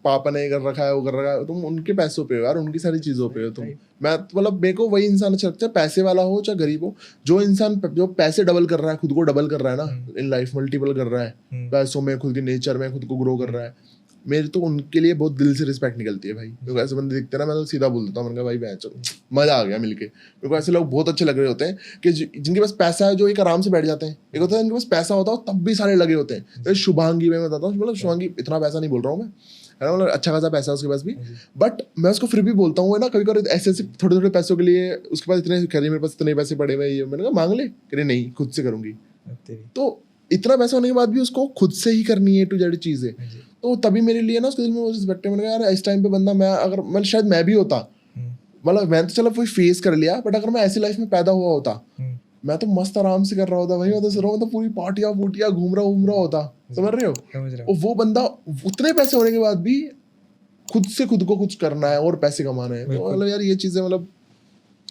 पापा ने कर रखा है, वो कर रखा है, तुम उनके पैसों पे हो यार, उनकी सारी चीजों पे हो तुम। मैं मतलब मेरे को वही इंसान अच्छा लगता है, पैसे वाला हो चाहे गरीब हो, जो इंसान जो पैसे डबल कर रहा है, खुद को डबल कर रहा है ना इन लाइफ, मल्टीपल कर रहा है पैसों में, खुद की नेचर में खुद को ग्रो कर रहा है। मेरे तो उनके लिए बहुत दिल से रिस्पेक्ट निकलती है भाई। मेरे को ऐसे बंदे दिखते हैं ना, मैं तो सीधा बोल देता हूँ, मैंने कहा भाई मैं चलो मजा आ गया मिलके। मेरे को ऐसे लोग बहुत अच्छे लग रहे होते हैं कि जिनके पास पैसा है, जो एक आराम से बैठ जाते हैं। एक होता है जिनके पास पैसा होता है तब भी सारे लगे होते हैं। शुभांगी मैं बताता हूँ, मतलब शुभांगी इतना पैसा नहीं बोल रहा हूँ मैं, है ना, मतलब अच्छा खासा पैसा है उसके पास भी, बट मैं उसको फिर भी बोलता हूँ ना, कभी कभी ऐसे ऐसे थोड़े थोड़े पैसों के लिए उसके पास इतने कह रही मेरे पास इतने पैसे पड़े हुए, मैंने कहा मांग ले, कह नहीं खुद से करूंगी। तो इतना पैसा होने के बाद भी उसको खुद से ही करनी है A to Z चीजें, तो तभी मेरे लिए ना उसके दिल में वो रिस्पेक्ट है। मैंने कहा यार इस टाइम पे बंदा, मैं अगर मैं शायद मैं भी होता, मतलब मैंने तो चलो कोई फेस कर लिया, बट अगर मैं ऐसी लाइफ में पैदा हुआ होता, मैं तो मस्त आराम से कर रहा होता भाई, मैं तो मैं तो पूरी पार्टियां घूम रहा होता, समझ रहे हो? समझ रहा और वो बंदा उतने पैसे होने के बाद भी खुद से खुद को कुछ करना है और पैसे कमाने हैं, तो मतलब यार ये चीजें मतलब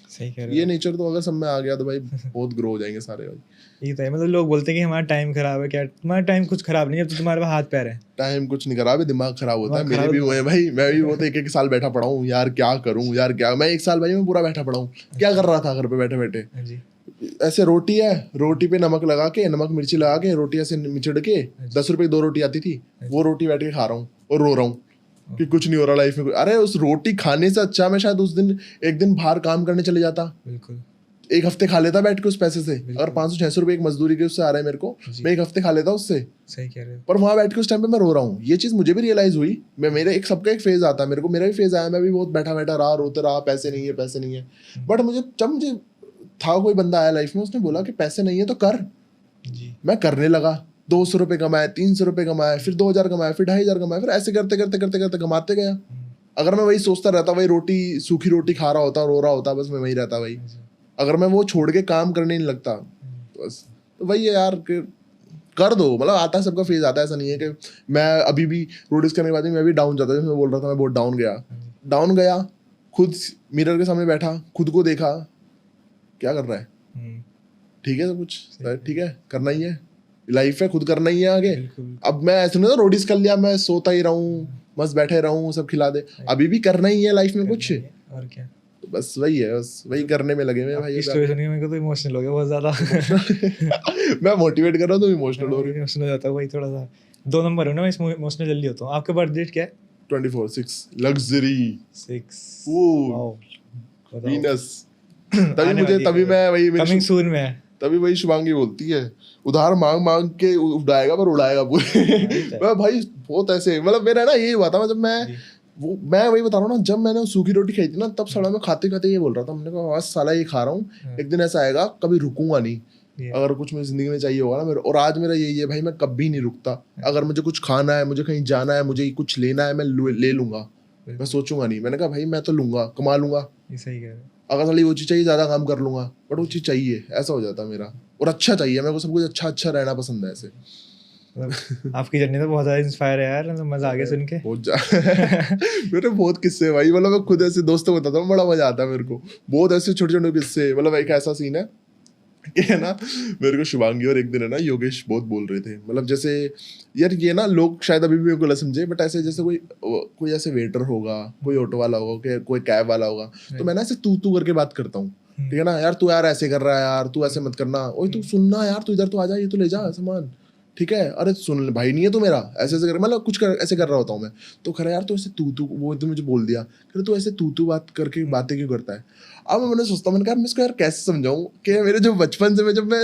सही कह रहे ये नेचर तो अगर सब में आ गया तो भाई बहुत ग्रो हो जाएंगे सारे भाई। हो। ये तो है, मतलब लोग बोलते हैं कि हमारा टाइम खराब है, क्या तुम्हारा टाइम कुछ खराब नहीं है, अब तो तुम्हारे पास हाथ पैर है। टाइम कुछ नहीं खराब है, दिमाग खराब होता है। दिमाग मेरे खराब भी हुए हैं भाई, मैं भी वो तो एक साल बैठा पड़ा हूँ यार, क्या करूँ यार, क्या मैं 1 साल भाई मैं पूरा बैठा पड़ा हूँ, क्या कर रहा था घर पे बैठे बैठे, हाँ जी, ऐसे रोटी है, रोटी पे नमक लगा के, नमक मिर्ची लगा के रोटी ऐसे मिचड़ के 10 रुपए की 2 रोटी आती थी, वो रोटी बैठ के खा रहा हूँ और रो रहा हूँ कि कुछ नहीं हो रहा लाइफ में। अरे उस रोटी खाने से अच्छा मैं शायद उस दिन एक दिन बाहर काम करने चले जाता, बिल्कुल 1 हफ्ते खा लेता बैठ के उस पैसे से। अगर 500-600 रुपए एक मजदूरी के उससे आ रहा है मेरे को, मैं 1 हफ्ते खा लेता उससे। सही कह रहे हो। पर वहां बैठ के उस टाइम पे मैं रो रहा हूँ, ये चीज मुझे भी रियलाइज हुई। मैं मेरे एक सबका एक फेज आता है, मेरे को मेरा भी फेज आया, मैं भी बहुत बैठा बैठा रहा, रोते रहा, पैसे नहीं है पैसे नहीं है। बट मुझे जब मुझे था कोई बंदा आया लाइफ में, उसने बोला कि पैसे नहीं है तो कर। जी, मैं करने लगा, 200 रुपए कमाए, 300 रुपए कमाए, फिर 2000 कमाए, फिर 2500 कमाए, फिर ऐसे करते करते करते करते कमाते गया। अगर मैं वही सोचता रहता, वही रोटी सूखी रोटी खा रहा होता, रो रहा होता, बस मैं वही रहता भाई, अगर मैं वो छोड़ के काम करने नहीं लगता, बस तो वही है यार कि कर दो। मतलब आता है, सबका फेज आता है, ऐसा नहीं है कि मैं अभी भी रोडीज करने के बाद मैं भी डाउन जाता, जैसे मैं बोल रहा था मैं बहुत डाउन गया, खुद मिरर के सामने बैठा, खुद को देखा, क्या कर रहा है, ठीक है सब कुछ ठीक है, करना ही है, लाइफ है, खुद करना ही है आगे। अब मैं ऐसे नहीं रोडीज कर लिया, मैं सोता ही रहूं, मस्त बैठे रहूं, सब खिला दे, अभी भी करना ही है लाइफ में कुछ, और क्या, तो बस वही है, बस वही करने में लगे मैं भाई। स्टोरी सुन के मेरे को तो इमोशनल हो गया बहुत ज्यादा। मैं मोटिवेट कर रहा हूँ तो इमोशनल हो रही इमोशनल हो जाता हूँ भाई, थोड़ा सा 2 नंबर हो ना, मैं इसमें इमोशनल जल्दी होता हूँ। आपका बर्थ डेट क्या है? 24/6 लग्जरी 6 वो वीनस। तभी मैं वही कमिंग सून में है। तभी वही शुभांगी बोलती है, उधार मांग मांग के उड़ाएगा पर उड़ाएगा पूरे। मैं भाई बहुत ऐसे, मतलब मेरा ना यही हुआ था, जब मैं वही बता रहा हूँ ना, जब मैंने सूखी रोटी खाई थी ना, तब साला मैं खाते खाते ये बोल रहा था, मैंने कहा बस साला ये खा रहा हूँ, एक दिन ऐसा आएगा कभी रुकूंगा नहीं, अगर कुछ मेरी जिंदगी में चाहिए होगा ना मेरे। और आज मेरा यही है भाई, मैं कभी नहीं रुकता, अगर मुझे कुछ खाना है, मुझे कहीं जाना है, मुझे कुछ लेना है, मैं ले लूंगा, मैं सोचूंगा नहीं। मैंने कहा भाई मैं तो लूंगा, कमा लूंगा, सही कह रहे हो। अगर साली वो चीज़ चाहिए ज़्यादा काम कर लूंगा, बट वो चीज़ चाहिए, ऐसा हो जाता है मेरा। और अच्छा चाहिए, मेरे को सब कुछ अच्छा अच्छा रहना पसंद है ऐसे। मतलब आपकी जर्नी तो बहुत ज़्यादा इंस्पायर है यार, मतलब मज़ा आ गया सुन के। मेरे बहुत किस्से भाई, मतलब मैं खुद ऐसे दोस्तों को बताता हूँ, बड़ा मजा आता है मेरे को, बहुत ऐसे छोटे छोटे किस्से। मतलब एक ऐसा सीन है कि है ना, मेरे को शुभांगी और एक दिन है ना योगेश बहुत बोल रहे थे, मतलब जैसे यार ये ना लोग शायद अभी भी मेरे को गलत समझे, बट ऐसे जैसे कोई ऐसे वेटर होगा, कोई ऑटो वाला होगा, कोई कैब वाला होगा, तो मैं ना ऐसे तू करके बात करता हूँ, ठीक है ना, यार तू यार ऐसे कर रहा है, यार तू ऐसे मत करना, ओए तू सुनना यार, तू इधर तो आ जा, ये तो ले जा सामान, ठीक है, अरे सुन भाई नहीं है तो मेरा ऐसे ऐसे कर, मतलब कुछ ऐसे कर रहा होता हूँ मैं, तो खरा यार तू ऐसे तू वो तो मुझे बोल दिया, फिर तू ऐसे तू बात करके बातें क्यों करता है। अब मैंने सोचता, मैंने कहा मैं इसको यार कैसे समझाऊं कि मेरे जो बचपन से, जब मैं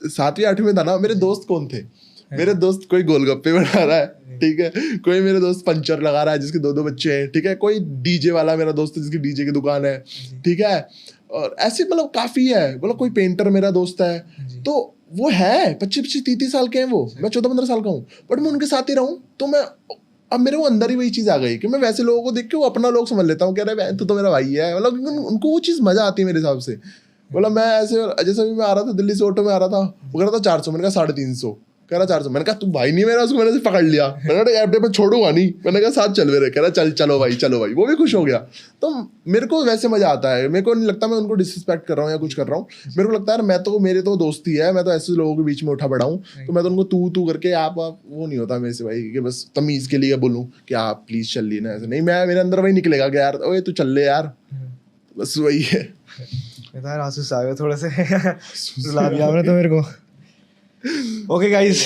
7वीं 8वीं में था ना, मेरे दोस्त कौन थे, मेरे दोस्त कोई गोलगप्पे बना रहा है, ठीक है, कोई मेरे दोस्त पंचर लगा रहा है जिसके 2 बच्चे हैं, ठीक है, कोई डीजे वाला मेरा दोस्त है जिसकी डीजे की दुकान है, ठीक है, और ऐसे मतलब काफी है, मतलब कोई पेंटर मेरा दोस्त है, तो वो है 25-30 साल के हैं वो, मैं 14-15 साल का हूँ, बट मैं उनके साथ ही रहूँ तो मैं, अब मेरे को अंदर ही वही चीज़ आ गई कि मैं वैसे लोगों को देख के वो अपना लोग समझ लेता हूँ, कह रहे हैं तो मेरा भाई है, मतलब उनको वो चीज़ मजा आती है मेरे हिसाब से। मतलब मैं ऐसे, जैसे अभी मैं आ रहा था दिल्ली से, ऑटो में आ रहा था, वो कह रहा था 400, मैंने कहा 350, कह रहा 400, मैंने कहा तू भाई नहीं मेरा, उसको मैंने पकड़ लिया, मैंने कहा ऐप पे छोड़ूंगा नहीं, मैंने कहा साथ चल मेरे, कह रहा चलो भाई, वो भी खुश हो गया। तो मेरे को वैसे मजा आता है, मेरे को नहीं लगता मैं उनको डिसरिस्पेक्ट कर रहा हूँ या कुछ कर रहा हूँ, मेरे को लगता है यार मेरे तो दोस्ती है, मैं तो ऐसे लोगों के बीच में उठा पड़ा हूँ, तो मैं तो उनको तू करके आप वो नहीं होता मेरे से भाई, कि बस तमीज के लिए बोलूँ कि आप प्लीज चल लेना, ऐसे नहीं, मैं मेरे अंदर वही निकलेगा कि यार ओए तू चल ले यार, बस वही है। यार आंसू आ गए थोड़े से, रुला दिया आपने तो मेरे को। ओके गाइस,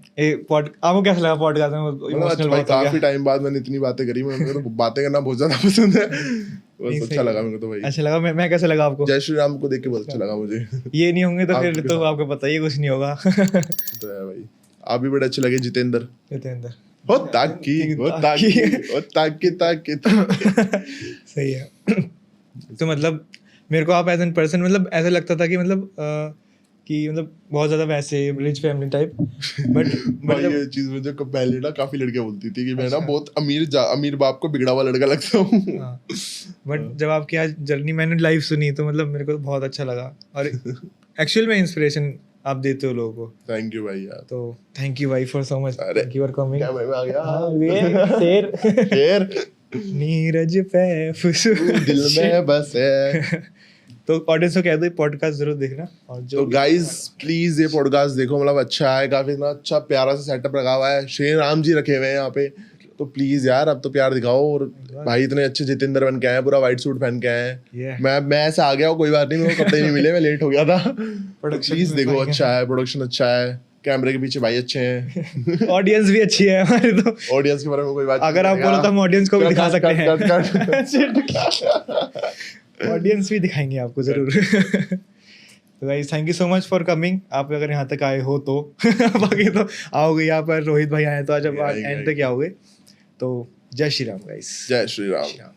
आपको कैसा लगा पॉडकास्ट में? इमोशनल भाई काफी टाइम बाद मैंने इतनी बातें करी, मेरे को बातें करना बहुत ज्यादा पसंद है, बस अच्छा लगा मेरे को तो भाई। अच्छा लगा, मैं कैसा लगा आपको? जय श्री राम को देख के बहुत अच्छा लगा मुझे। ये नहीं होंगे तो फिर तो आपको पता ही कुछ नहीं होगा। तो है भाई, आप भी बड़े अच्छे लगे जितेंद्र। हो ताकि सही है। तो मतलब मेरे को आप एज एन पर्सन, मतलब ऐसा लगता था कि मतलब कि मतलब बहुत ज़्यादा वैसे रिच फैमिली टाइप बट भाई ये चीज मुझे पहले ना काफी लड़कियां बोलती थी कि मैं ना बहुत अमीर बाप को बिगड़ा हुआ लड़का लगता हूँ। बट जब आपकी आज जर्नी मैंने लाइव सुनी तो मतलब मेरे को बहुत अच्छा लगा और एक्चुअल में इंस्पिरेशन आप देते हो लोगों को। थैंक यू भाई यार। तो थैंक यू भाई फॉर सो मच, अरे, थैंक यू फॉर कमिंग। क्या मैं आ गया? शेर शेर नीरज पे फुसू दिल में बस है। तो ऑडियंस को कह दो पॉडकास्ट जरूर देखना और जो तो गाइस प्लीज ये पॉडकास्ट देखो, मतलब अच्छा है, काफी इतना अच्छा प्यारा सा सेटअप लगा हुआ है, श्री राम जी रखे हुए हैं यहाँ पे, तो प्लीज यार अब तो प्यार दिखाओ। और भाई इतने अच्छे जितेंद्र बन के आए, पूरा व्हाइट सूट पहन के आए हैं। मैं ऐसे आ गया हूँ, कोई बात नहीं, मेरे को कपड़े नहीं मिले, मैं लेट हो गया था। प्लीज देखो, अच्छा है, प्रोडक्शन अच्छा है, कैमरे के पीछे भाई अच्छे हैं, ऑडियंस भी अच्छी है हमारी। तो ऑडियंस के बारे में कोई बात अगर आप बोलो तो हम ऑडियंस को भी दिखा सकते हैं, ऑडियंस भी दिखाएंगे आपको जरूर। तो guys thank you so much for coming. आप अगर यहाँ तक आए हो तो बाकी तो आओगे, यहाँ पर रोहित भाई आए तो आज आप एंड तक आओगे। तो जय श्री राम गाइस। जय श्री राम।